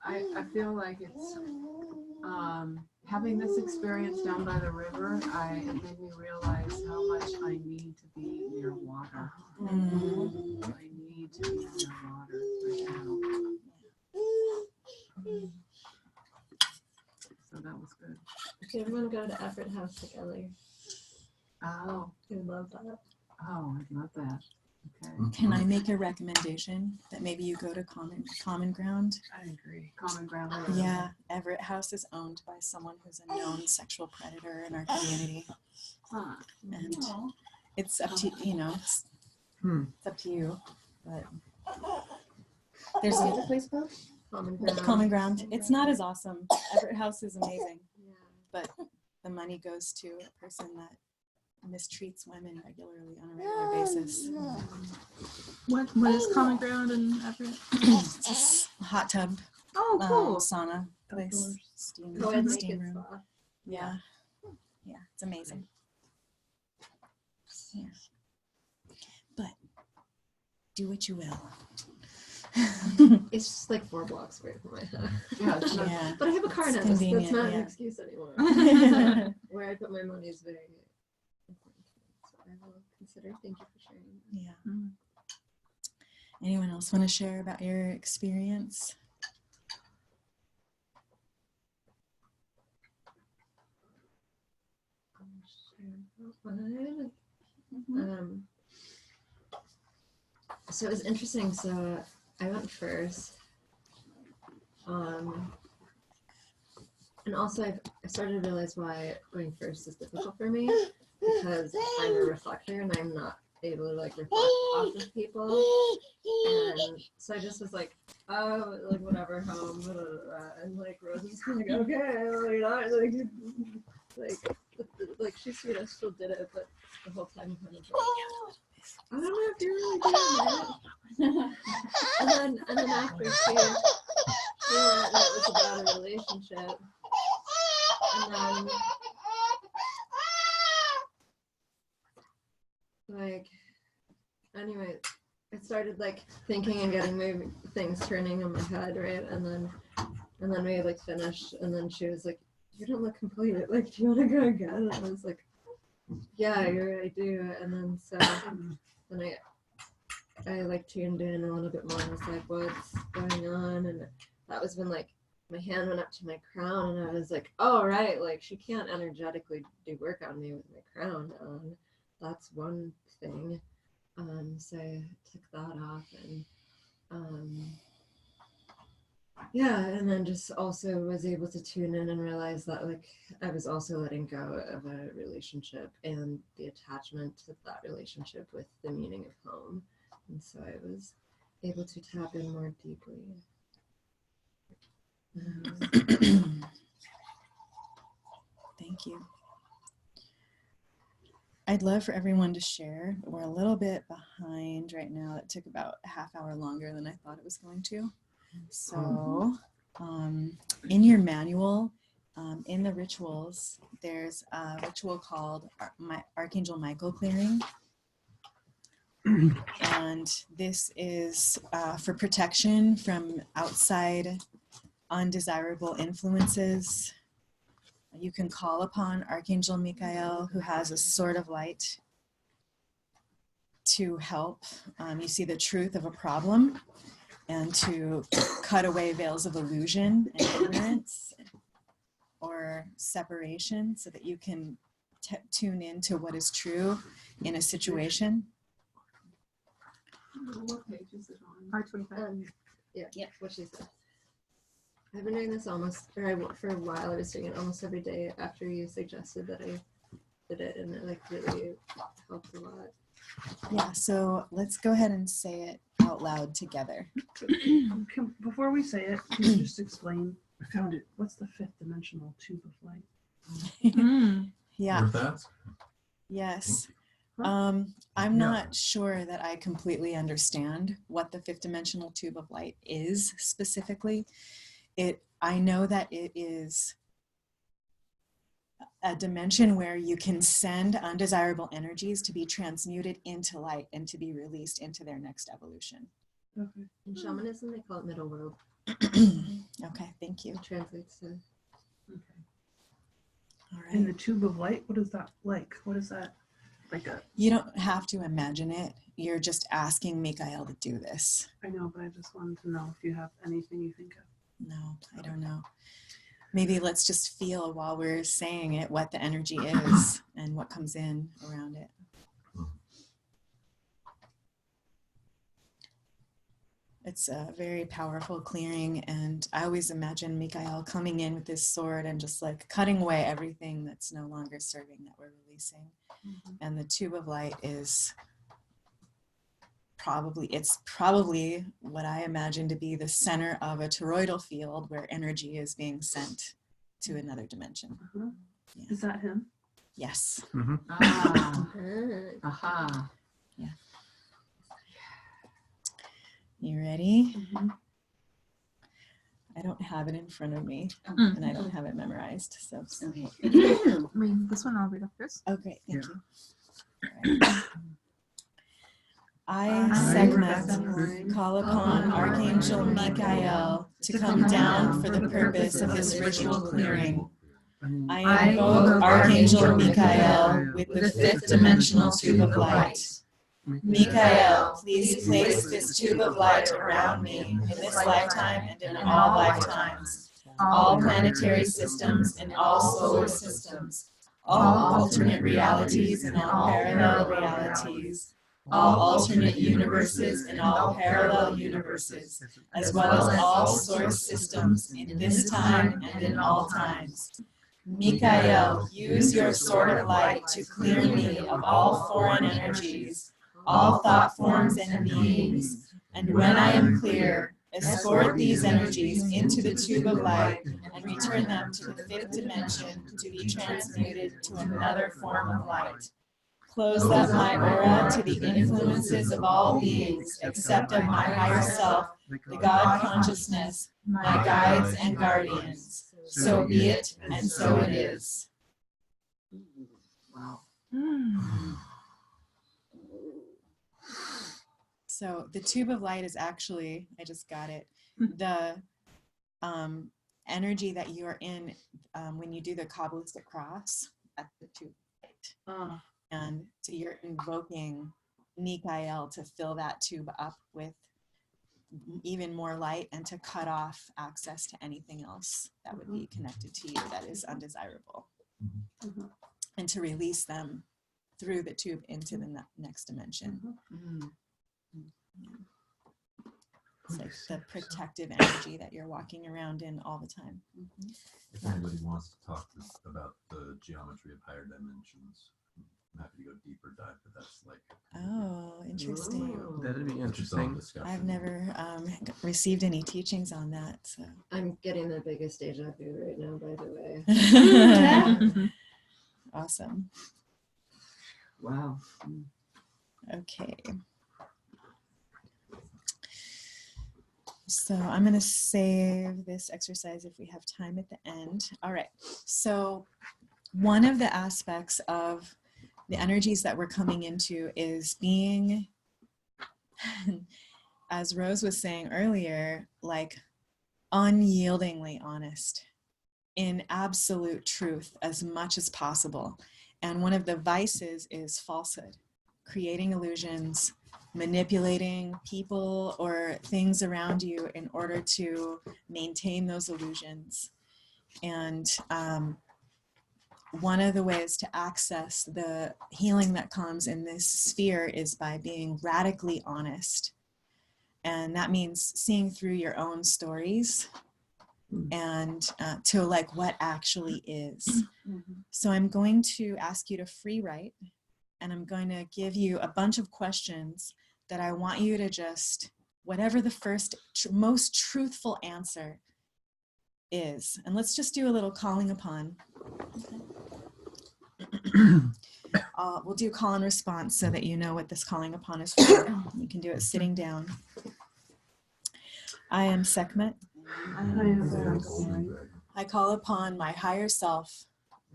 I feel like it's having this experience down by the river, it made me realize how much I need to be near water. I need to be near water right now. So that was good. Okay, everyone go to Effort House together. Oh. I love that. Oh, I love that. Okay. Can I make a recommendation that maybe you go to Common Ground? I agree. Common Ground. Yeah, Everett House is owned by someone who's a known sexual predator in our community. And it's up to, you know, it's up to you. But there's a place called Common Ground. It's not as awesome. Everett House is amazing, but the money goes to a person that mistreats women regularly on a regular basis. What is Common Ground in Everett? It's a hot tub. Oh, cool. Sauna place. Steam room. Yeah. Yeah, it's amazing. Yeah. But do what you will. It's just like 4 blocks away from my house. Yeah, it's not, yeah. But I have a car now. That's not an excuse anymore. Where I put my money is very important. So I will consider. Thank you for sharing. Yeah. Anyone else want to share about your experience? So it was interesting. So I went first. And also I started to realize why going first is difficult for me, because I'm a reflector and I'm not able to like reflect off of people. And so I just was like, oh, like whatever, home, blah, blah, blah. And like Rose was like, okay, like she's sweet, I still did it, but the whole time kind of like, I don't know if you're really doing it. and then after she went, and it was about a relationship. And then like anyway, I started like thinking and getting things turning in my head, right? And then we like finished, and then she was like, you don't look completed, like do you want to go again? And I was like, yeah, you're right, I do. And then so then I like tuned in a little bit more. I was like, what's going on? And that was when like my hand went up to my crown, and I was like, oh right, like she can't energetically do work on me with my crown on. That's one thing. So I took that off, and yeah, and then just also was able to tune in and realize that like I was also letting go of a relationship and the attachment to that relationship with the meaning of home. And so I was able to tap in more deeply. Thank you. I'd love for everyone to share. We're a little bit behind right now. It took about a half hour longer than I thought it was going to. So in your manual, in the rituals, there's a ritual called Archangel Michael clearing. And this is for protection from outside undesirable influences. You can call upon Archangel Michael, who has a sword of light, to help you see the truth of a problem and to cut away veils of illusion and ignorance or separation so that you can tune into what is true in a situation. What page is it on? R25. Yeah, what she said. I've been doing this almost, for a while I was doing it almost every day after you suggested that I did it, and it like really helped a lot. Yeah, so let's go ahead and say it out loud together. Before we say it, can you just explain? I found it. What's the fifth dimensional tube of light? Yeah. Worth that? Yes. I'm not sure that I completely understand what the fifth dimensional tube of light is specifically. I know that it is a dimension where you can send undesirable energies to be transmuted into light and to be released into their next evolution. Okay. In shamanism, they call it middle world. Okay, thank you. It translates to. Okay. All right. And the tube of light, what is that like? What is that? Like a. You don't have to imagine it. You're just asking Michael to do this. I know, but I just wanted to know if you have anything you think of. No, I don't know. Maybe let's just feel while we're saying it what the energy is and what comes in around it. It's a very powerful clearing, and I always imagine Michael coming in with his sword and just like cutting away everything that's no longer serving that we're releasing. Mm-hmm. And the tube of light is probably what I imagine to be the center of a toroidal field where energy is being sent to another dimension. Uh-huh. Yeah. Is that him? Yes. Mm-hmm. Aha. Yeah. You ready? Mm-hmm. I don't have it in front of me, and I don't have it memorized. So. Okay. Read this one. I'll read up this. Oh, great. Thank Yeah. you. All right. I, Sekhmet, call upon Archangel Michael to come down for the purpose of this ritual clearing. I invoke Archangel Michael with the fifth dimensional tube of light. Michael, please place this tube of light around me in this lifetime and in all lifetimes, all planetary systems and all solar systems, all alternate realities and all parallel realities, all alternate universes and all parallel universes, as well as all source systems in this time and in all times. Michael, use your sword of light to clear me of all foreign energies, all thought forms and beings, and when I am clear, escort these energies into the tube of light and return them to the fifth dimension to be transmuted to another form of light. Close up my aura to the influences of all beings except of my higher self, the God consciousness, my guides and guardians. So be it, and so it is. Wow. So the tube of light is actually, I just got it, the energy that you are in when you do the Kabbalistic cross at the tube of light. And so you're invoking Michael to fill that tube up with even more light and to cut off access to anything else that would be connected to you that is undesirable. Mm-hmm. And to release them through the tube into the next dimension. Mm-hmm. It's like the protective energy that you're walking around in all the time. Mm-hmm. If anybody wants to talk about the geometry of higher dimensions, I'm happy to go deeper dive, but that's like. Oh, interesting. Ooh. That'd be interesting. I've never received any teachings on that. So. I'm getting the biggest deja vu right now, by the way. Awesome. Wow. Okay. So I'm going to save this exercise if we have time at the end. All right. So one of the aspects of the energies that we're coming into is being, as Rose was saying earlier, like unyieldingly honest in absolute truth as much as possible. And one of the vices is falsehood, creating illusions, manipulating people or things around you in order to maintain those illusions. And one of the ways to access the healing that comes in this sphere is by being radically honest. And that means seeing through your own stories and to like what actually is. So I'm going to ask you to free write, and I'm going to give you a bunch of questions that I want you to just, whatever the first most truthful answer is. And let's just do a little calling upon. We'll do call and response so that you know what this calling upon is for. You can do it sitting down. I am Sekhmet. I call upon my higher self.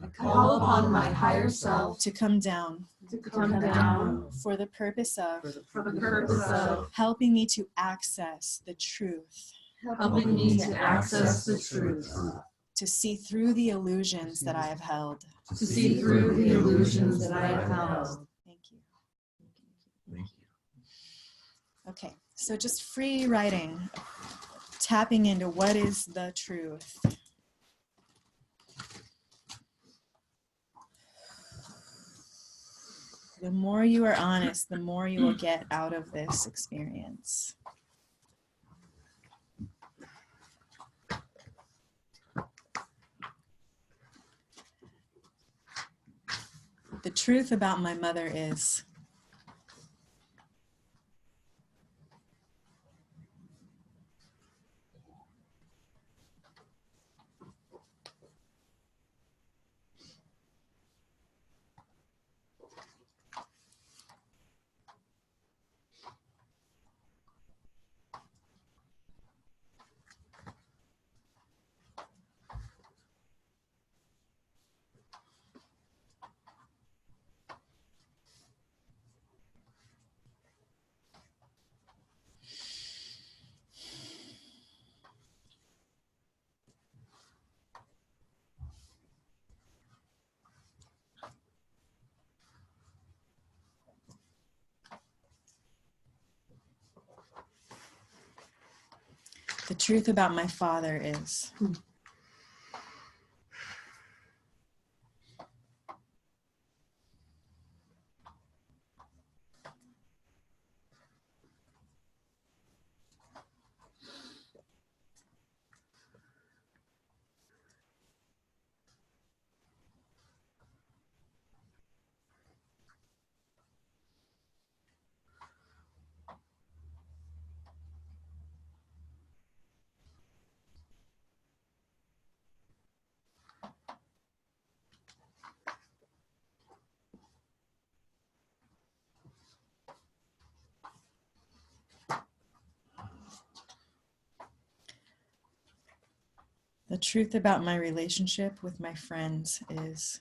I call upon my higher self to come down. For the purpose of helping me to access the truth. Helping me to access the truth. To see through the illusions that I have held. To see through the illusions that I have held. Thank you. Okay, so just free writing, tapping into what is the truth. The more you are honest, the more you will get out of this experience. The truth about my mother is the truth about my father is the truth about my relationship with my friends is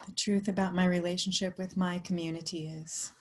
the truth about my relationship with my community is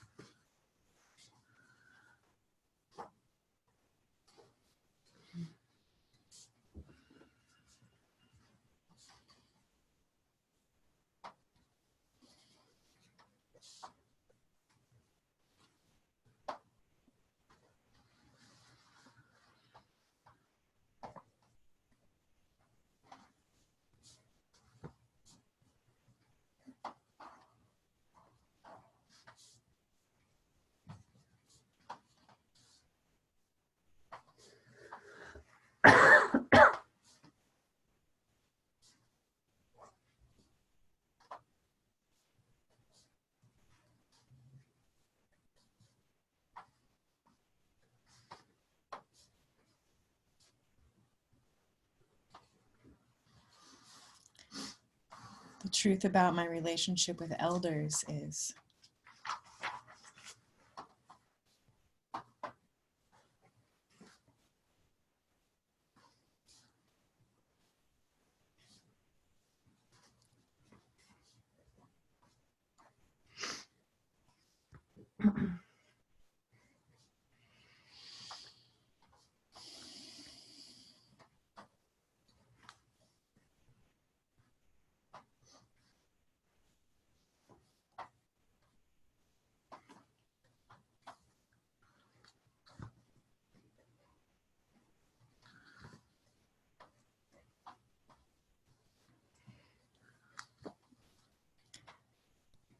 truth about my relationship with elders is.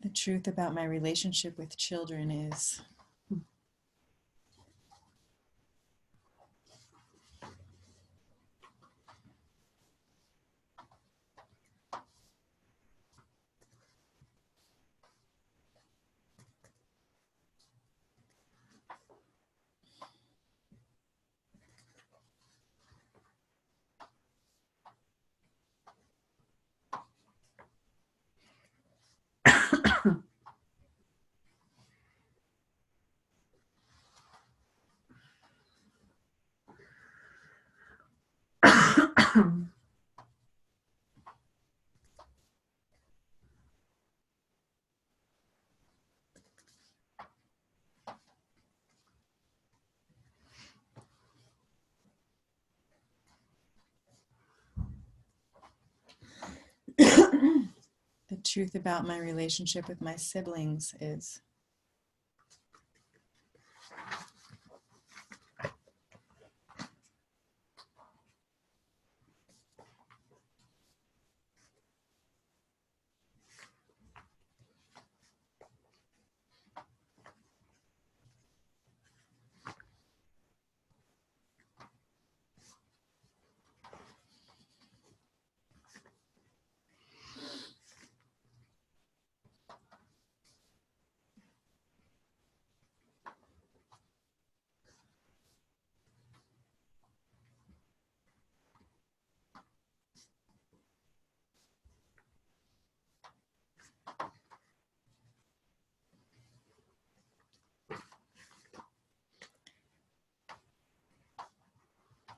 The truth about my relationship with children is. The truth about my relationship with my siblings is.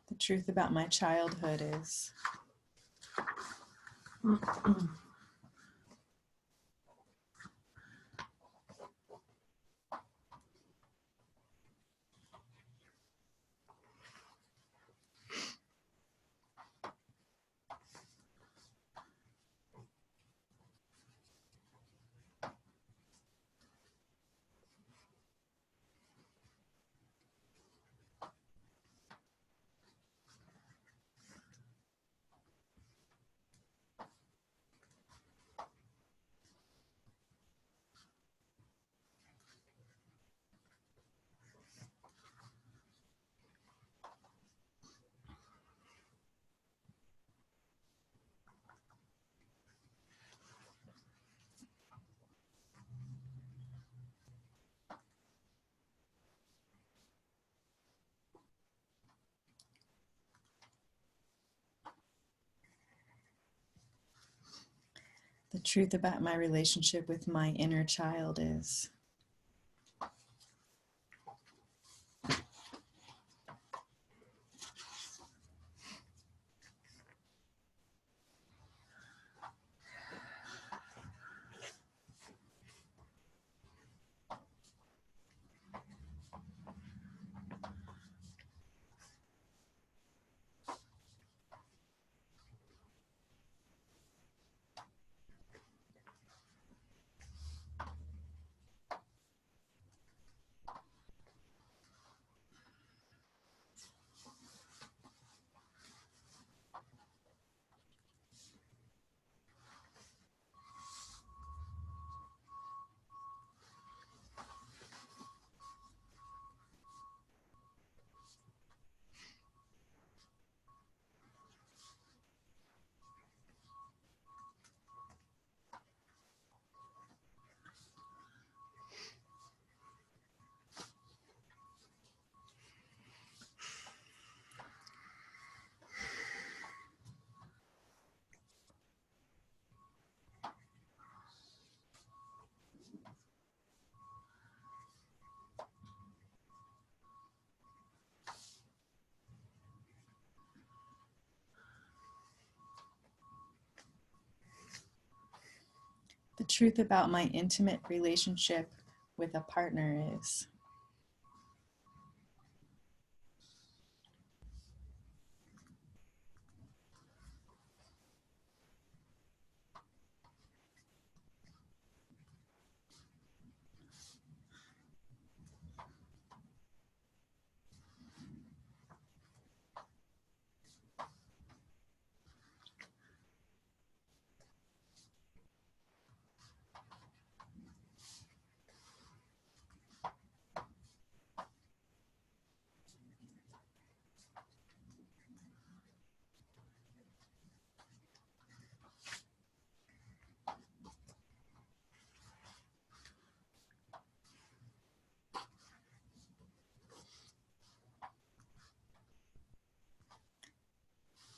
The truth about my childhood is. The truth about my relationship with my inner child is. truth about my intimate relationship with a partner is.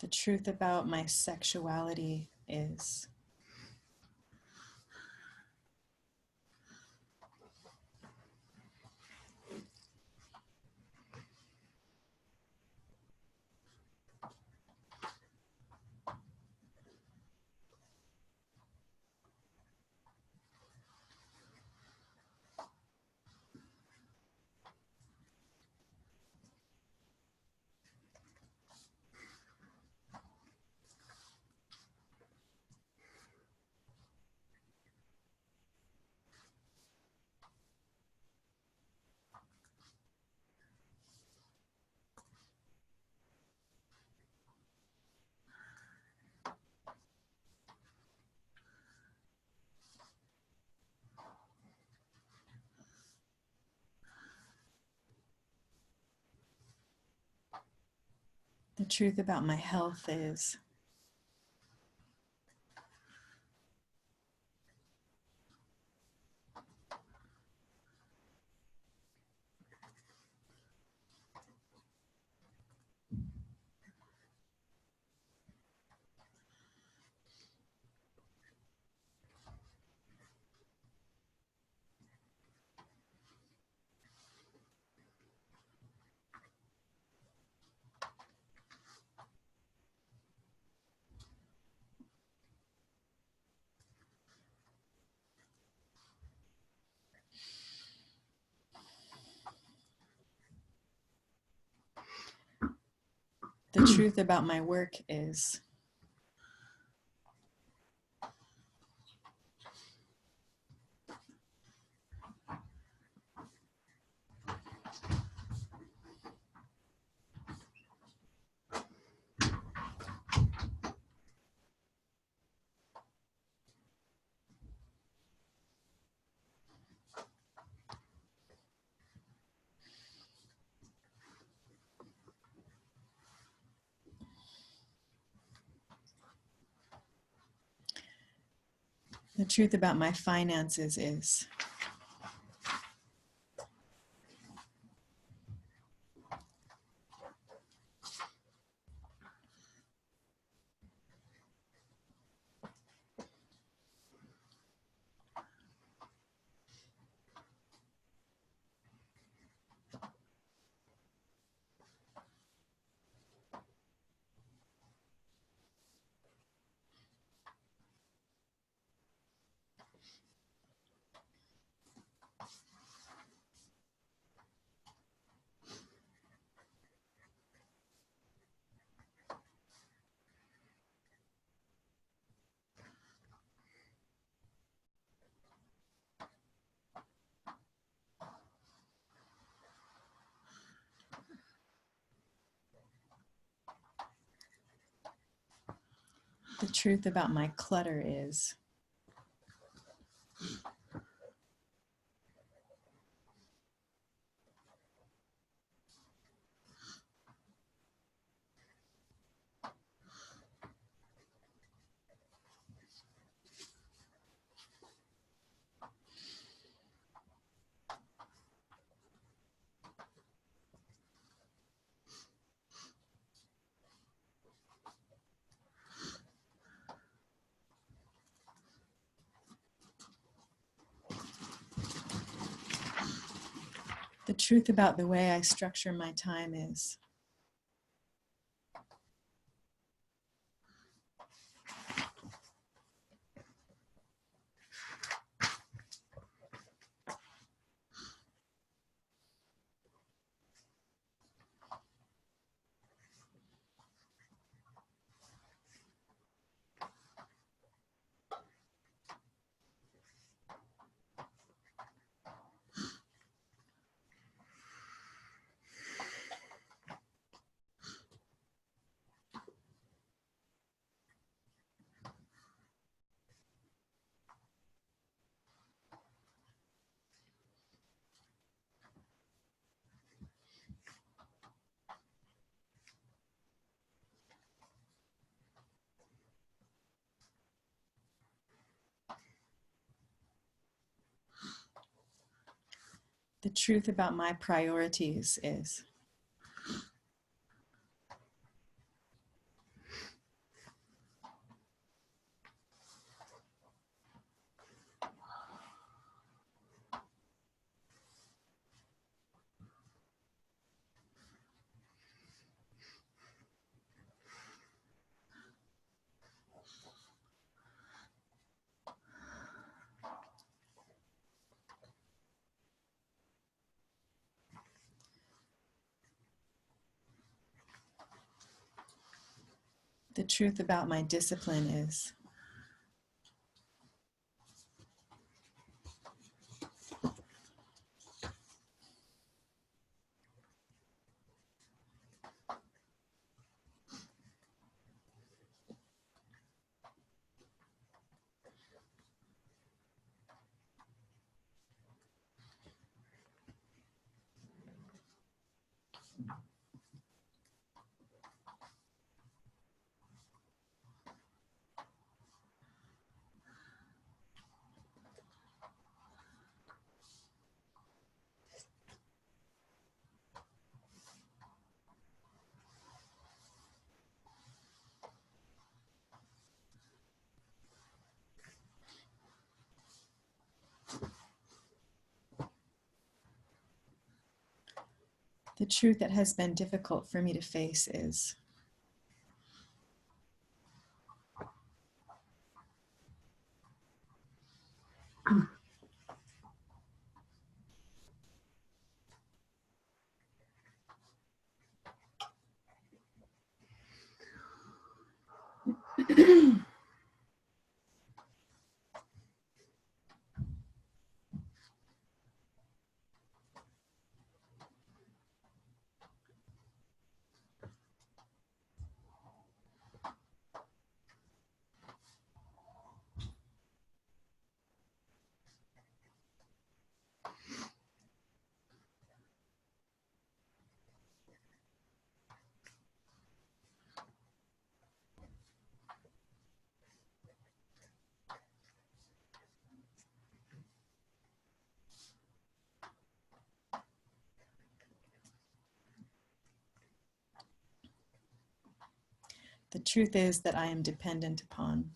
The truth about my sexuality is. The truth about my health is. The truth about my work is. The truth about my finances is. The truth about my clutter is. The truth about the way I structure my time is. The truth about my priorities is. The truth about my discipline is. The truth that has been difficult for me to face is. The truth is that I am dependent upon.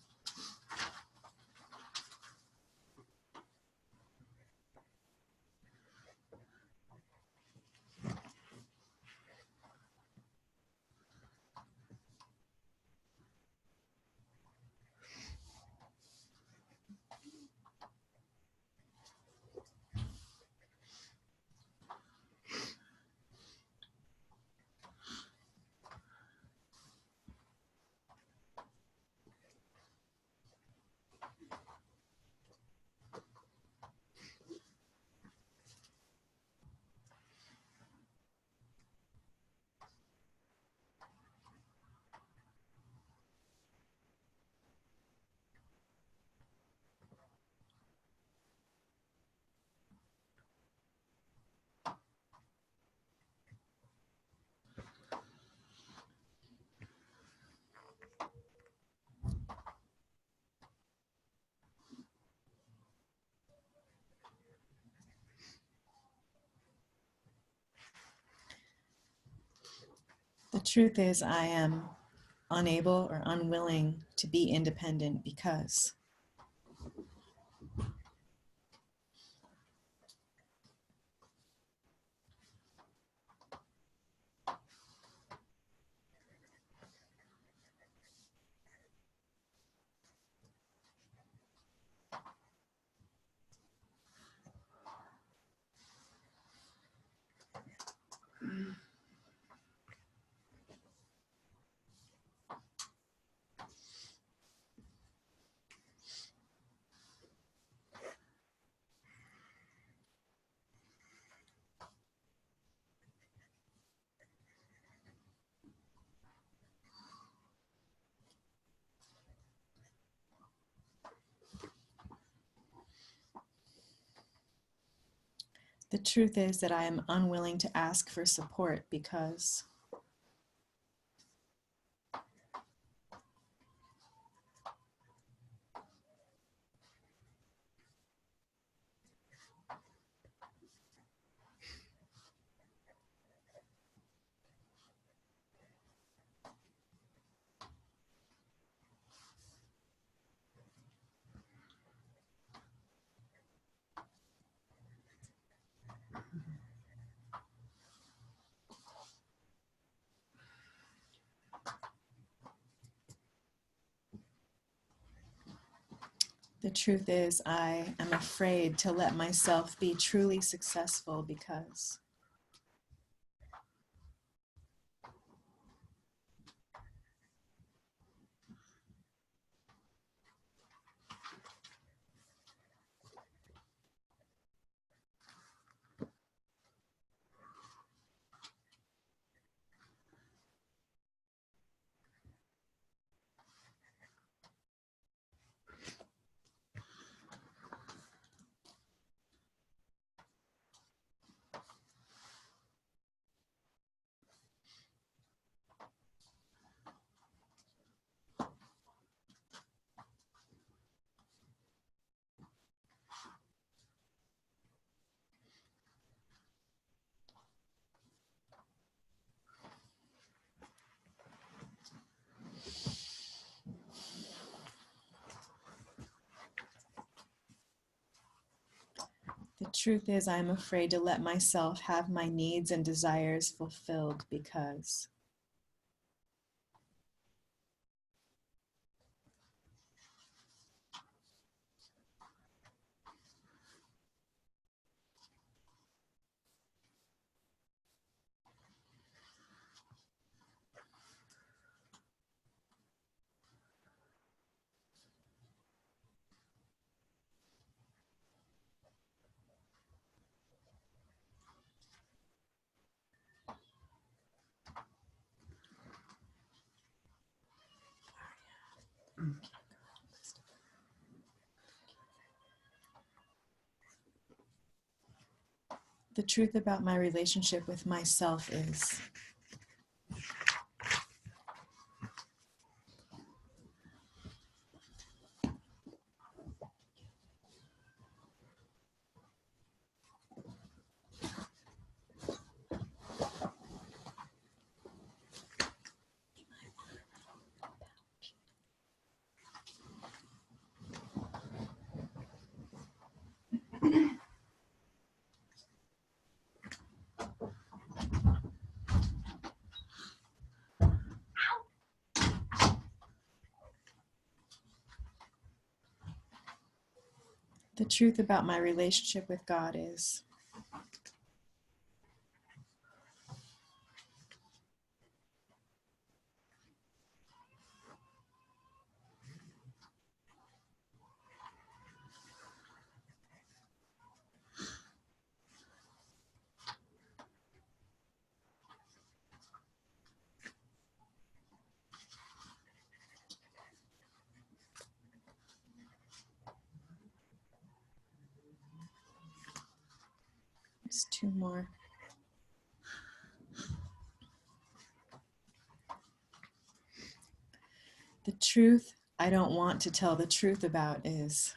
The truth is I am unable or unwilling to be independent because. The truth is that I am unwilling to ask for support because. The truth is, I am afraid to let myself be truly successful because. The truth is, I'm afraid to let myself have my needs and desires fulfilled because. The truth about my relationship with myself is. The truth about my relationship with God is. Just two more. The truth I don't want to tell the truth about is.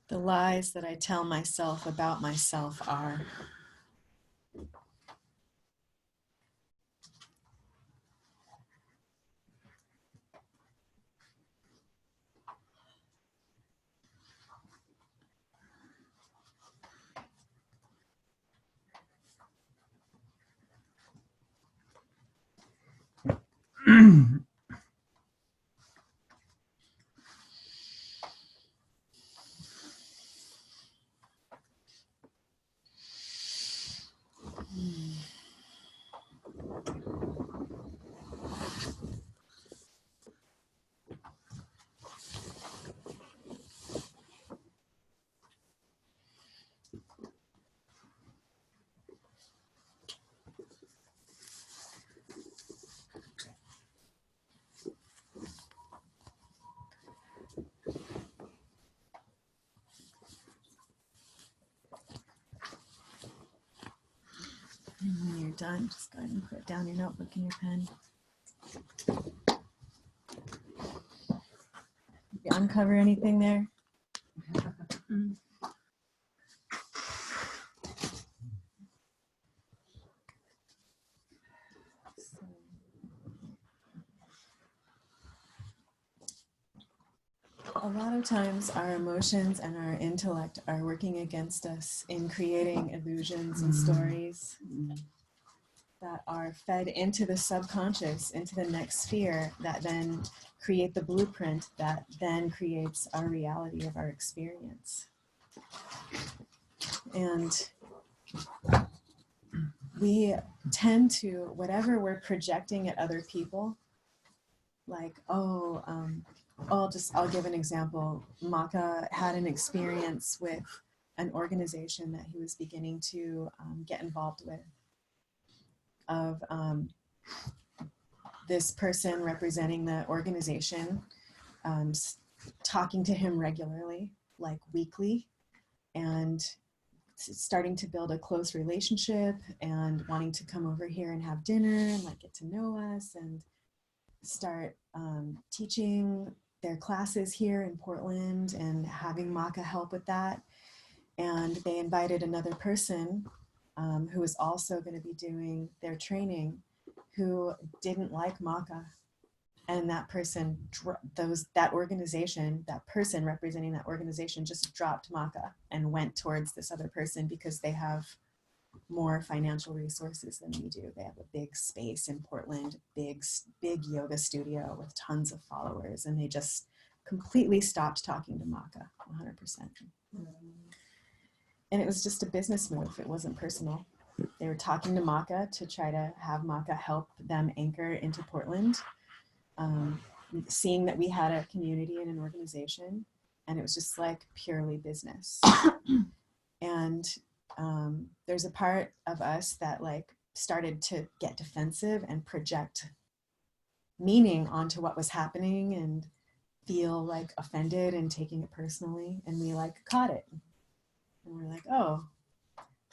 The lies that I tell myself about myself are. done, just go ahead and put down your notebook and your pen. You uncover anything there? A lot of times our emotions and our intellect are working against us in creating illusions and stories that are fed into the subconscious, into the next sphere, that then create the blueprint that then creates our reality of our experience. And we tend to, whatever we're projecting at other people, like, I'll give an example. Maka had an experience with an organization that he was beginning to get involved with, of this person representing the organization talking to him regularly, like weekly, and starting to build a close relationship and wanting to come over here and have dinner and like get to know us and start teaching their classes here in Portland and having Maka help with that. And they invited another person who was also going to be doing their training, who didn't like Maka. And that person, that person representing that organization just dropped Maka and went towards this other person because they have more financial resources than we do. They have a big space in Portland, big yoga studio with tons of followers, and they just completely stopped talking to Maka 100%. And it was just a business move. It wasn't personal. They were talking to Maka to try to have Maka help them anchor into Portland, seeing that we had a community and an organization, and it was just like purely business. And there's a part of us that like started to get defensive and project meaning onto what was happening and feel like offended and taking it personally. And we like caught it. And we're like, oh,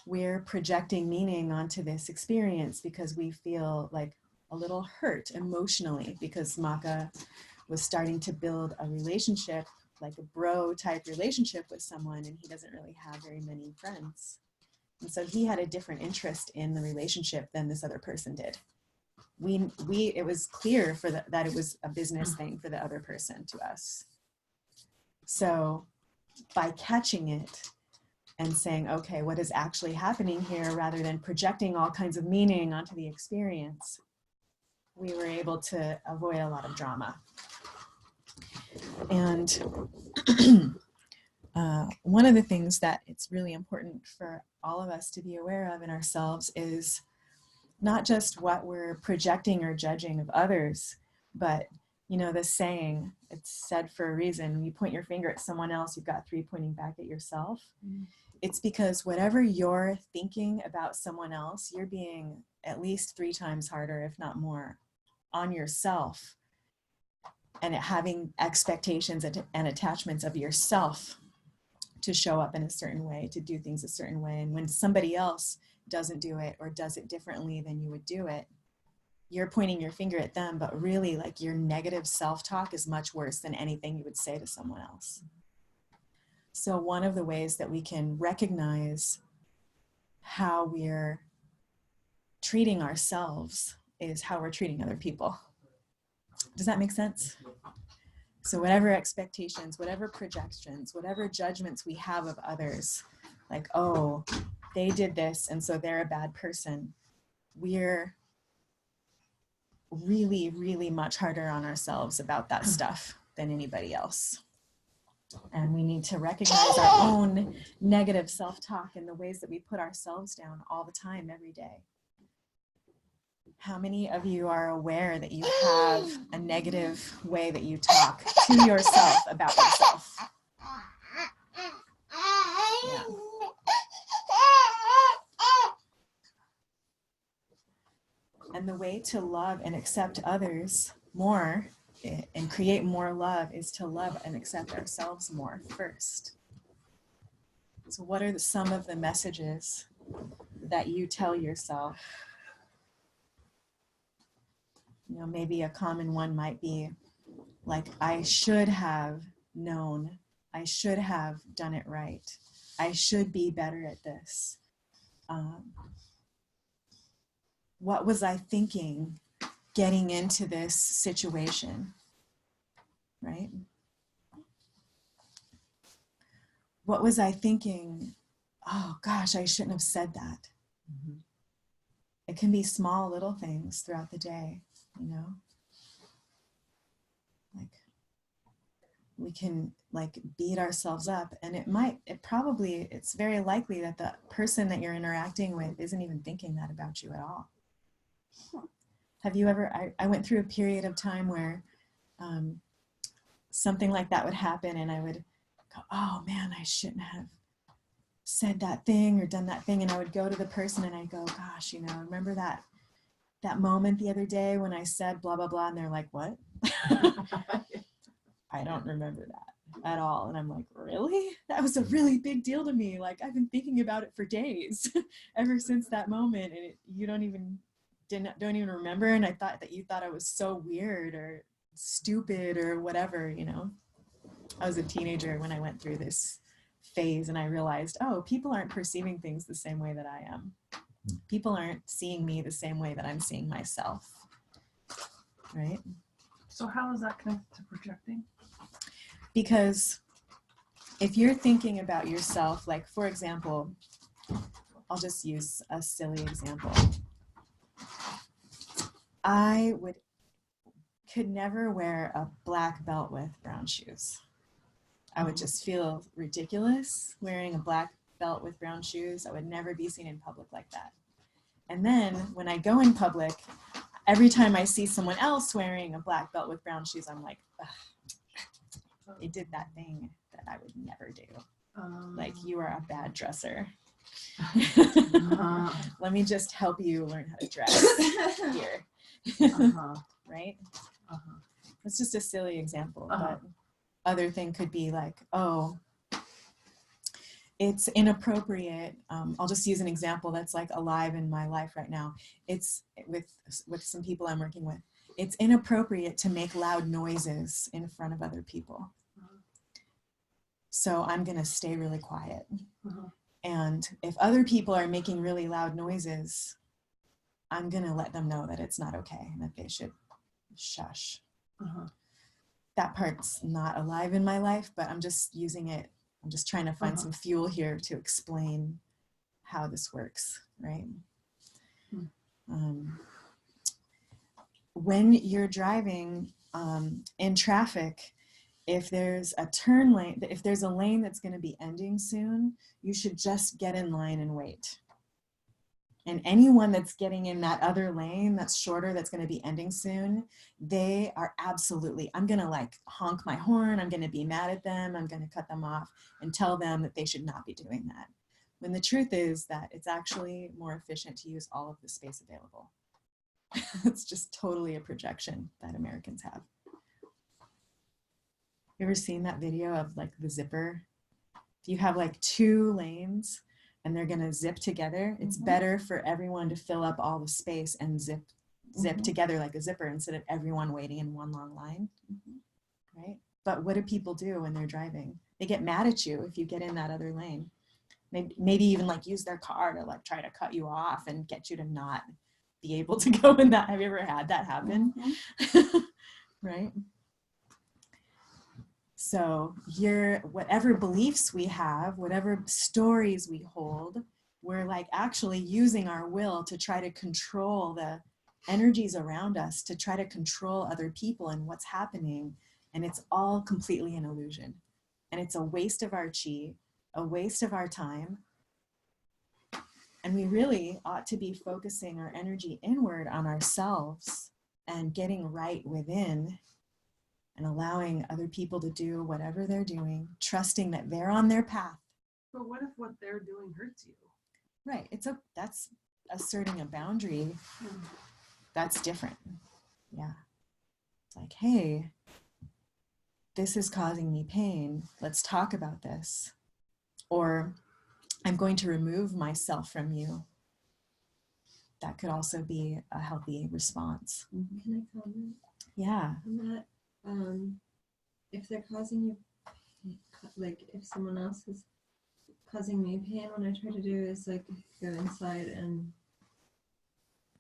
we're projecting meaning onto this experience because we feel like a little hurt emotionally because Maka was starting to build a relationship, like a bro type relationship with someone, and he doesn't really have very many friends. And so he had a different interest in the relationship than this other person did. It was clear that it was a business thing for the other person to us. So by catching it and saying, okay, what is actually happening here, rather than projecting all kinds of meaning onto the experience, we were able to avoid a lot of drama. And one of the things that it's really important for all of us to be aware of in ourselves is not just what we're projecting or judging of others, but, you know, the saying, it's said for a reason, when you point your finger at someone else, you've got 3 pointing back at yourself. It's because whatever you're thinking about someone else, you're being at least 3 times harder, if not more, on yourself, and having expectations and attachments of yourself to show up in a certain way, to do things a certain way. And when somebody else doesn't do it or does it differently than you would do it, you're pointing your finger at them, but really like your negative self-talk is much worse than anything you would say to someone else. So one of the ways that we can recognize how we're treating ourselves is how we're treating other people. Does that make sense? So whatever expectations, whatever projections, whatever judgments we have of others, like, oh, they did this and so they're a bad person, we're really, really much harder on ourselves about that stuff than anybody else. And we need to recognize our own negative self-talk and the ways that we put ourselves down all the time, every day. How many of you are aware that you have a negative way that you talk to yourself about yourself? Yeah. And the way to love and accept others more and create more love is to love and accept ourselves more first. So what are some of the messages that you tell yourself You know, maybe a common one might be like, I should have known, I should have done it right, I should be better at this. What was I thinking getting into this situation, right? What was I thinking? Oh gosh, I shouldn't have said that. Mm-hmm. It can be small little things throughout the day, you know? Like, we can like beat ourselves up, and it's very likely that the person that you're interacting with isn't even thinking that about you at all. Have you ever, I went through a period of time where something like that would happen, and I would go, oh man, I shouldn't have said that thing or done that thing. And I would go to the person and I'd go, gosh, you know, remember that moment the other day when I said blah, blah, blah. And they're like, what? I don't remember that at all. And I'm like, really? That was a really big deal to me. Like, I've been thinking about it for days ever since that moment. And you don't even remember. And I thought that you thought I was so weird or stupid or whatever, you know. I was a teenager when I went through this phase, and I realized, oh, people aren't perceiving things the same way that I am. People aren't seeing me the same way that I'm seeing myself, right? So how is that connected to projecting? Because if you're thinking about yourself, like for example, I'll just use a silly example. I could never wear a black belt with brown shoes. I would just feel ridiculous wearing a black belt with brown shoes. I would never be seen in public like that. And then when I go in public, every time I see someone else wearing a black belt with brown shoes, I'm like, ugh, they did that thing that I would never do. Like, you are a bad dresser. Let me just help you learn how to dress here. Right? It's just a silly example, but other thing could be like, oh, it's inappropriate. I'll just use an example that's like alive in my life right now. It's with some people I'm working with. It's inappropriate to make loud noises in front of other people. So I'm going to stay really quiet. And if other people are making really loud noises, I'm going to let them know that it's not okay and that they should shush. That part's not alive in my life, but I'm just using it. I'm just trying to find some fuel here to explain how this works, right? When you're driving in traffic, if there's a turn lane, if there's a lane that's going to be ending soon, you should just get in line and wait. And anyone that's getting in that other lane that's shorter, that's going to be ending soon, they are absolutely, I'm going to like honk my horn. I'm going to be mad at them. I'm going to cut them off and tell them that they should not be doing that. When the truth is that it's actually more efficient to use all of the space available. It's just totally a projection that Americans have. You ever seen that video of like the zipper? If you have like 2 lanes, and they're going to zip together, it's better for everyone to fill up all the space and zip together like a zipper instead of everyone waiting in one long line, right? But what do people do when they're driving? They get mad at you if you get in that other lane. Maybe even like use their car to like try to cut you off and get you to not be able to go in that. Have you ever had that happen? Right? So whatever beliefs we have, whatever stories we hold, we're like actually using our will to try to control the energies around us, to try to control other people and what's happening. And it's all completely an illusion. And it's a waste of our chi, a waste of our time. And we really ought to be focusing our energy inward on ourselves and getting right within, and allowing other people to do whatever they're doing, trusting that they're on their path. But what if what they're doing hurts you? Right. That's asserting a boundary. That's different. Yeah. It's like, hey, this is causing me pain. Let's talk about this. Or I'm going to remove myself from you. that could also be a healthy response. Can I comment Yeah. on that? If they're causing you, like if someone else is causing me pain, what I try to do is like go inside and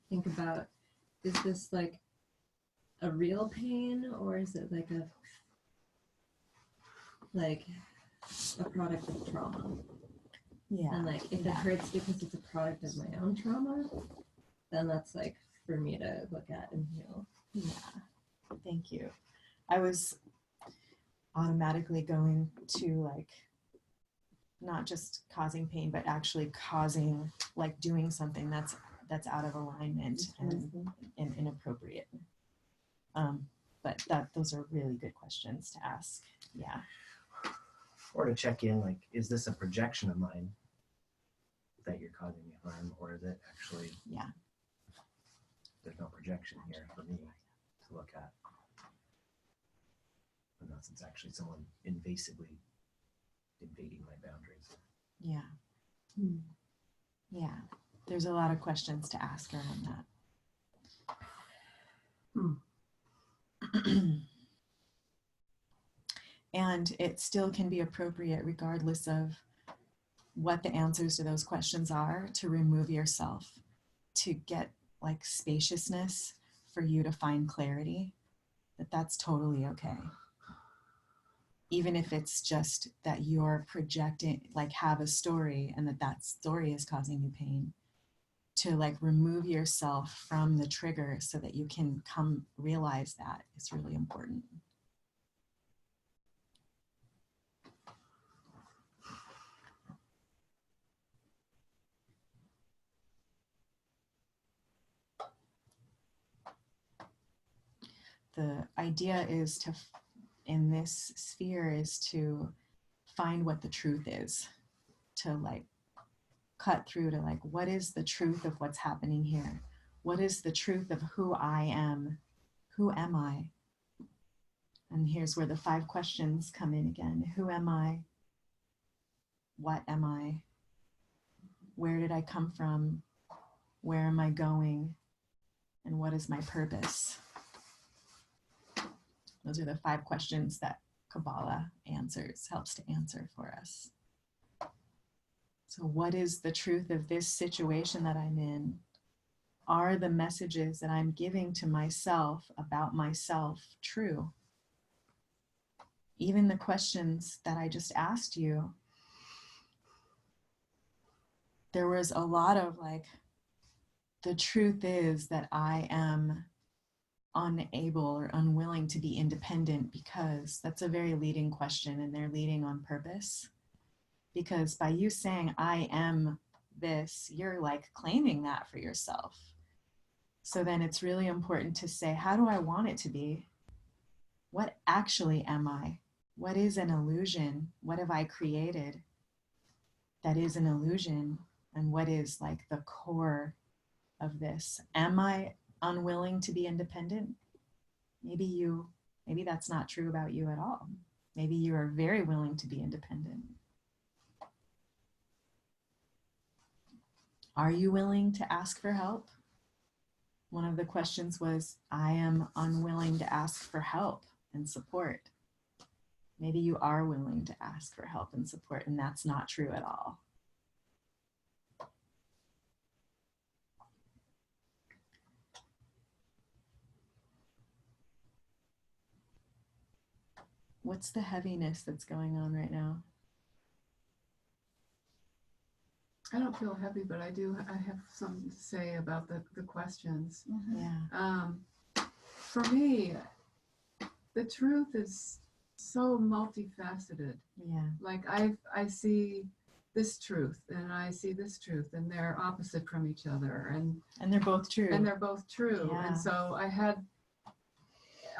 think about, is this like a real pain, or is it like a product of trauma? Yeah. And like if it hurts because it's a product of my own trauma, then that's like for me to look at and heal. Yeah. Thank you. I was automatically going to like not just causing pain, but actually causing, like doing something that's out of alignment and inappropriate. But those are really good questions to ask. Yeah. Or to check in, like, is this a projection of mine that you're causing me harm, or is it actually? Yeah. There's no projection here for me to look at, unless it's actually someone invasively invading my boundaries. Yeah. Yeah. There's a lot of questions to ask around that. And it still can be appropriate, regardless of what the answers to those questions are, to remove yourself, to get like spaciousness for you to find clarity, that's totally okay. Even if it's just that you're projecting, like have a story and that story is causing you pain, to like remove yourself from the trigger so that you can come realize that is really important. The idea is to, in this sphere, is to find what the truth is, to like cut through to like, what is the truth of what's happening here? What is the truth of who I am? Who am I? And here's where the 5 questions come in again. Who am I? What am I? Where did I come from? Where am I going? And what is my purpose? Those are the 5 questions that Kabbalah helps to answer for us. So what is the truth of this situation that I'm in? Are the messages that I'm giving to myself about myself true? Even the questions that I just asked you, there was a lot of like, the truth is that I am unable or unwilling to be independent, because that's a very leading question, and they're leading on purpose. Because by you saying I am this, you're like claiming that for yourself. So then it's really important to say, how do I want it to be? What actually am I? What is an illusion? What have I created that is an illusion? And what is like the core of this? Am I unwilling to be independent? Maybe that's not true about you at all. Maybe you are very willing to be independent. Are you willing to ask for help? One of the questions was, I am unwilling to ask for help and support. Maybe you are willing to ask for help and support, and that's not true at all. What's the heaviness that's going on right now? I don't feel heavy, but I have something to say about the questions. Yeah. For me, the truth is so multifaceted. Yeah. Like I see this truth and I see this truth, and they're opposite from each other, and they're both true. And they're both true. Yeah. And so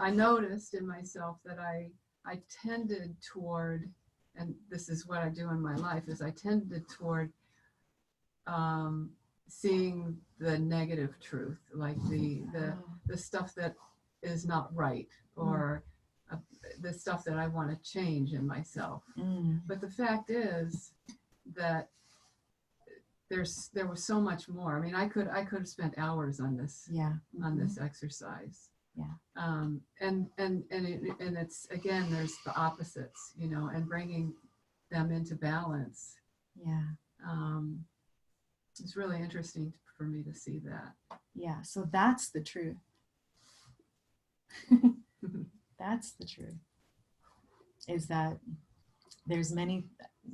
I noticed in myself that I tended toward, and this is what I do in my life, is I tended toward seeing the negative truth, like the stuff that is not right, or the stuff that I want to change in myself. But the fact is that there was so much more. I mean, I could have spent hours on this exercise. Yeah. And it's, again, there's the opposites, you know, and bringing them into balance. Yeah. It's really interesting for me to see that. Yeah. So that's the truth. That's the truth. Is that there's many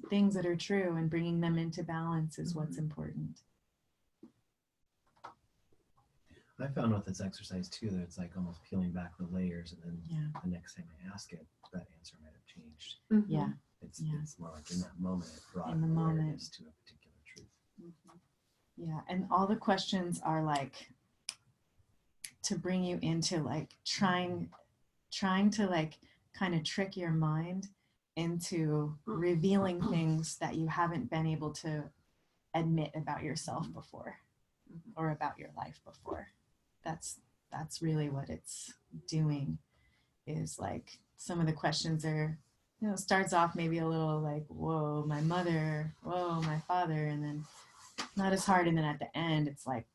things that are true, and bringing them into balance is what's important. I found with this exercise too that it's like almost peeling back the layers, and then the next time I ask it, that answer might have changed. Yeah. It's more like in that moment it brought In the awareness to a particular truth. Yeah, and all the questions are like to bring you into like trying to like kind of trick your mind into revealing things that you haven't been able to admit about yourself before or about your life before. That's really what it's doing, is like some of the questions are, you know, starts off maybe a little like, whoa, my mother, whoa, my father, and then not as hard. And then at the end, it's like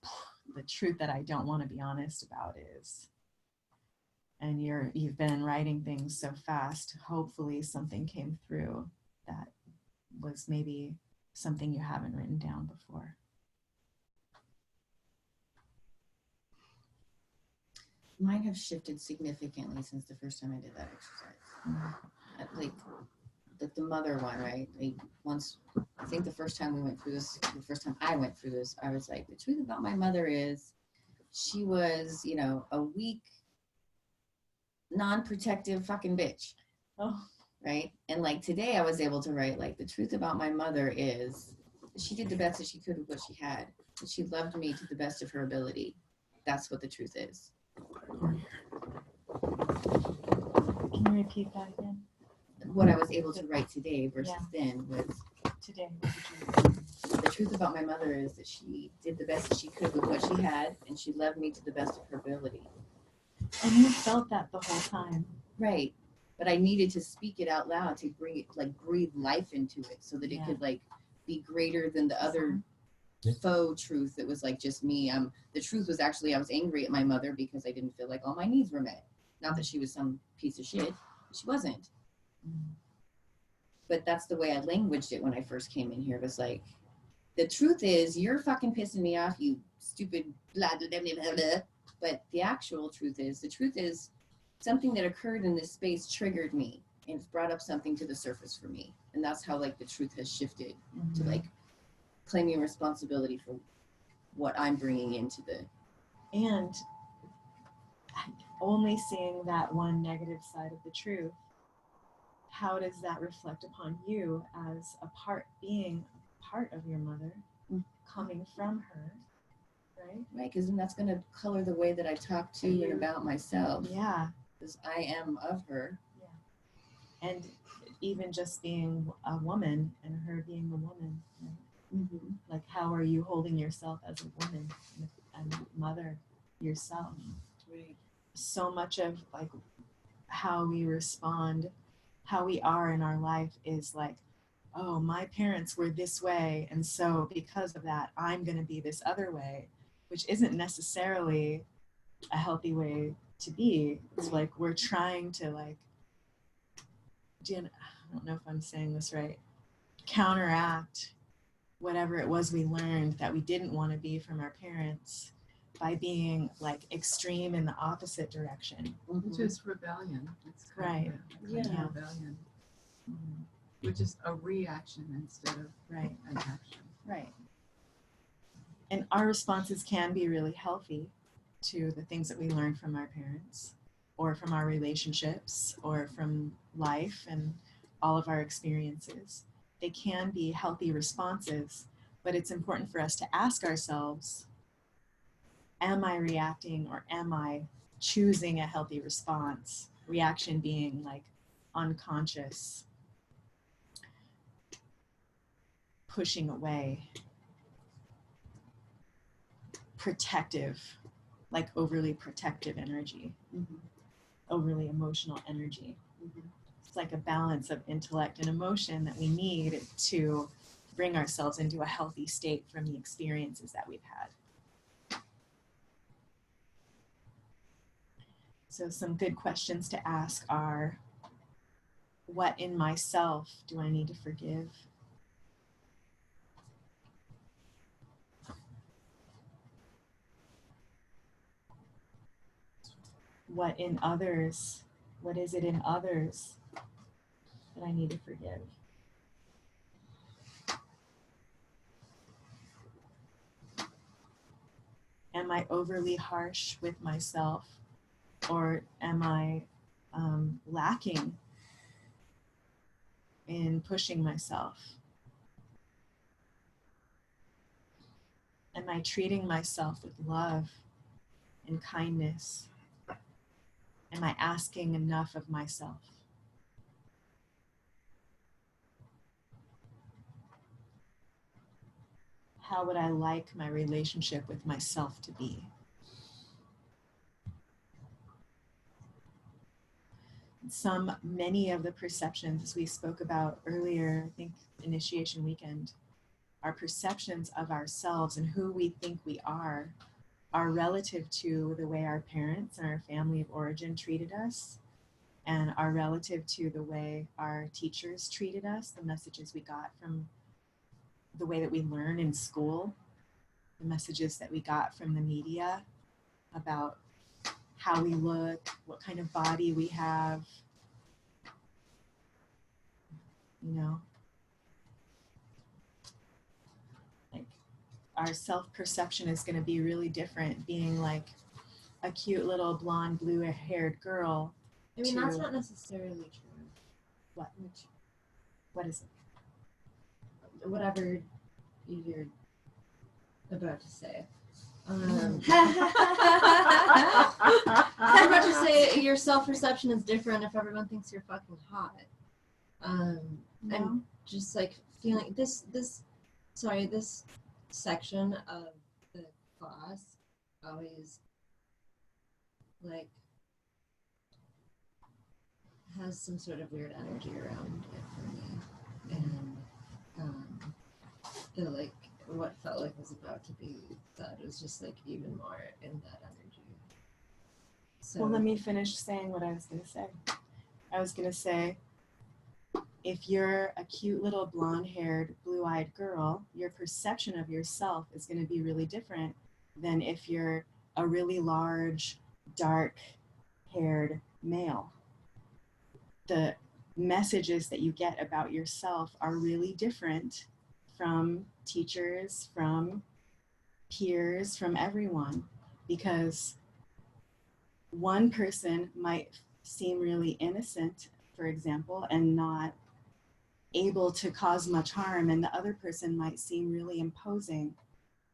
the truth that I don't want to be honest about is, and you've been writing things so fast, hopefully something came through that was maybe something you haven't written down before. Mine have shifted significantly since the first time I did that exercise. Like the mother one, right? Like once, I think the first time I went through this, I was like, the truth about my mother is she was, you know, a weak, non-protective fucking bitch. Oh. Right? And like today I was able to write, like, the truth about my mother is she did the best that she could with what she had. And she loved me to the best of her ability. That's what the truth is. Can you repeat that again? What I was able to write today versus then was today. The truth about my mother is that she did the best that she could with what she had, and she loved me to the best of her ability. And you felt that the whole time. Right. But I needed to speak it out loud to bring it, like, breathe life into it so that it could, like, be greater than the other faux truth that was like just me. The truth was actually I was angry at my mother because I didn't feel like all my needs were met. Not that she was some piece of shit. She wasn't. But that's the way I languaged it when I first came in here. It was like, the truth is you're fucking pissing me off, you stupid blah, blah, blah, blah, blah. But the actual truth is something that occurred in this space triggered me, and it's brought up something to the surface for me. And that's how, like, the truth has shifted to, like, claiming responsibility for what I'm bringing into the... And only seeing that one negative side of the truth, how does that reflect upon you as a part, being part of your mother, coming from her, right? Right, because then that's going to color the way that I talk to and about myself. Yeah. Because I am of her. Yeah. And even just being a woman and her being a woman, right? Mm-hmm. Like, how are you holding yourself as a woman and mother yourself? Right. So much of, like, how we respond, how we are in our life is like, oh, my parents were this way, and so because of that, I'm going to be this other way, which isn't necessarily a healthy way to be. It's like we're trying to, like, I don't know if I'm saying this right, counteract whatever it was we learned that we didn't want to be from our parents by being, like, extreme in the opposite direction. Which is rebellion. It's right. Rebellion. Which is a reaction instead of an action. Right. And our responses can be really healthy to the things that we learn from our parents, or from our relationships, or from life and all of our experiences. They can be healthy responses, but it's important for us to ask ourselves, am I reacting or am I choosing a healthy response? Reaction being, like, unconscious, pushing away, protective, like overly protective energy, overly emotional energy. It's like a balance of intellect and emotion that we need to bring ourselves into a healthy state from the experiences that we've had. So some good questions to ask are, what in myself do I need to forgive? What in others, what is it in others that I need to forgive? Am I overly harsh with myself, or am I lacking in pushing myself? Am I treating myself with love and kindness? Am I asking enough of myself? How would I like my relationship with myself to be? Many of the perceptions, as we spoke about earlier, I think initiation weekend, our perceptions of ourselves and who we think we are relative to the way our parents and our family of origin treated us, and are relative to the way our teachers treated us, the messages we got from the way that we learn in school, the messages that we got from the media about how we look, what kind of body we have, you know, like our self-perception is going to be really different being like a cute little blonde, blue-haired girl. I mean, that's not necessarily true. What? What is it? Whatever you're about to say. I'm about to say your self-perception is different if everyone thinks you're fucking hot. No. I'm just like feeling this section of the class always like has some sort of weird energy around it for me, and like what felt like was about to be said was just like even more in that energy. So Well, let me finish saying what I was going to say. I was going to say, if you're a cute little blonde-haired, blue-eyed girl, your perception of yourself is going to be really different than if you're a really large, dark-haired male. The messages that you get about yourself are really different from teachers, from peers, from everyone, because one person might seem really innocent, for example, and not able to cause much harm, and the other person might seem really imposing.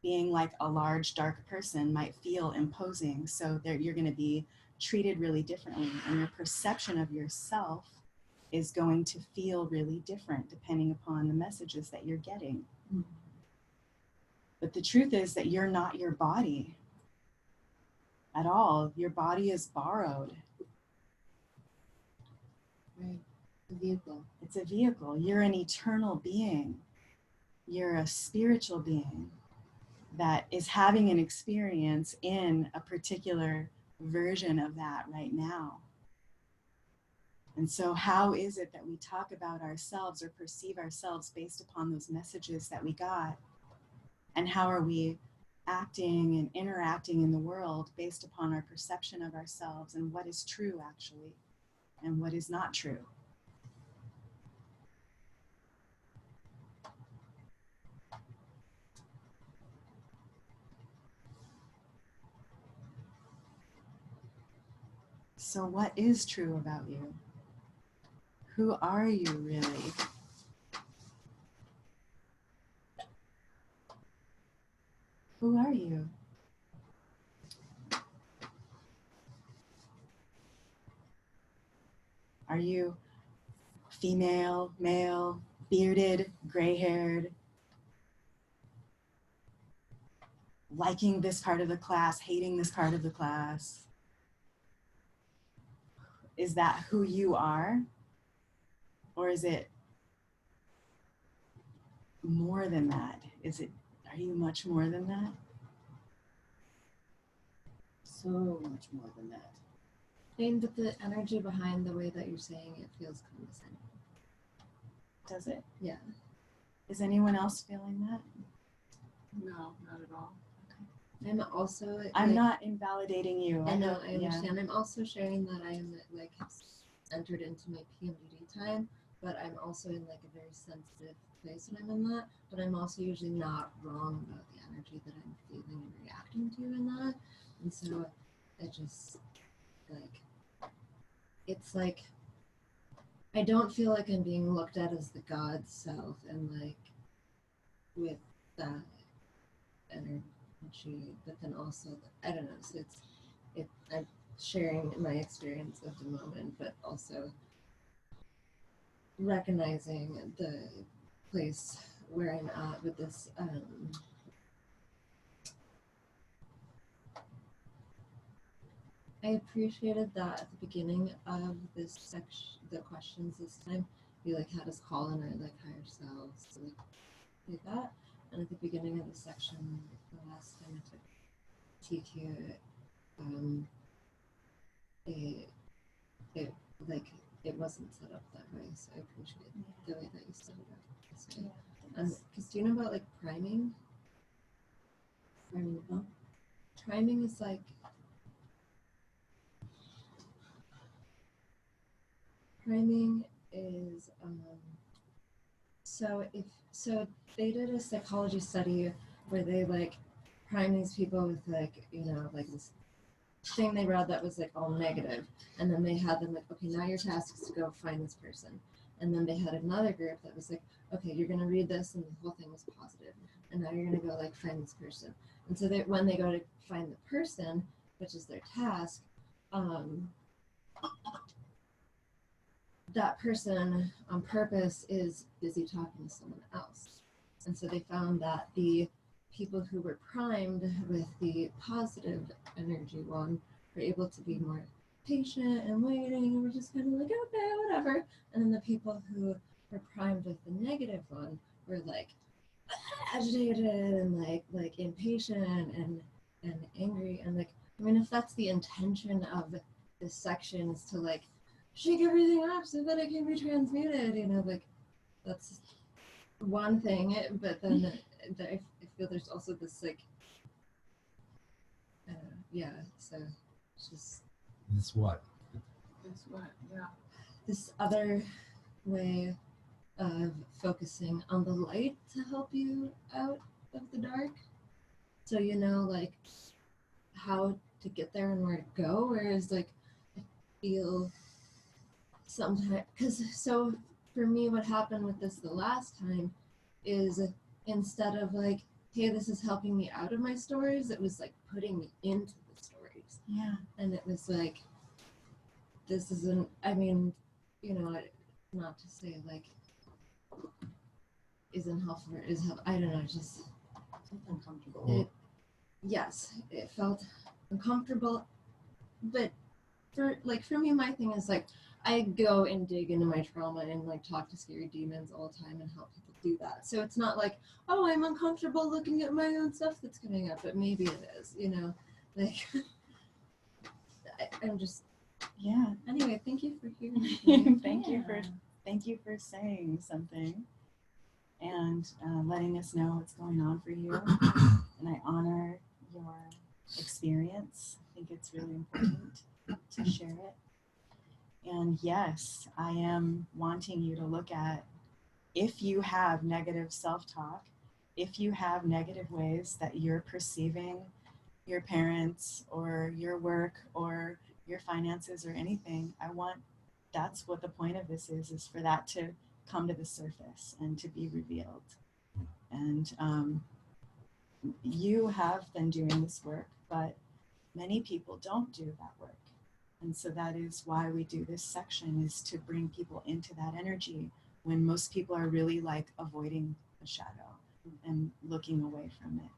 Being like a large, dark person might feel imposing, so you're going to be treated really differently, and your perception of yourself is going to feel really different depending upon the messages that you're getting. Mm-hmm. But the truth is that you're not your body at all. Your body is borrowed. Right. A vehicle. It's a vehicle. You're an eternal being. You're a spiritual being that is having an experience in a particular version of that right now. And so how is it that we talk about ourselves or perceive ourselves based upon those messages that we got? And how are we acting and interacting in the world based upon our perception of ourselves and what is true actually and what is not true? So what is true about you? Who are you really? Who are you? Are you female, male, bearded, gray-haired, liking this part of the class, hating this part of the class? Is that who you are? Or is it more than that? Are you much more than that? So much more than that. I mean, but the energy behind the way that you're saying it feels condescending. Does it? Yeah. Is anyone else feeling that? No, not at all. I'm also. I'm not invalidating you. I know. I Yeah. understand. I'm also sharing that I am like have entered into my PMDD time, but I'm also in like a very sensitive place when I'm in that. But I'm also usually not wrong about the energy that I'm feeling and reacting to in that. And so, I just like. It's like. I don't feel like I'm being looked at as the God self and like with that energy, but then also I don't know. So I'm sharing my experience of the moment, but also recognizing the place where I'm at with this. I appreciated that at the beginning of this section, the questions this time, we like had us call in our like higher selves, so, like that. And at the beginning of the section, the last time I took TQ, it like it wasn't set up that way, so I appreciate the way that you set it up this way. Because do you know about like priming? Priming is like priming is so they did a psychology study where they like prime these people with like like this thing they read that was like all negative, and then they had them like, okay, now your task is to go find this person, and then they had another group that was like, okay, you're gonna read this, and the whole thing was positive, and now you're gonna go like find this person. And so when they go to find the person, which is their task, that person on purpose is busy talking to someone else. And so they found that the people who were primed with the positive energy one were able to be more patient and waiting and were just kind of like, okay, whatever. And then the people who were primed with the negative one were like agitated and like impatient and angry. And like, I mean, if that's the intention of this section is to like shake everything off so that it can be transmuted, like that's one thing, but then I feel there's also this like so it's just This what? Yeah. this other way of focusing on the light to help you out of the dark, so like how to get there and where to go, whereas like I feel sometimes, because so for me what happened with this the last time is instead of like, hey, this is helping me out of my stories, it was like putting me into the stories. Yeah. And it was like, this isn't, I mean, not to say like isn't helpful or is help, I don't know, just uncomfortable. Yes, it felt uncomfortable, but for me, my thing is like I go and dig into my trauma and like talk to scary demons all the time and help people do that. So it's not like, oh, I'm uncomfortable looking at my own stuff that's coming up, but maybe it is, like I'm just Anyway, thank you for hearing me. Thank you for saying something and letting us know what's going on for you. And I honor your experience. I think it's really important to share it. And yes, I am wanting you to look at, if you have negative self-talk, if you have negative ways that you're perceiving your parents or your work or your finances or anything, that's what the point of this is for that to come to the surface and to be revealed. And you have been doing this work, but many people don't do that work. And so that is why we do this section, is to bring people into that energy when most people are really like avoiding the shadow and looking away from it.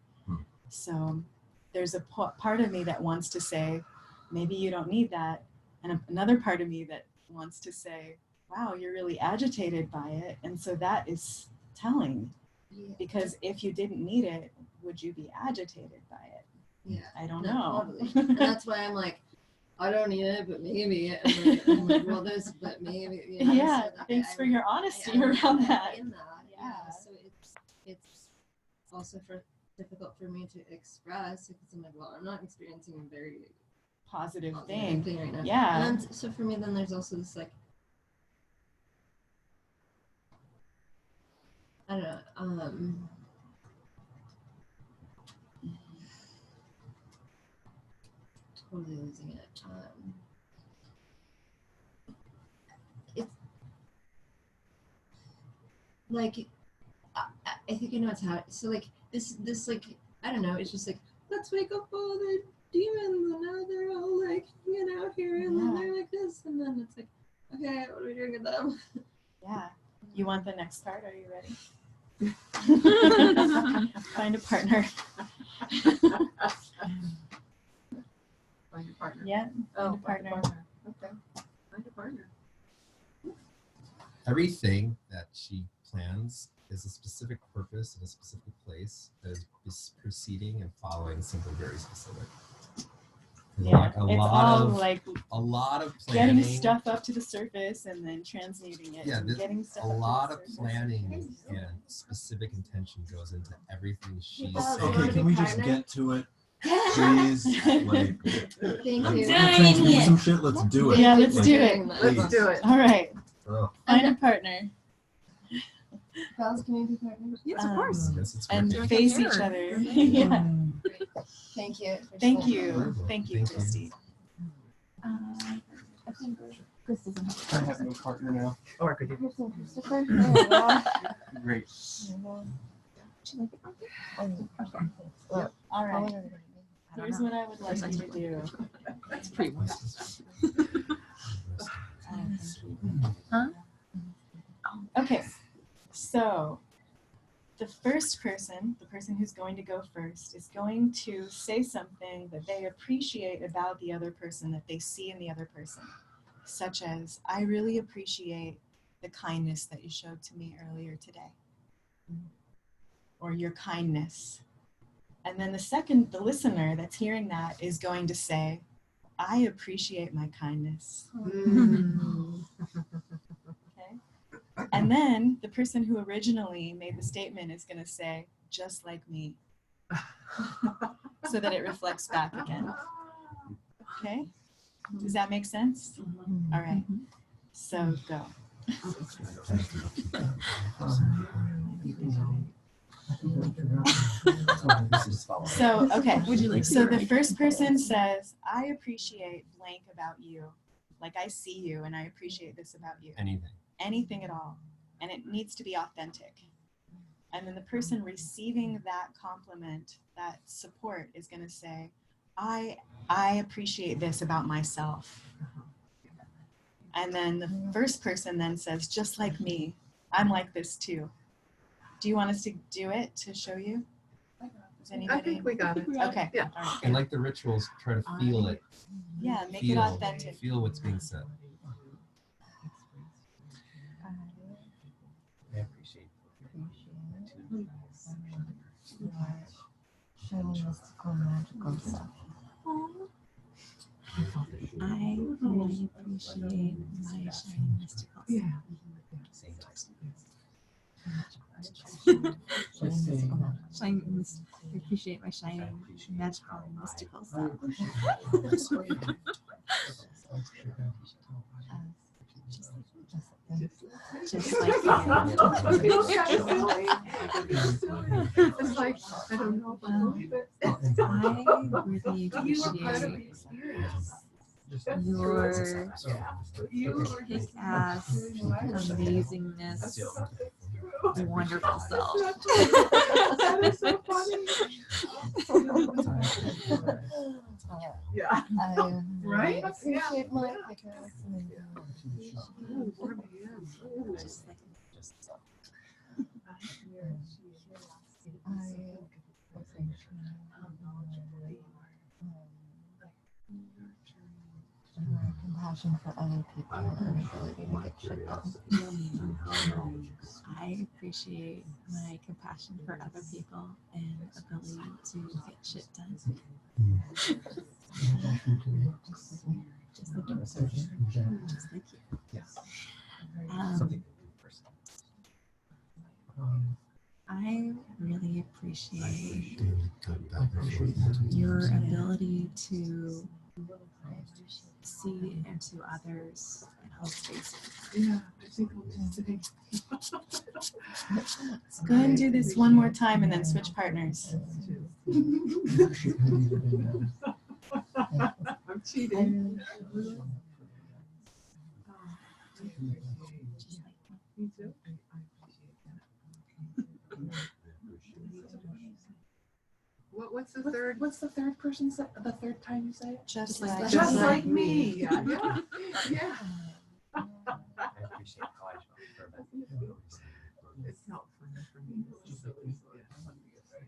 So there's a part of me that wants to say, maybe you don't need that. And another part of me that wants to say, wow, you're really agitated by it. And so that is telling. Because if you didn't need it, would you be agitated by it? Yeah. I don't No, know. totally. And that's why I'm like, I don't need it, but maybe. And I'm like, well, this, but maybe. You know, Yeah, so like thanks I for would- your honesty I would around put that. in that. Yeah. So it's also difficult for me to express because I'm like, well, I'm not experiencing a very Positive thing thing. right now. Yeah. And then, so for me, then there's also this like, I don't know, totally losing it. It's like I think I know what's happening. So like this like I don't know. It's just like let's wake up all the demons and now they're all like hanging out here and then they're like this and then it's like okay, what are we doing with them? Yeah. You want the next card? Are you ready? Find a partner. Find a partner. Yeah. Find a Find a partner. Okay. Find a partner. Everything that she plans is a specific purpose in a specific place that is proceeding and following something very specific. Yeah, Like it's all like a lot of planning. getting stuff up to the surface and then transmuting it. Yeah, and there's getting stuff a up lot to of the surface. planning and specific intention goes into everything she's Well, saying. Okay, can we just get to it? Yeah. Please, like, Thank you. let's transmute some shit. Let's do it. Yeah, let's Like, do it. Let's do it. All right. oh, Find a partner. Girls, can we be partners? Yes, of course. Yes, it's And working. face each other. Yeah. Thank you. Thank you. Thank you, Thank you. Christy. I think Chris doesn't have I have no partner now. Or could you? Chris and Christopher. Oh my God. Great. All right. Here's what I would like you to do. That's pretty much. Okay, so the first person, the person who's going to go first, is going to say something that they appreciate about the other person, that they see in the other person, such as, I really appreciate the kindness that you showed to me earlier today, or your kindness. And then the listener that's hearing that is going to say, I appreciate my kindness. Okay. And then the person who originally made the statement is going to say, just like me, so that it reflects back again. Okay? Does that make sense? All right. So go. So, okay. So the first person says, I appreciate blank about you. Like I see you and I appreciate this about you. Anything. Anything at all. And it needs to be authentic. And then the person receiving that compliment, that support, is going to say, I appreciate this about myself. And then the first person then says, just like me, I'm like this too. Do you want us to do it to show you? Does anybody? I think we got it. Okay. Yeah. All right. And like the rituals, try to feel it. Yeah, make it Feel, authentic. feel what's being said. I appreciate mystical, magical self. I really appreciate my shiny mystical self. Yeah. I appreciate my shiny magical mystical self. Just like It's like, I don't know about it. I really appreciate your kick-ass amazingness, wonderful self. That is so funny. Yeah. I Right? appreciate my kick-ass. Just like compassion for other people and ability to get shit done. I appreciate my compassion for other people and ability to get shit done. Just like you. Just like you. Yes. I really appreciate your ability to see into others and hold space. Yeah, I think I'll just say. Let's go and do this one more time and then switch partners. I'm cheating. Me too. What's the third? What's the third person? The third time you say it? Just like me. Yeah. Yeah. I appreciate how I felt for about It's not fun for me. It's silly, so I want to be just like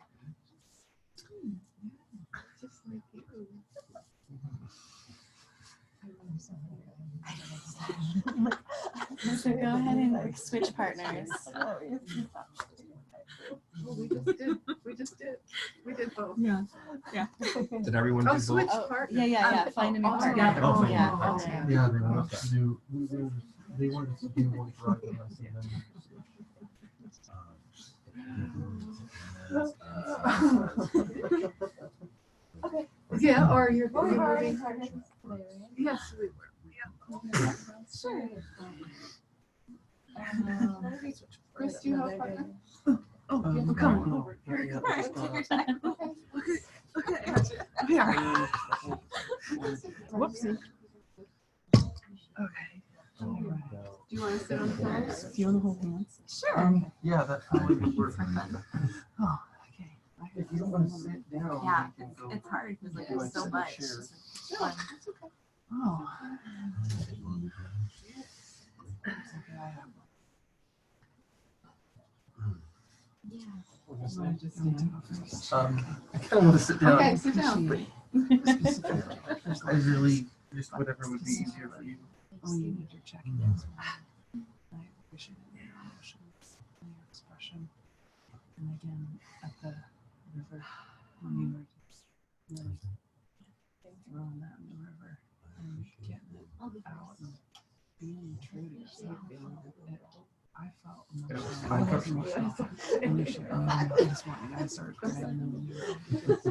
you. So go ahead and switch partners. Oh, we just did both. Yeah. Did everyone do Switch both? partner. Yeah. Find a new all partner. together. Oh, Yeah. okay. Yeah, they wanted to do. They wanted to do one for the rest of them. Okay. Yeah, or you're moving. Yes, we were. Yeah. Sure. Chris, do you have a partner? Oh, yeah, come on over. Yeah, All right, just, take your time. Okay. Here. Whoopsie. Okay. Do you want to sit on the floor? Do you want to hold hands? Sure. Yeah, that probably would work. Oh, okay. If you don't want to sit down. Yeah, you can go- it's hard because like you can there's so sit in much. chairs. No, that's okay. Oh. I kind of want to sit down. Okay, sit down. I really, just whatever would be easier for you. Oh, you need your check-in. I appreciate your emotions and your expression. And again, at the river, when you were just really throwing that in the river and getting it out and being true to yourself. I felt emotional. And you should this morning I started crying, and then when you were at the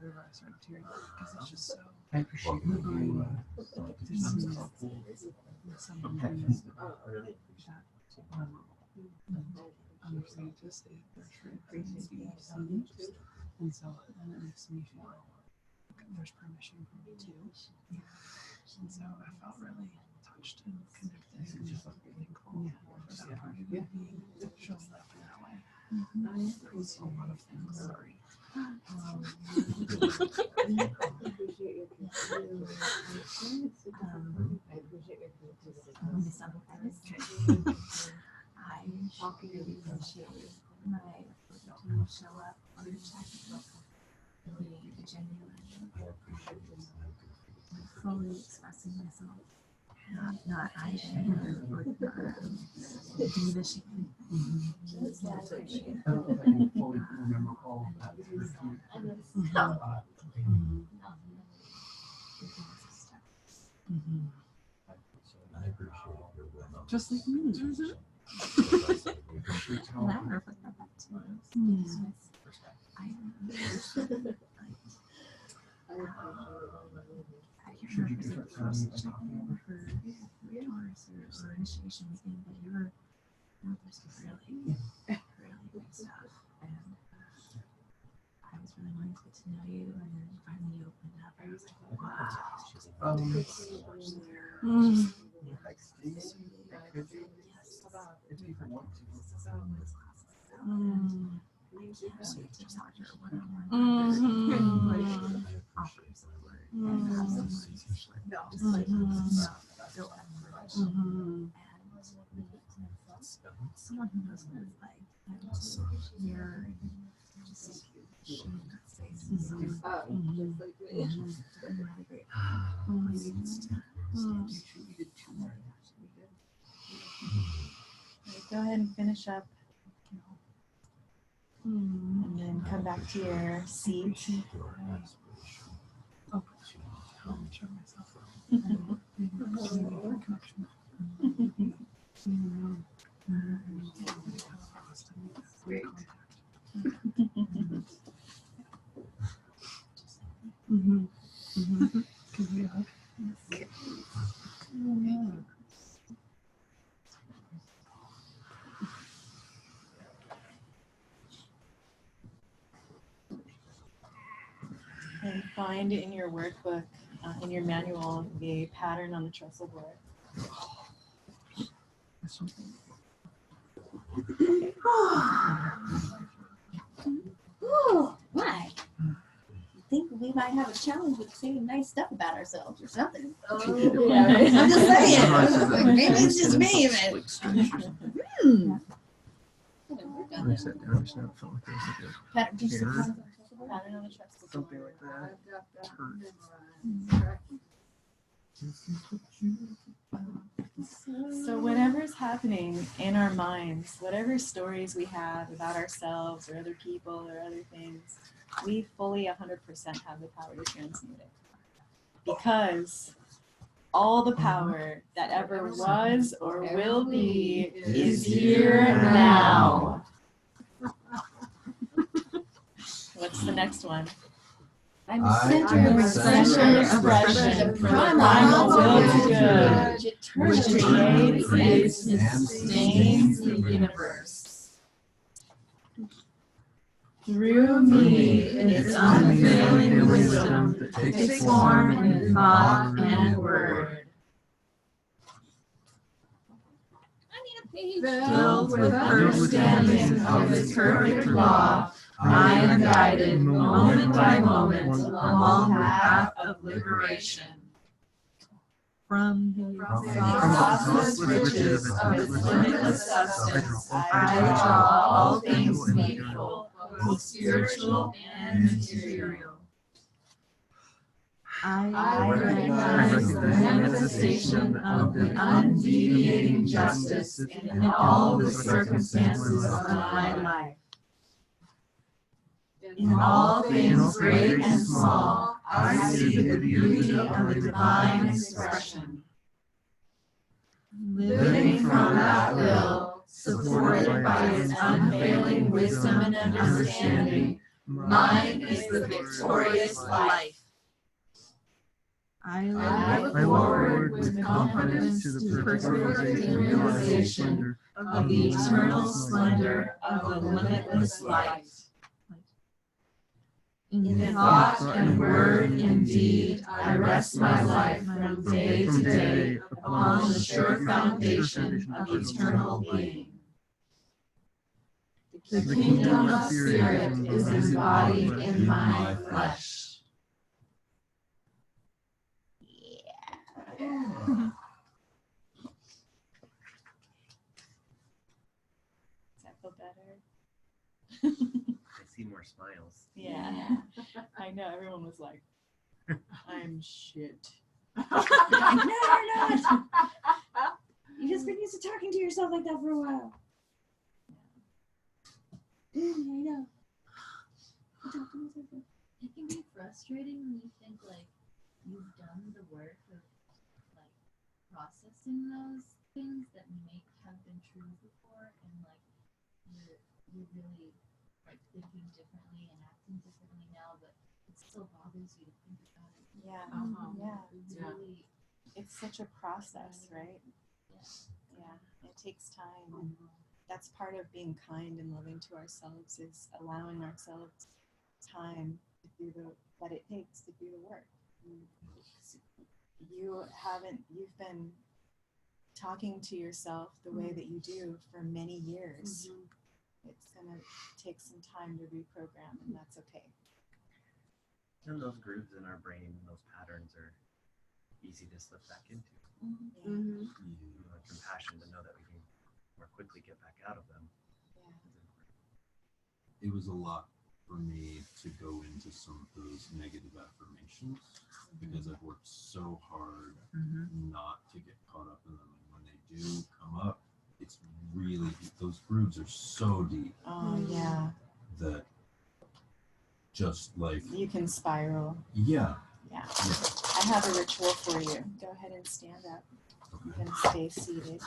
river, I started tearing because it's just so. I appreciate you. Someone who is understand just they're crazy to be seen, and so then it makes me feel there's permission for me too. And so I felt really touched and connected and just thankful for that part of me being shows up in that way. It was a lot of things. Sorry. I really appreciate my ability to show up unchecked, being genuine, fully expressing myself, not hiding or diminishing. I don't know if I can fully remember all of that. I appreciate your will. Just like me. And I reflect on that too. Should you do it for me? Or initiations in, but you're there's really great stuff. And I was really wanting to get to know you, and then finally you opened up. I was like, wow. If you want to. Just talk to her one-on-one. Offer support. And have some just like build up and someone who knows what it's like to mirror and just share that space. So, really great. Go ahead and finish up. And then come back to your seat. And find in your workbook, in your manual, the pattern on the trestle board. Oh, my. I think we might have a challenge with saying nice stuff about ourselves or something. Oh, yeah. I'm just saying. Maybe it's just me, but. When I sat down just now, it felt like there was like a Pattern, just hair, pattern on the trestle something board. like that. I've got that memorized. So whatever's happening in our minds, whatever stories we have about ourselves or other people or other things, we fully 100% have the power to transmute it. Because all the power that ever was or will be is here now. What's the next one? I'm the center of Center expression expression for for the the primal will to good, which which creates and sustains the universe. Through me, its unfailing wisdom takes form in thought and word. Filled with understanding of its perfect law, I am guided moment by moment along the path of liberation. From the costless riches of its limitless substance, I draw all things meaningful, both spiritual and material. I recognize the manifestation of the undeviating justice in all the circumstances of my life. In all things great and small, I see the beauty of the divine expression. Living from that will, supported by its unfailing wisdom and understanding, mine is the victorious life. I look forward with confidence to the perfect realization of the eternal splendor of the limitless light. In thought and word and deed, I rest my life from day to day upon the sure foundation of eternal being. The kingdom of spirit is embodied in my flesh. Does that feel better? I see more smiles. Yeah. I know, everyone was like, I'm shit. No, you're not. You've just been used to talking to yourself like that for a while. I know. It can be frustrating when you think like you've done the work of like processing those things that may have been true before, and like you're really like thinking differently and acting differently now, but it still bothers you to think about it. Yeah. Yeah. It's Yeah. really, it's such a process, right? Yeah. It takes time. That's part of being kind and loving to ourselves, is allowing ourselves time to do that it takes to do the work. You've been talking to yourself the way that you do for many years. It's gonna take some time to reprogram, and that's okay. And those grooves in our brain, those patterns are easy to slip back into. The compassion to know that we can more quickly get back out of them. It was a lot for me to go into some of those negative affirmations because I've worked so hard not to get caught up in them. And when they do come up, it's really, those grooves are so deep. Oh, yeah. That just like. You can spiral. Yeah. Yeah. I have a ritual for you. Go ahead and stand up. You can stay seated.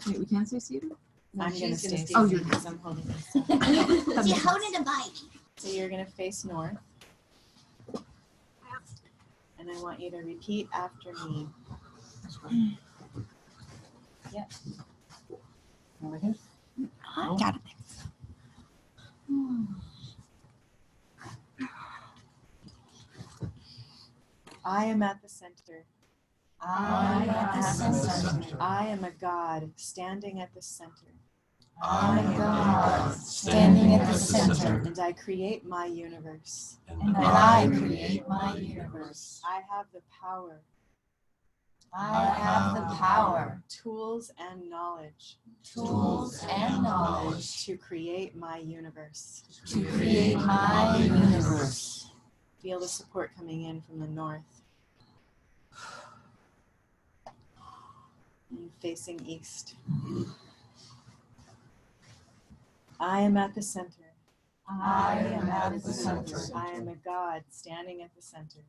Wait, we can't stay seated? No, I'm going to stay seated. Oh, you're because I'm holding this. She's holding the baby. So you're going to face north. And I want you to repeat after me. Yep. Over here? I got it. I am at the center. I am at the center. I am a God standing at the center. I am God standing at the center. And I create my universe. And I create my universe. I have the power. I have the power. Tools and knowledge. Tools and knowledge. To create my universe. To create my universe. Feel the support coming in from the north. And facing east. I am at the center. I am at the center. I am a God standing at the center.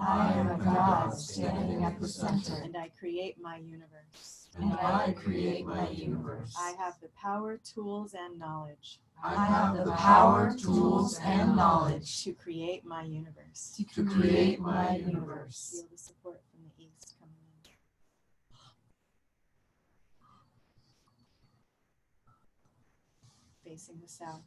I am a God standing at the center. And I create my universe. And I create my universe. I have the power, tools, and knowledge. I have the power, tools, and knowledge to create my universe. To create my universe. Feel the support from the east coming in. Facing the south.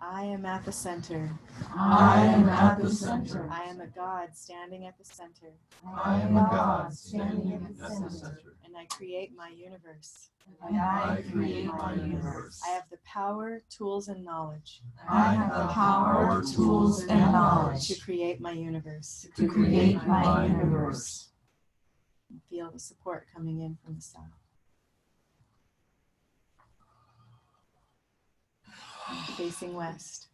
I am at the center. I am at the center. I am a God standing at the center. I am a God standing at the center. And I create my universe. And I create my universe. I have the power, tools, and knowledge. I have the power, tools, and knowledge to create my universe. To create my universe. And feel the support coming in from the south. Facing west.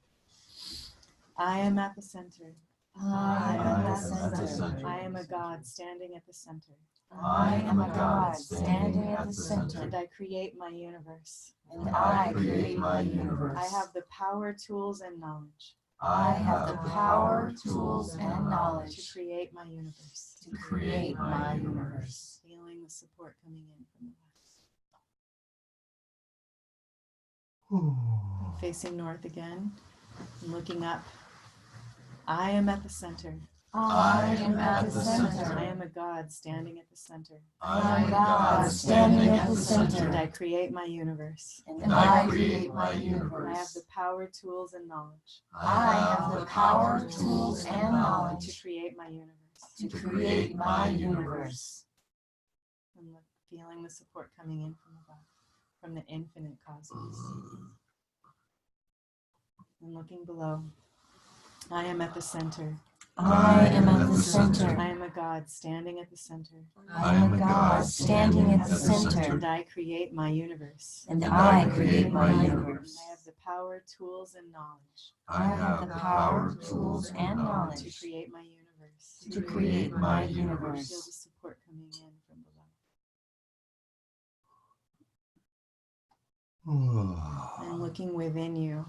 I am at the center. I am at the center. I am a God standing at the center. I am a God standing at the center. And I create my universe. And I create my universe. I have the power, tools, and knowledge. I have the power, tools, and knowledge to create my universe. To create my universe. Feeling the support coming in from the west. Facing north again, and looking up. I am at the center. I am at the center. I am a God standing at the center. I am God standing at the center. And I create my universe. And I create my universe. I have the power, tools, and knowledge. I have the power, tools, and knowledge to create my universe. To create my universe. And feeling the support coming in from above, from the infinite cosmos. And looking below. I am at the center. I am at the center. I am a God standing at the center. I am a God standing at the center. And I create my universe. And I create my universe. I have the power, tools, and knowledge. I have the power, tools, and knowledge to create my universe. To create my Feel universe. the support coming in from below. And looking within you.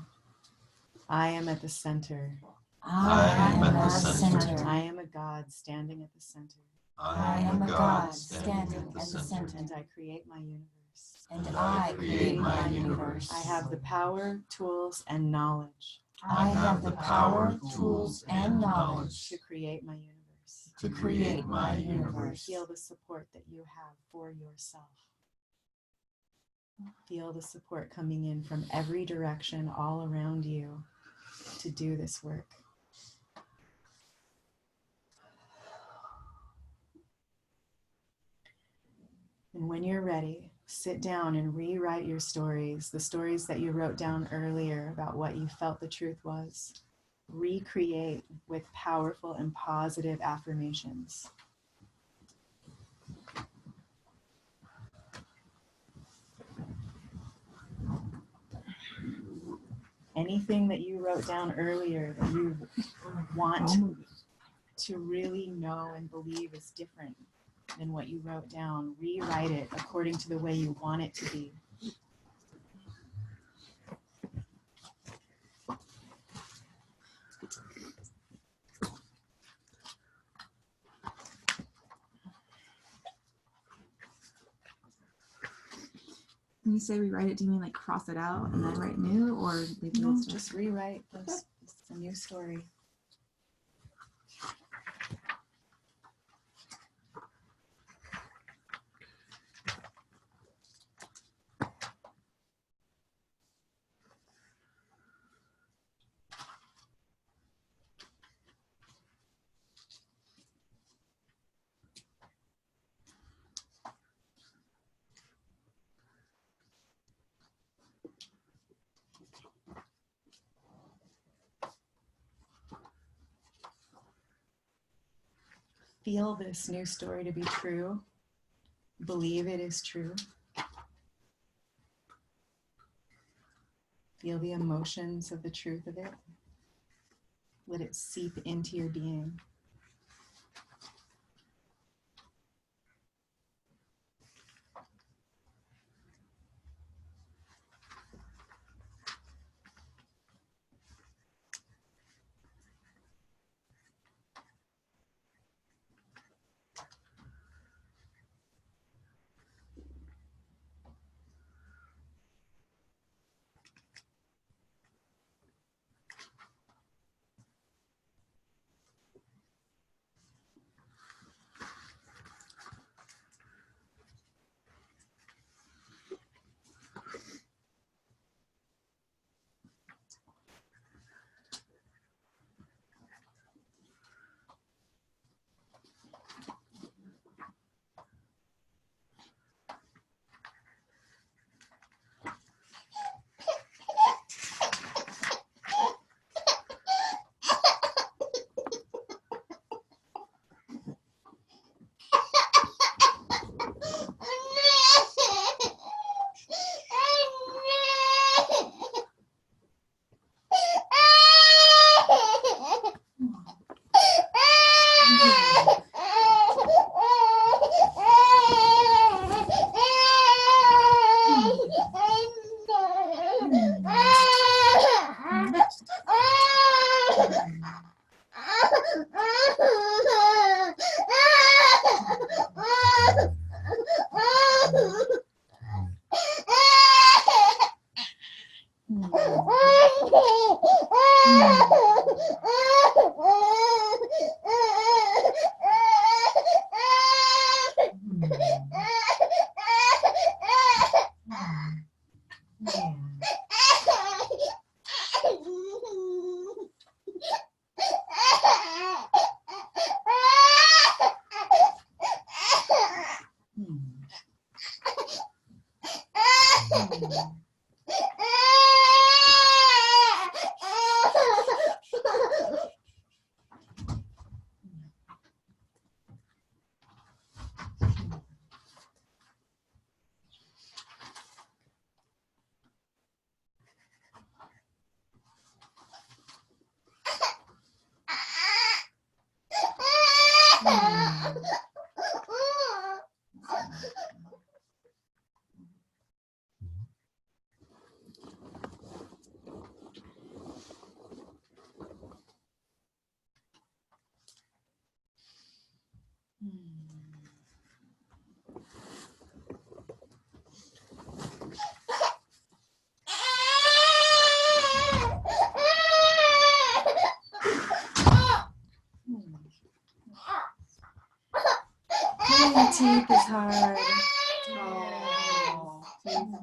I am at the center. I am at the center. I am a God standing at the center. I am a God standing at the center. And I create my universe. And I create my universe. I have the power, tools, and knowledge. I have the power, tools, and knowledge to create my universe. To create my universe. Feel the support that you have for yourself. Feel the support coming in from every direction all around you to do this work. And when you're ready, sit down and rewrite your stories, the stories that you wrote down earlier about what you felt the truth was. Recreate with powerful and positive affirmations. anything that you wrote down earlier that you want to really know and believe is different than what you wrote down, rewrite it according to the way you want it to be. When you say rewrite it, do you mean like cross it out and then write new, or leave the No, old stuff? just rewrite this. It's a new story. Feel this new story to be true. Believe it is true. Feel the emotions of the truth of it. Let it seep into your being. Teeth is hard. Oh, teeth.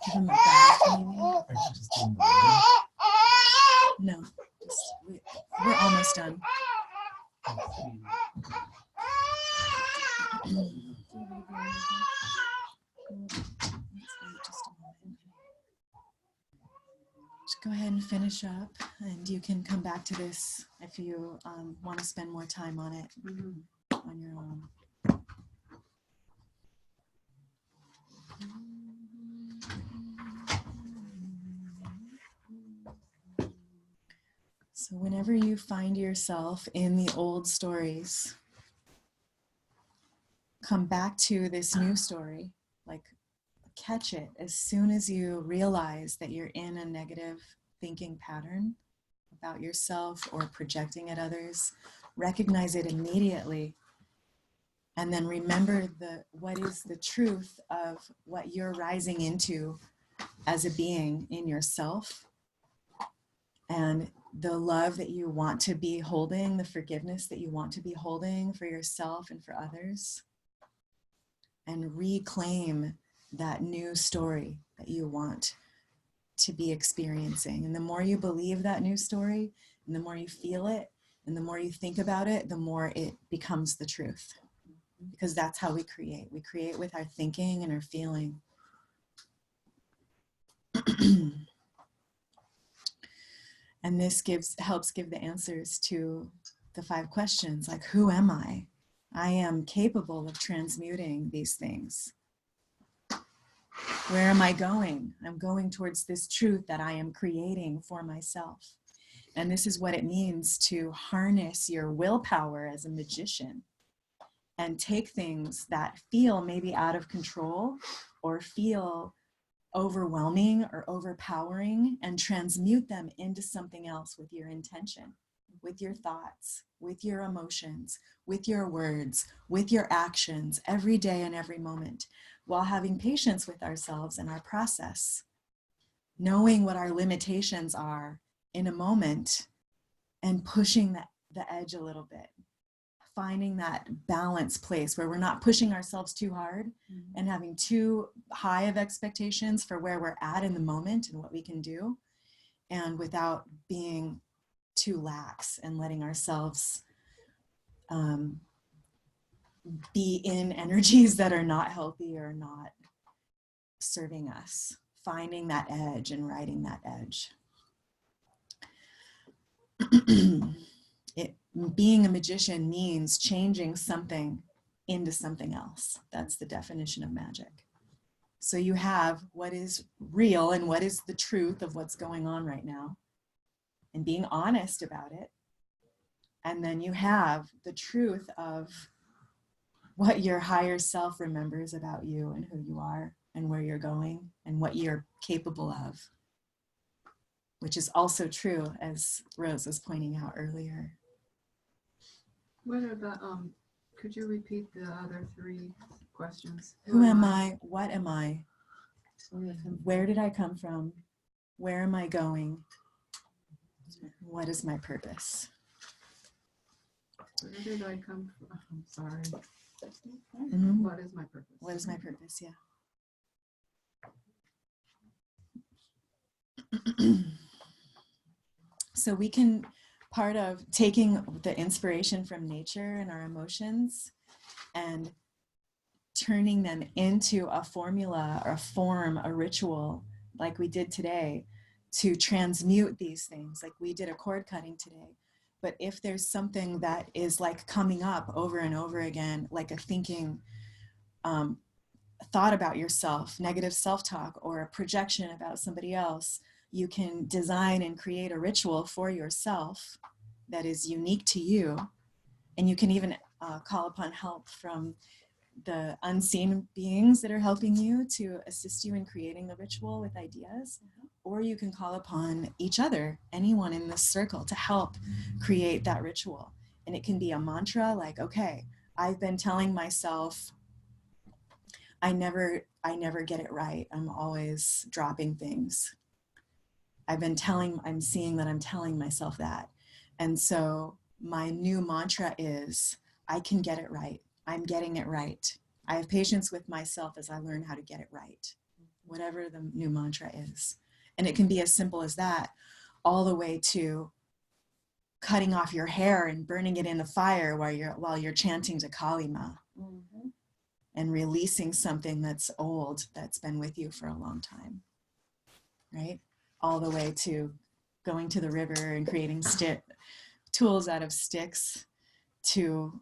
Give him a bath, maybe? Or just in the room. No, we're almost done. Just go ahead and finish up, and you can come back to this if you want to spend more time on it on your own. So whenever you find yourself in the old stories, come back to this new story, like catch it as soon as you realize that you're in a negative thinking pattern about yourself or projecting at others. Recognize it immediately, and then remember what is the truth of what you're rising into as a being in yourself, and the love that you want to be holding, the forgiveness that you want to be holding for yourself and for others, and reclaim that new story that you want to be experiencing. And the more you believe that new story, and the more you feel it, and the more you think about it, the more it becomes the truth. Because that's how we create. We create with our thinking and our feeling. And this helps give the answers to the 5 questions, like, who am I? I am capable of transmuting these things. Where am I going? I'm going towards this truth that I am creating for myself. And this is what it means to harness your willpower as a magician and take things that feel maybe out of control or feel overwhelming or overpowering and transmute them into something else with your intention, with your thoughts, with your emotions, with your words, with your actions every day and every moment, while having patience with ourselves and our process, knowing what our limitations are in a moment and pushing the edge a little bit, finding that balance place where we're not pushing ourselves too hard and having too high of expectations for where we're at in the moment and what we can do, and without being too lax and letting ourselves be in energies that are not healthy or not serving us. Finding that edge and riding that edge. Being a magician means changing something into something else. That's the definition of magic. So you have what is real and what is the truth of what's going on right now, and being honest about it. And then you have the truth of what your higher self remembers about you and who you are and where you're going and what you're capable of, which is also true, as Rose was pointing out earlier. What are the, could you repeat the other three questions? Who am I? What am I? Where did I come from? Where am I going? What is my purpose? Where did I come from? I'm sorry. Mm-hmm. What is my purpose? What is my purpose? Yeah. So we can, part of taking the inspiration from nature and our emotions and turning them into a formula or a form, a ritual, like we did today, to transmute these things. Like we did a cord cutting today. But if there's something that is like coming up over and over again, like a thinking thought about yourself, negative self-talk, or a projection about somebody else, you can design and create a ritual for yourself that is unique to you. And you can even call upon help from the unseen beings that are helping you to assist you in creating the ritual with ideas. Or you can call upon each other, anyone in this circle, to help create that ritual. And it can be a mantra like, okay, I've been telling myself, I never get it right. I'm always dropping things. I'm seeing that I'm telling myself that. And so my new mantra is, I can get it right. I'm getting it right. I have patience with myself as I learn how to get it right. Whatever the new mantra is. And it can be as simple as that, all the way to cutting off your hair and burning it in the fire while you're chanting to Kali Ma. Mm-hmm. And releasing something that's old, that's been with you for a long time, right? All the way to going to the river and creating tools out of sticks to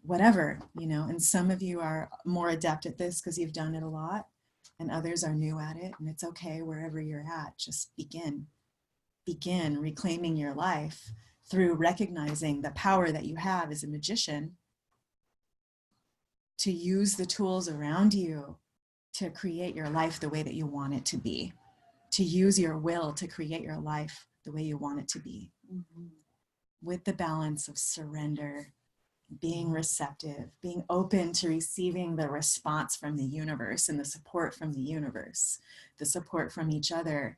whatever, and some of you are more adept at this because you've done it a lot, and others are new at it, and it's okay wherever you're at. Just begin reclaiming your life through recognizing the power that you have as a magician to use the tools around you to create your life the way that you want it to be, to use your will to create your life the way you want it to be, with the balance of surrender, being receptive, being open to receiving the response from the universe and the support from the universe, the support from each other,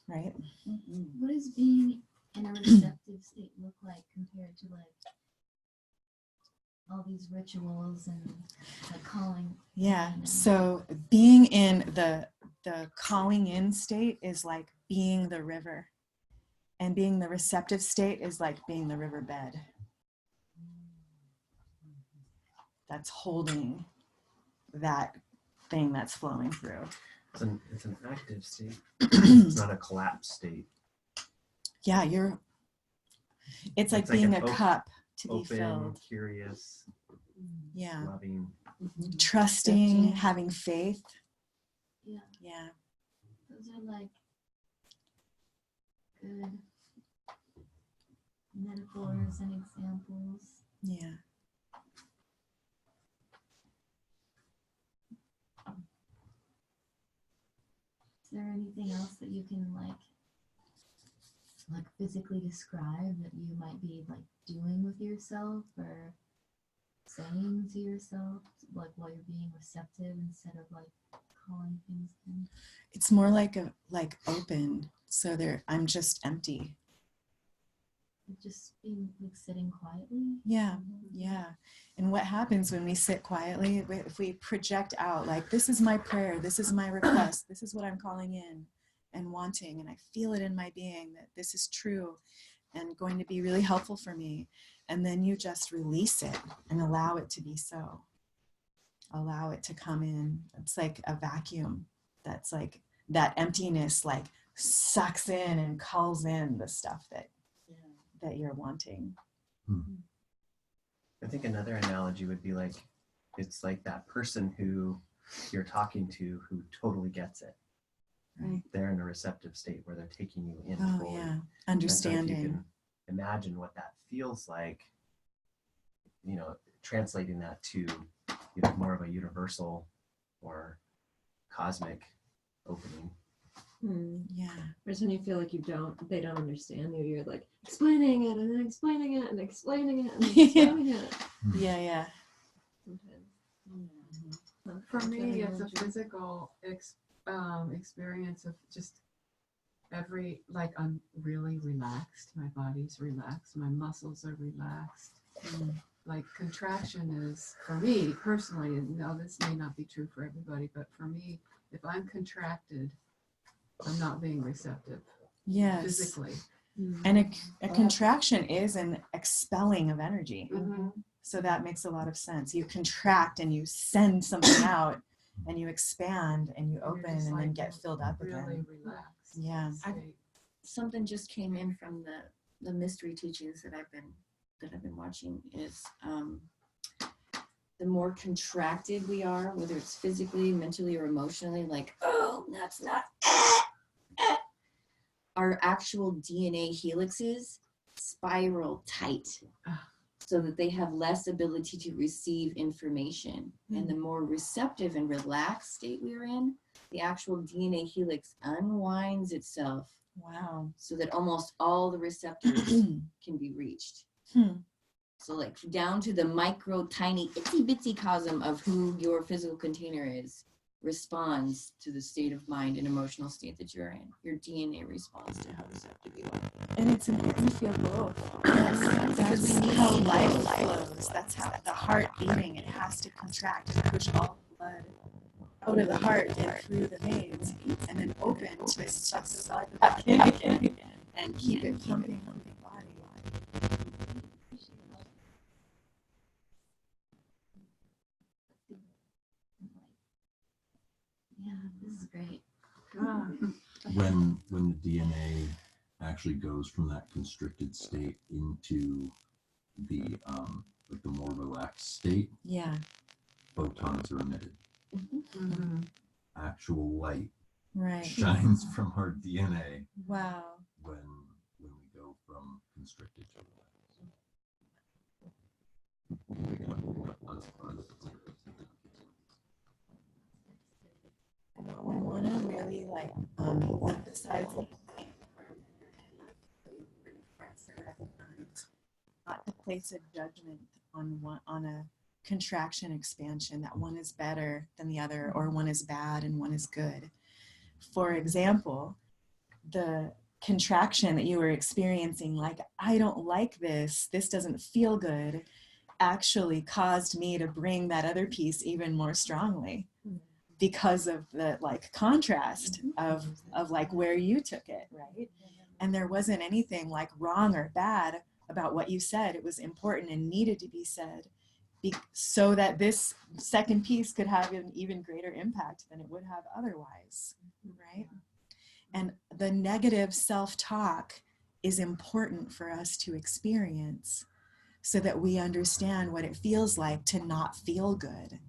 right? What does being in a receptive state look like compared to like all these rituals and like calling? Yeah, so being in the calling in state is like being the river, and being the receptive state is like being the riverbed that's holding that thing that's flowing through. It's an active state. It's not a collapsed state. Yeah, it's like being a cup to open, be filled. Curious, yeah, loving, trusting, having faith. Yeah. Those are like good metaphors and examples. Yeah. Is there anything else that you can like physically describe that you might be like doing with yourself or saying to yourself, like while you're being receptive instead of like calling things in? It's more like open. So I'm just empty. Just being like sitting quietly. Yeah. And what happens when we sit quietly, if we project out like, this is my prayer, this is my request, this is what I'm calling in and wanting, and I feel it in my being that this is true and going to be really helpful for me. And then you just release it and allow it to be so. Allow it to come in. It's like a vacuum that's like that emptiness like sucks in and calls in the stuff that you're wanting. I think another analogy would be like, it's like that person who you're talking to who totally gets it. Right. They're in a receptive state where they're taking you in fully. Yeah. Understanding. So if you can imagine what that feels like, translating that to more of a universal or cosmic opening. Yeah. Whereas when you feel like they don't understand you, you're like explaining it and then explaining it and explaining it and then explaining it. Yeah. Sometimes. For me, it's a physical experience of just I'm really relaxed. My body's relaxed. My muscles are relaxed. Like contraction is, for me personally, and now this may not be true for everybody, but for me, if I'm contracted, I'm not being receptive. Yes. Physically. And a contraction is an expelling of energy. So that makes a lot of sense. You contract and you send something out, and you expand and you open and then get filled up again. Really relaxed. Yeah. Something just came in from the mystery teachings that I've been watching is the more contracted we are, whether it's physically, mentally, or emotionally, like, oh, that's not, our actual DNA helixes spiral tight so that they have less ability to receive information. And the more receptive and relaxed state we're in, the actual DNA helix unwinds itself. Wow. So that almost all the receptors can be reached. So like down to the micro tiny itsy bitsy cosm of who your physical container is responds to the state of mind and emotional state that you're in. Your DNA responds to how receptive you are. And it's important to feel both. That's how life flows. That's how the heart beating, it has to contract and push all the blood out of the heart and through the veins, and then open to it sucks back in again and keep it pumping on the body. Yeah, this is great. When the DNA actually goes from that constricted state into the like the more relaxed state, photons are emitted. Actual light shines from our DNA. Wow. When we go from constricted to relaxed. I want to really emphasize not to place a judgment on a contraction expansion, that one is better than the other, or one is bad and one is good. For example, the contraction that you were experiencing, like, I don't like this doesn't feel good, actually caused me to bring that other piece even more strongly because of the contrast of where you took it, right? And there wasn't anything wrong or bad about what you said. It was important and needed to be said so that this second piece could have an even greater impact than it would have otherwise, right? And the negative self-talk is important for us to experience so that we understand what it feels like to not feel good.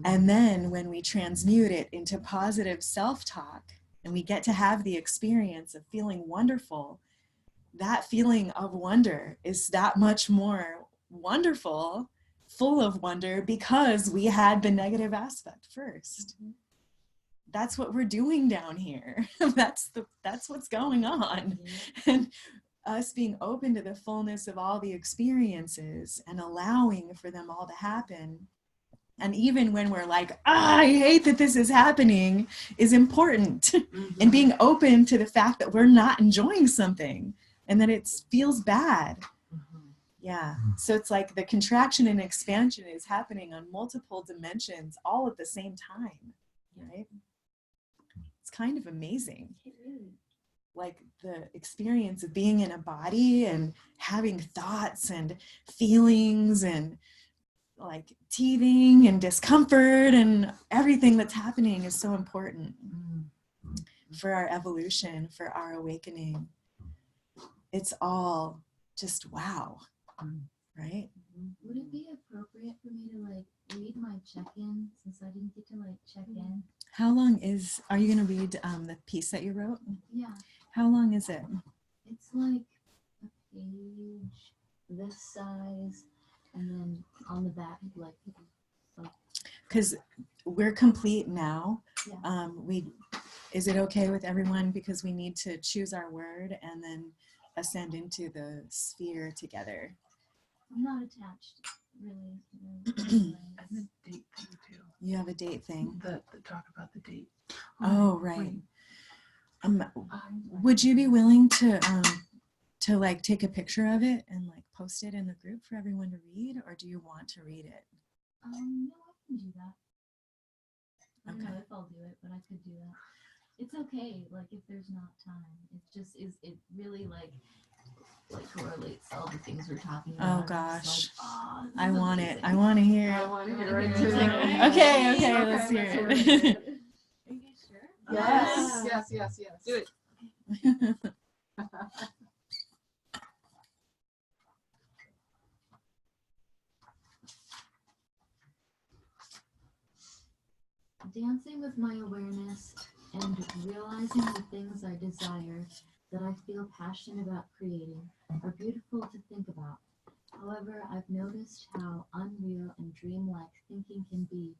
And then when we transmute it into positive self-talk and we get to have the experience of feeling wonderful, that feeling of wonder is that much more wonderful, full of wonder, because we had the negative aspect first. That's what we're doing down here. That's what's going on. And us being open to the fullness of all the experiences and allowing for them all to happen. And even when we're like, I hate that this is happening, is important. And being open to the fact that we're not enjoying something and that it feels bad. Yeah. So it's like the contraction and expansion is happening on multiple dimensions all at the same time, right? It's kind of amazing. Like the experience of being in a body and having thoughts and feelings and like teething and discomfort and everything that's happening is so important for our evolution, for our awakening. It's all just wow, right? Would it be appropriate for me to read my check-in since I didn't get to check in? How long are you going to read the piece that you wrote? Yeah. How long is it? It's like a page this size, and then on the back, because we're complete now. Yeah. Is it okay with everyone, because we need to choose our word and then ascend into the sphere together? I'm not attached, really. And the date thing too. You have a date thing. The talk about the date. Oh, right. Would you be willing to like take a picture of it and like post it in the group for everyone to read, or do you want to read it? No, I can do that. I don't Okay. know if I'll do it, but I could do that. It's okay, like if there's not time. It just is. It really like correlates to all the things we're talking about. Oh I'm just gosh, like, oh, this I is want it. amazing. I want to hear I it. want to hear Okay, it let's too. hear it. Okay, Okay, let's hear let's it. hear it. Are you guys sure? Yes, yes, yes, yes. Do it. Dancing with my awareness and realizing the things I desire that I feel passionate about creating are beautiful to think about. However, I've noticed how unreal and dreamlike thinking can be,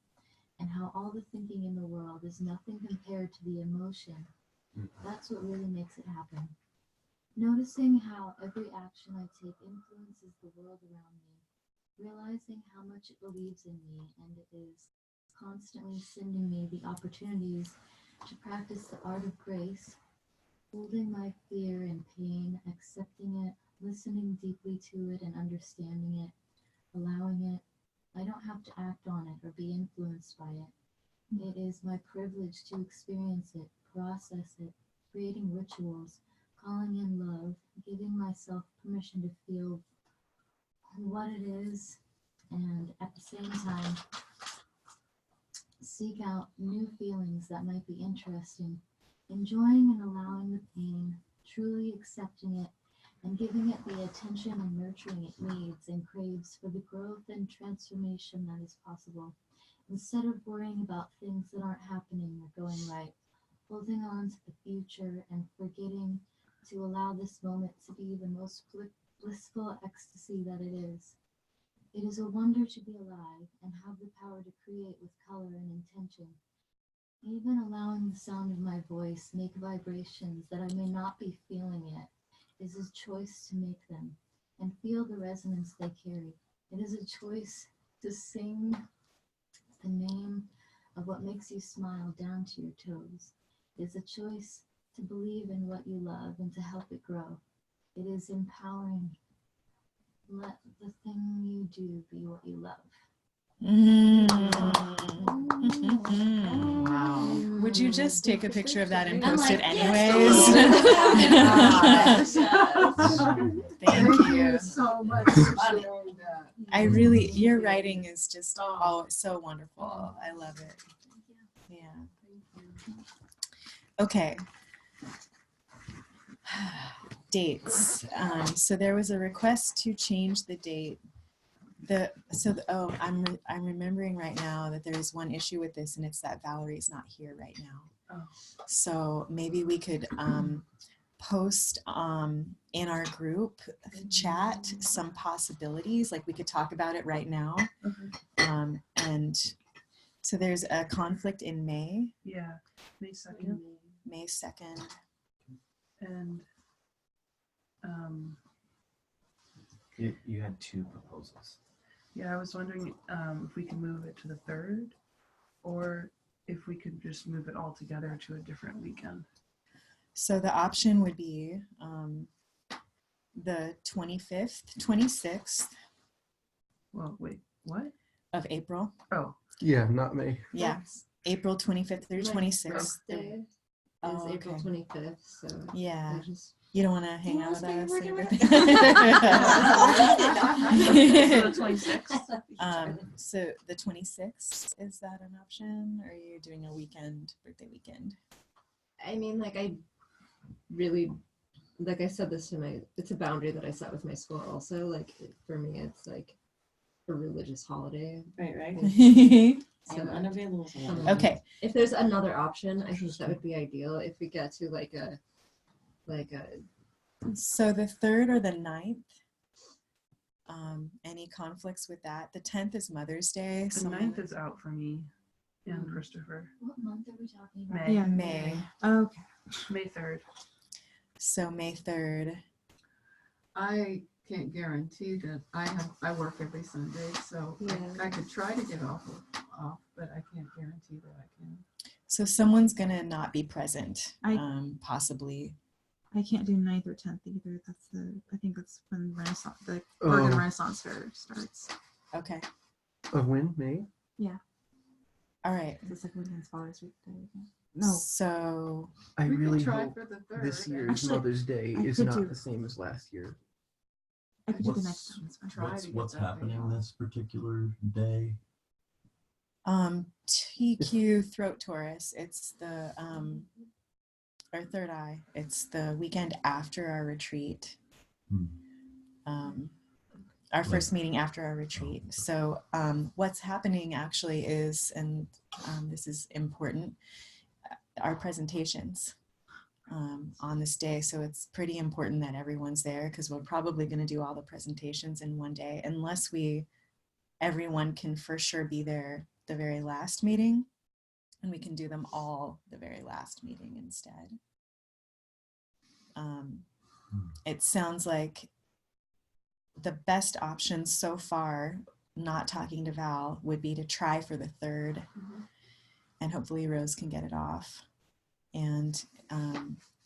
and how all the thinking in the world is nothing compared to the emotion. That's what really makes it happen. Noticing how every action I take influences the world around me, realizing how much it believes in me, and it is constantly sending me the opportunities to practice the art of grace, holding my fear and pain, accepting it, listening deeply to it and understanding it, allowing it. I don't have to act on it or be influenced by it. It is my privilege to experience it, process it, creating rituals, calling in love, giving myself permission to feel what it is, and at the same time, seek out new feelings that might be interesting, enjoying and allowing the pain, truly accepting it, and giving it the attention and nurturing it needs and craves for the growth and transformation that is possible. Instead of worrying about things that aren't happening or going right, holding on to the future and forgetting to allow this moment to be the most blissful ecstasy that it is. It is a wonder to be alive and have the power to create with color and intention. Even allowing the sound of my voice make vibrations that I may not be feeling yet is a choice to make them and feel the resonance they carry. It is a choice to sing the name of what makes you smile down to your toes. It is a choice to believe in what you love and to help it grow. It is empowering. Let the thing you do be what you love. Wow. Would you just take a picture of that and I'm post it like, anyways? Thank you so much for sharing that. I really, your writing is just so wonderful. I love it. Yeah. Okay. Dates. So there was a request to change the date. I'm remembering right now that there is one issue with this, and it's that Valerie's not here right now. Oh. So maybe we could post in our group chat some possibilities, like we could talk about it right now. And so there's a conflict in May. Yeah, May 2nd. May 2nd. And you had two proposals. yeah, I was wondering if we could move it to the 3rd, or if we could just move it all together to a different weekend. So the option would be the 25th, 26th. Well, wait, what? Of April. Oh. Yeah, not May. Yeah, April 25th through 26th. Birthday is April 25th, so yeah. I just You don't want to hang out with us? So the 26th. So the 26th, is that an option? Or are you doing a weekend, birthday weekend? I mean, like I really, like I said this to it's a boundary that I set with my school also. Like for me, it's like a religious holiday. Right. So, I'm unavailable. Okay. If there's another option, I think that would be ideal. If we get to like a So the 3rd or the 9th, Any conflicts with that? The 10th is Mother's Day. The Someone- 9th is out for me and Christopher. What month are we talking about? May. Yeah, May. Okay. May 3rd. So May 3rd. I can't guarantee that I work every Sunday, so I could try to get off, but I can't guarantee that I can. So someone's gonna not be present, I- possibly. I can't do 9th or 10th either. I think that's when the Oregon Renaissance Fair starts. Okay. Of when? May? Yeah. All right. It's the second weekend's Father's Week Day. No. So I We could really try hope for the 3rd. this year's Actually, Mother's Day I is could not do- the same as last year. I could do the What's- next one. It's fine. Try What's, to get what's that day happening off. this particular day? TQ throat torus. It's the our third eye. It's the weekend after our retreat. Our first meeting after our retreat. So what's happening actually is, and this is important, our presentations on this day. So it's pretty important that everyone's there, because we're probably going to do all the presentations in one day, unless everyone can for sure be there the very last meeting, and we can do them all the very last meeting instead. It sounds like the best option so far, not talking to Val, would be to try for the 3rd, and hopefully Rose can get it off. And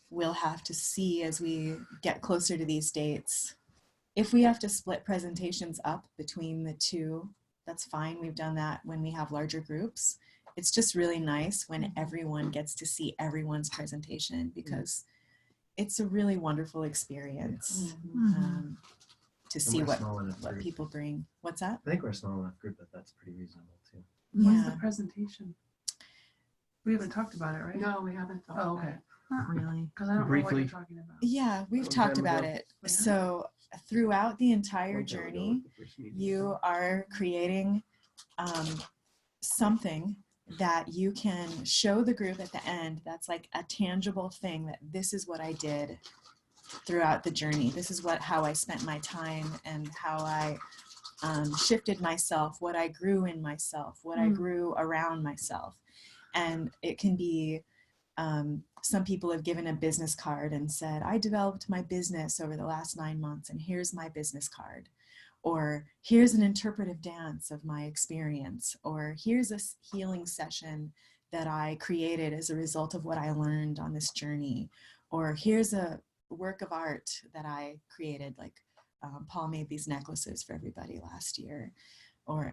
we'll have to see as we get closer to these dates. If we have to split presentations up between the two, that's fine. We've done that when we have larger groups. It's just really nice when everyone gets to see everyone's presentation, because it's a really wonderful experience to see we're what small enough group. people bring. What's that? I think we're a small enough group that that's pretty reasonable too. When's Yeah. the presentation? We haven't talked about it, right? No, we haven't talked Oh, about okay. it. Not really. Because I don't know what Briefly. you're talking about. Yeah, we've Long talked time about ago. it. Yeah. So throughout the entire Long time ago journey, was the first meeting. you are creating something that you can show the group at the end that's like a tangible thing, that this is what I did throughout the journey. This is how I spent my time, and how I shifted myself, what I grew in myself, what I grew around myself. And it can be, some people have given a business card and said, I developed my business over the last 9 months, and here's my business card. Or here's an interpretive dance of my experience. Or here's a healing session that I created as a result of what I learned on this journey. Or here's a work of art that I created, like Paul made these necklaces for everybody last year.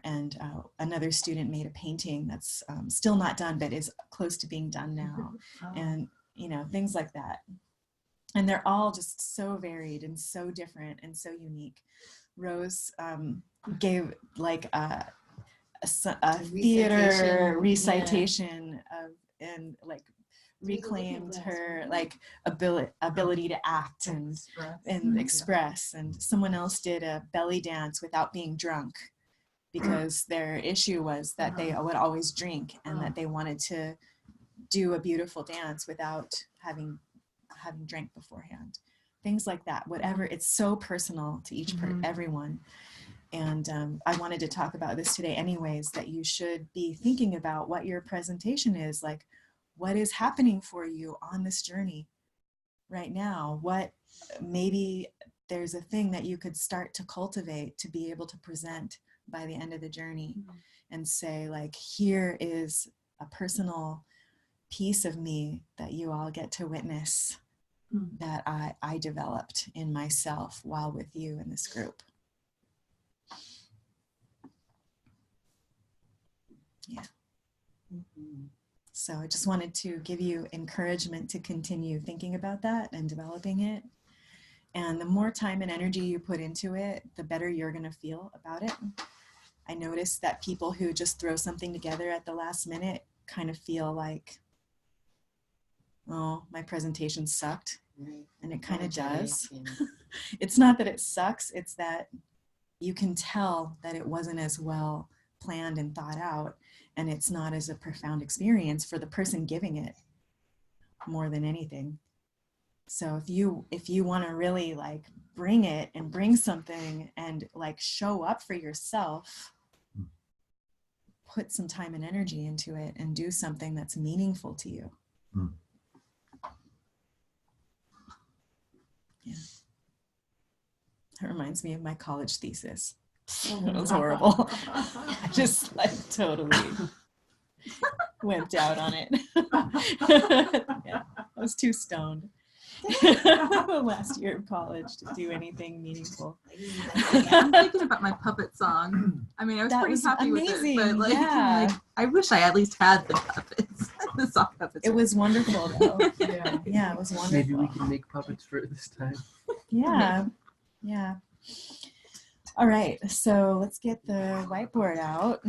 And another student made a painting that's still not done, but is close to being done now. And, things like that. And they're all just so varied and so different and so unique. Rose gave like a theater recitation and like reclaimed her like ability to act and express. And someone else did a belly dance without being drunk, because their issue was that they would always drink, and that they wanted to do a beautiful dance without having drank beforehand. Things like that, whatever. It's so personal to each everyone. And I wanted to talk about this today anyways, that you should be thinking about what your presentation is, like what is happening for you on this journey right now. What maybe there's a thing that you could start to cultivate to be able to present by the end of the journey, and say like, here is a personal piece of me that you all get to witness, that I developed in myself while with you in this group. Yeah. So I just wanted to give you encouragement to continue thinking about that and developing it. And the more time and energy you put into it, the better you're going to feel about it. I noticed that people who just throw something together at the last minute kind of feel like, oh, my presentation sucked. Right. And it kind of does. And It's not that it sucks, it's that you can tell that it wasn't as well planned and thought out, and it's not as a profound experience for the person giving it more than anything. So if you want to really like bring it and bring something and like show up for yourself, put some time and energy into it and do something that's meaningful to you. Yeah. That reminds me of my college thesis. It was horrible. I just like totally wimped out on it. Yeah, I was too stoned last year of college to do anything meaningful. I'm thinking about my puppet song. I mean, I was That pretty was happy with amazing, it, but like, yeah. like, I wish I at least had the puppets, the sock puppets. It was wonderful though. Yeah. Yeah, it was wonderful. Maybe we can make puppets for it this time. Yeah, yeah. All right, so let's get the whiteboard out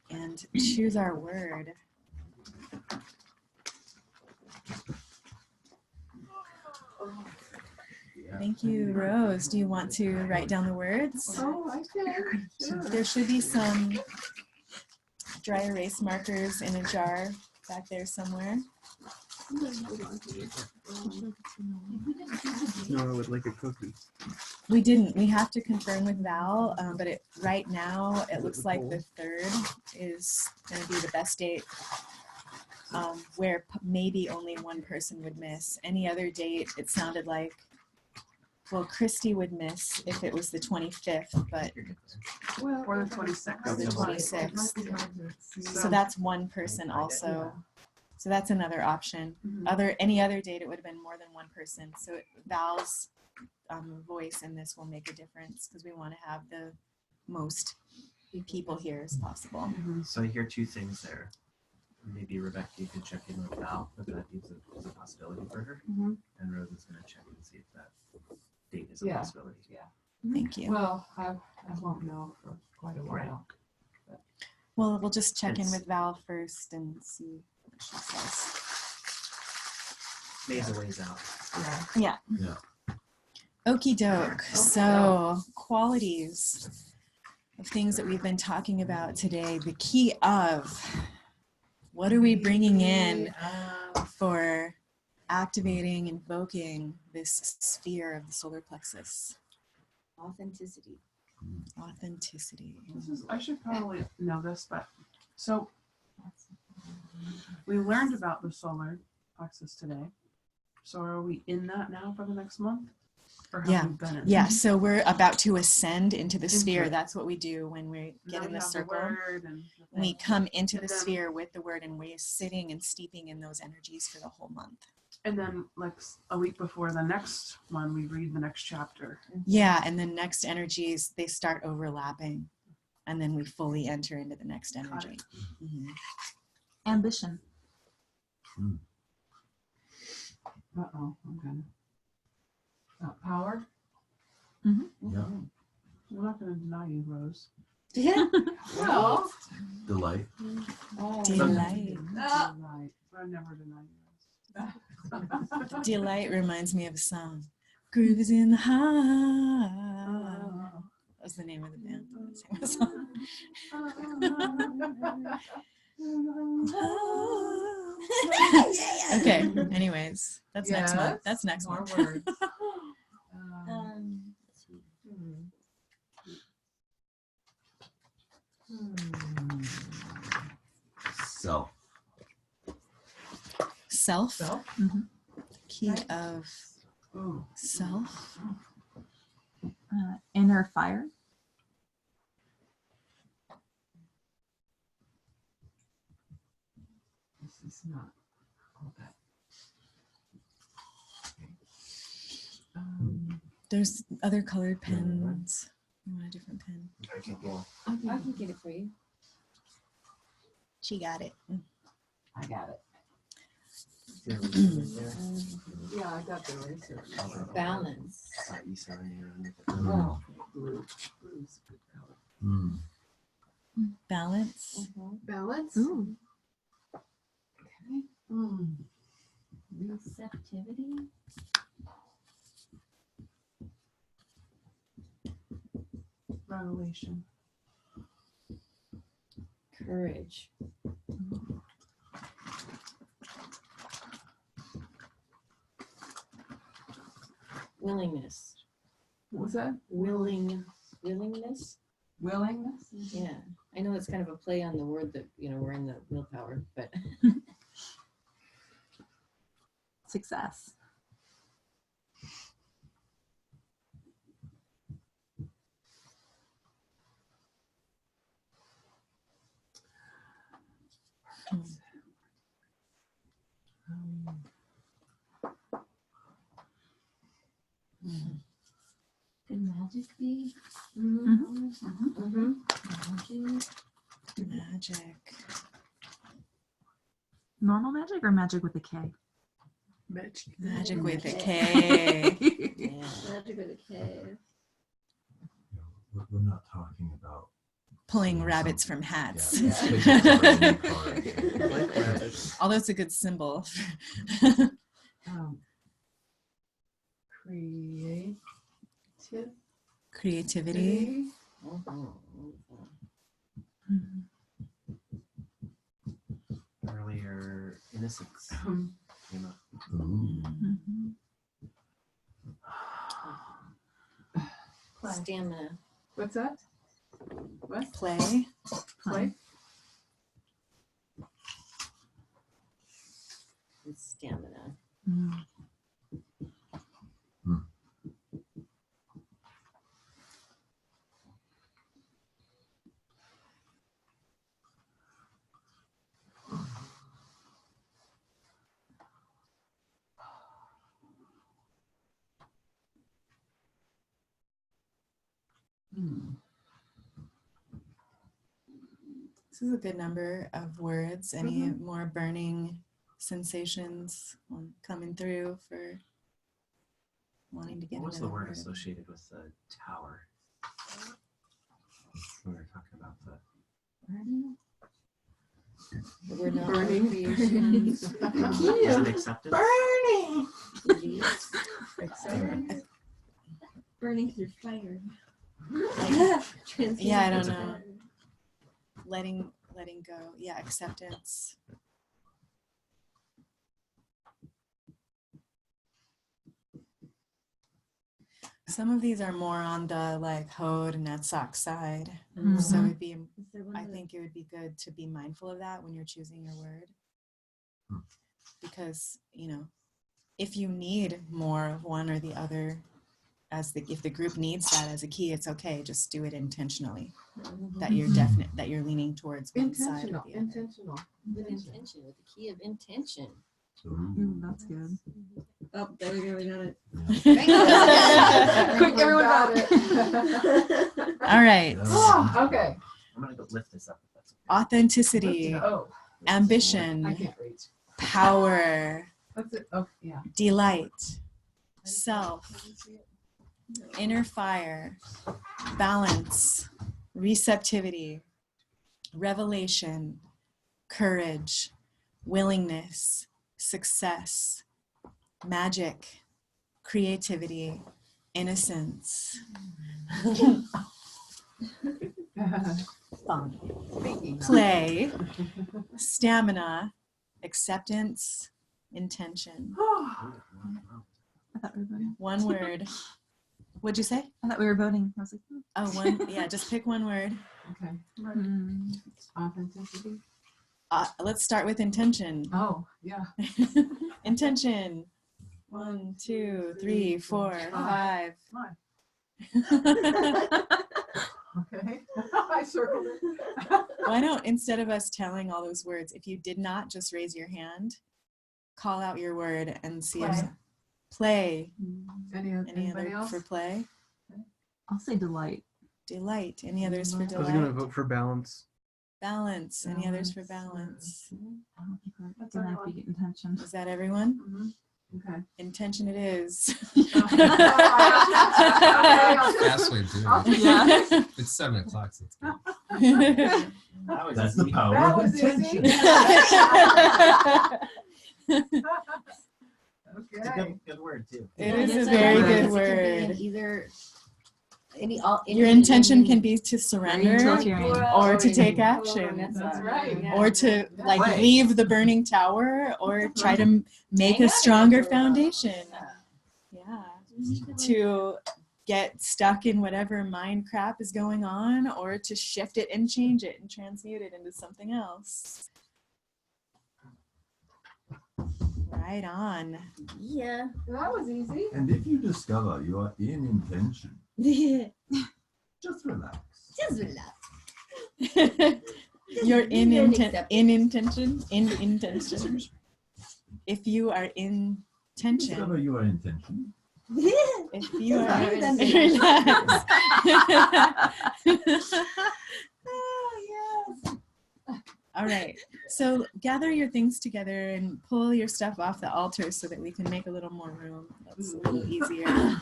and choose our word. Thank you, Rose. Do you want to write down the words? Oh, I can. Sure. There should be some dry erase markers in a jar back there somewhere. Nora would like a cookie. We didn't. We have to confirm with Val, but right now it looks like the 3rd is going to be the best date, where maybe only one person would miss. Any other date, it sounded like, well, Christy would miss if it was the 25th, but Well, or the 26th. or the 26th. So that's one person also. So that's another option. Any other date, it would have been more than one person. So Val's voice in this will make a difference because we want to have the most people here as possible. So I hear two things there. Maybe Rebecca, you could check in with Val if that is a possibility for her. And Rose is going to check and see if that date is a possibility. Yeah. Thank you. Well, I won't know for quite a while. But. Well, we'll just check in with Val first and see what she says. May's a ways out. Yeah. Okie doke. So qualities of things that we've been talking about today. The key of what are we bringing in for activating, invoking this sphere of the solar plexus? Authenticity. Authenticity. I should probably know this, but so we learned about the solar plexus today. So are we in that now for the next month? Or have we been in? Yeah, so we're about to ascend into the sphere. That's what we do when we get in the circle. We come into the sphere with the word and we're sitting and steeping in those energies for the whole month. And then like a week before the next one, we read the next chapter. Yeah, and the next energies, they start overlapping. And then we fully enter into the next energy. Ambition. Uh-oh, I'm gonna. Power? Yeah. We're not going to deny you, Rose. Yeah. Well. Delight. Oh, Delight. Right. I never deny you, Rose. Delight reminds me of a song. Groove is in the heart. That's the name of the band. Sing the song. Okay, anyways, that's next month. That's next month. Words. Self. Self. Mm-hmm. Key of self. Inner fire. This is not all that. There's other colored pens. You want a different pen? I can get it for you. She got it. I got it. Yeah, I got the eraser. Balance. Oh, blue. Blue's a good color. Balance. Balance? Ooh. Okay. Receptivity. Revelation. Courage. willingness. What was that? Willingness. Willingness? Yeah, I know it's kind of a play on the word that, you know, we're in the willpower, but Success. Could magic be? Magic. Normal magic or magic with a K? Magic with a K. yeah. Magic with a K. We're not talking about Pulling rabbits from hats. Yeah. Although it's a good symbol. Creativity. Earlier, innocence. Came up. Stamina. What's that? What? Play. Play? And stamina. This is a good number of words. Any more burning sensations coming through for wanting to get What was into the word word? associated with the tower? We were talking about the The word not Burning. creation. is it acceptance? Burning through fire. Yeah, I don't know. Letting go. Yeah, acceptance. Some of these are more on the like Hod and Netzach side. So it'd be, I think it would be good to be mindful of that when you're choosing your word. Because, you know, if you need more of one or the other, if the group needs that as a key, it's okay. Just do it intentionally. That you're definite, that you're leaning towards one side or the other. Intentional. With intention, with the key of intention. That's good. Oh, there we go. We got it. Quick, everyone got it. All right. Okay. I'm gonna go lift this up. If that's okay. Authenticity, Oh, I ambition, can't reach. power, What's it? Oh, yeah. delight, self, inner fire, balance, receptivity, revelation, courage, willingness, success, magic, creativity, innocence. Fun. Play, stamina, acceptance, intention. I thought we were voting. One word. What'd you say? I thought we were voting. I was like, Oh, one. Yeah, just pick one word. Okay. Authenticity. Let's start with intention. Oh, yeah. Intention. 1, 2, 3, 4, 5. Okay. I circled it. Why don't, instead of us telling all those words, if you did not, just raise your hand, call out your word and see if play. Anybody else? For play? I'll say delight. Delight. Any others for I was gonna delight? vote for balance. Balance. Any others for balance? I don't think we're gonna have to get intention. Is that everyone? Okay. Intention it is. Fast way of doing it. Yeah. It's 7 o'clock, so it's good. That's the power of intention. It's a good word too. It is a very good word. Either Your intention can be to surrender Totalitarian. or to take action. That's right. Or to like Play. leave the burning tower or try to make a stronger foundation. Yeah. to get stuck in whatever mind crap is going on, or to shift it and change it and transmute it into something else. Right on. Yeah. That was easy. And if you discover you are in intention, just relax. Just relax. You're in Learn intention. If you are in tension. Discover you are in tension. If you are Relax. relax. Oh, yes. All right. So gather your things together and pull your stuff off the altar so that we can make a little more room. That's a little easier.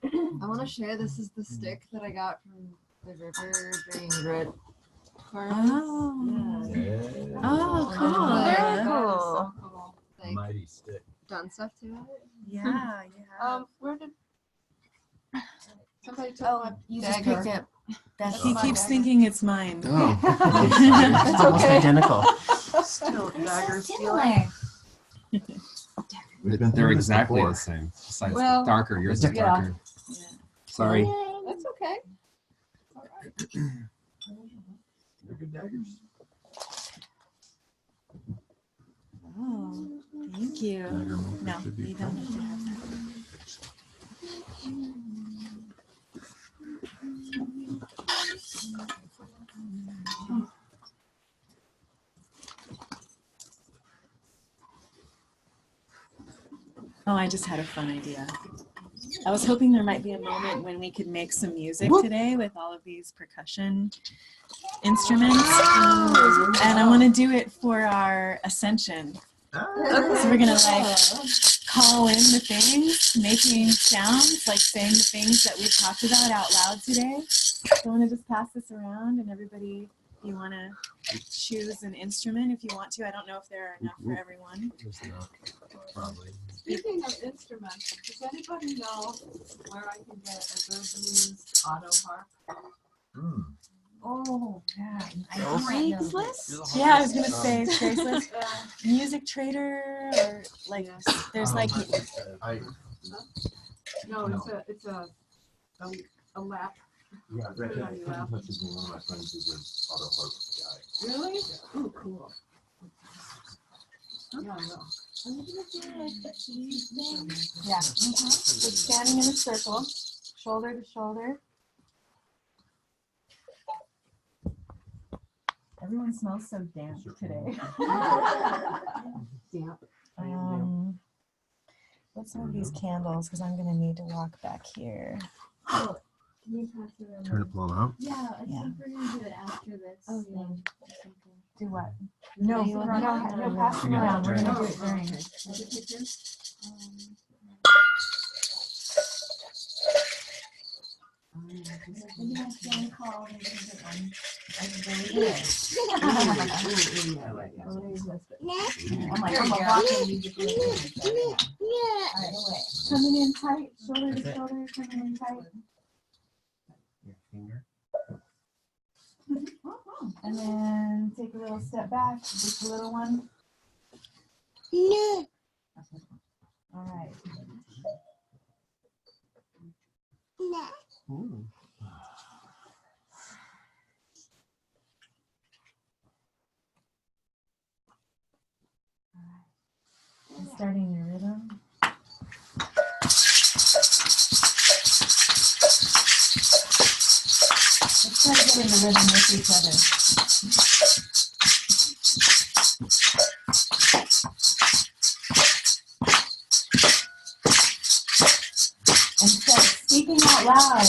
I want to share. This is the stick that I got from the river during Red Farm. Oh. Yeah. Oh, And cool. then, Very cool. Like, Mighty stick. done stuff to it. Yeah, yeah. Where did somebody took my You just dagger? picked up. That's He my keeps dagger. thinking it's mine. Oh. It's Almost okay. identical. Still dagger similar. We've been They're through this exactly before. the same. Besides, Well, darker. Yours is yeah. darker. Sorry. That's okay. They're good daggers. Oh, thank you. Dagger maker No, should be you don't fun. have to have that. Oh, I just had a fun idea. I was hoping there might be a moment when we could make some music today with all of these percussion instruments. And I want to do it for our ascension. So we're going to like call in the things, making sounds, like saying the things that we talked about out loud today. So I want to just pass this around, and everybody, if you want to choose an instrument if you want to. I don't know if there are enough for everyone. There's not. Probably. Speaking of instruments, does anybody know where I can get a good used auto harp? Oh, yeah. Craigslist? Yeah, I was gonna say Craigslist, Music Trader, or like there's like No, it's a lap. Yeah, Put it on your lap. touches me. One of my friends is an auto harp guy. Really? Oh, cool. Yeah, I will. yeah. Just standing in a circle, shoulder to shoulder. Everyone smells so damp today. Damp. What's some of these candles? Because I'm gonna need to walk back here. Oh, can you pass it around? Turn it blown out. Yeah, I think we're gonna do it after this. Oh, yeah. thing. Do what? No, No, you no, want no, pass them around. We're gonna do it during. Maybe I can call and use it on. I like that. I'm like, I'm watching music. Coming in tight, shoulder to shoulder, coming in tight. Your finger. And then take a little step back, just a little one. All right. Ooh. And starting your rhythm. Let's try to get in the rhythm with each other. And so speaking out loud,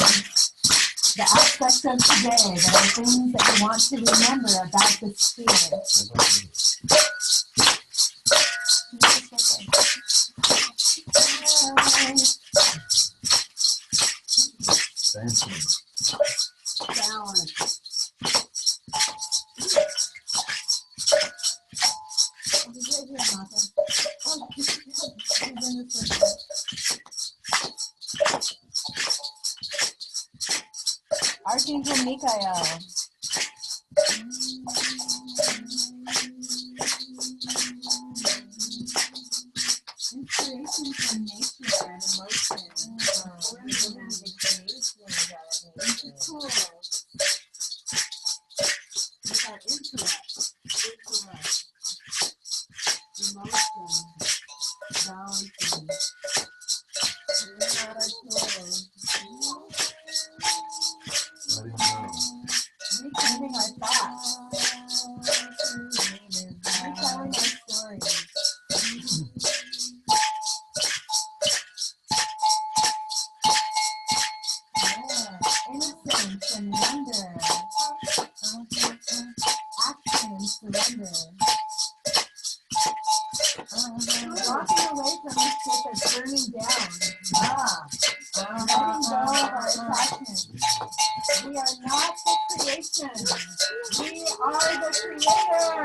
the aspects of today that are things that you want to remember about the sphere. Balance. Archangel Michael. creation from nature and emotion. Cool. With our intellect, emotion, balancing. We're not our tools. Reclaiming our thoughts. Retelling our stories. Innocence and wonder. Action and surrender. Walking away from this ship that's burning down. Letting go of our attachment. We are not the creation. We are the creator.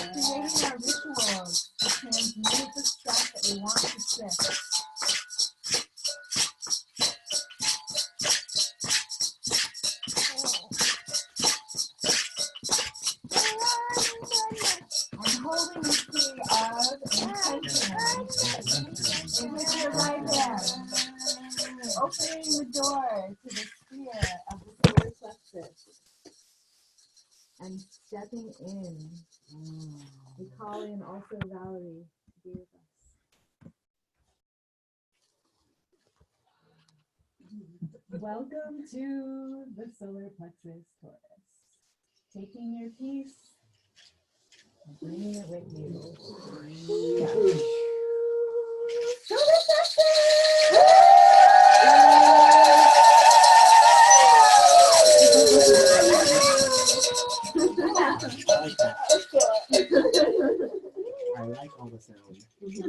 Creating our rituals to transmute the stuff that we want to shift. I'm holding the key of intention. And with your right hand, opening the door to the sphere of the solar plexus. And stepping in. We call in also Valerie to be with us. Welcome to the solar plexus Taurus. Taking your peace and bringing it with you. Solar I like all the sounds. You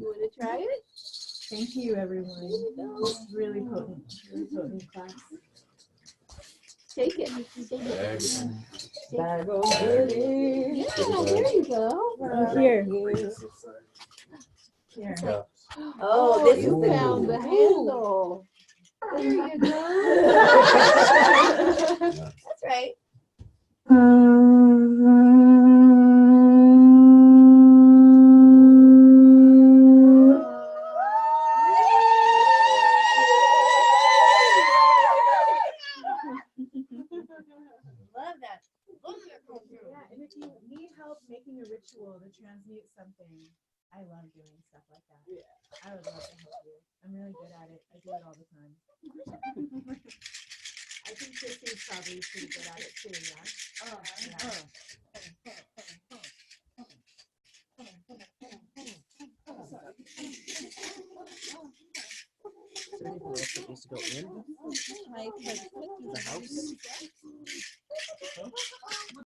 want to try it? Thank you, everyone. It's really potent class. Take it. Bag of goodies. Yeah, there you go. Here. Oh, this you found the handle. There you go. That's right. Love that. Yeah, and if you need help making a ritual to transmute something, I love doing stuff like that. Yeah. I would love to help you. I'm really good at it. I do it all the time. I think Chrissy's probably pretty good at it too, yeah? Oh, yeah. Is there anything else that needs to go in? The house?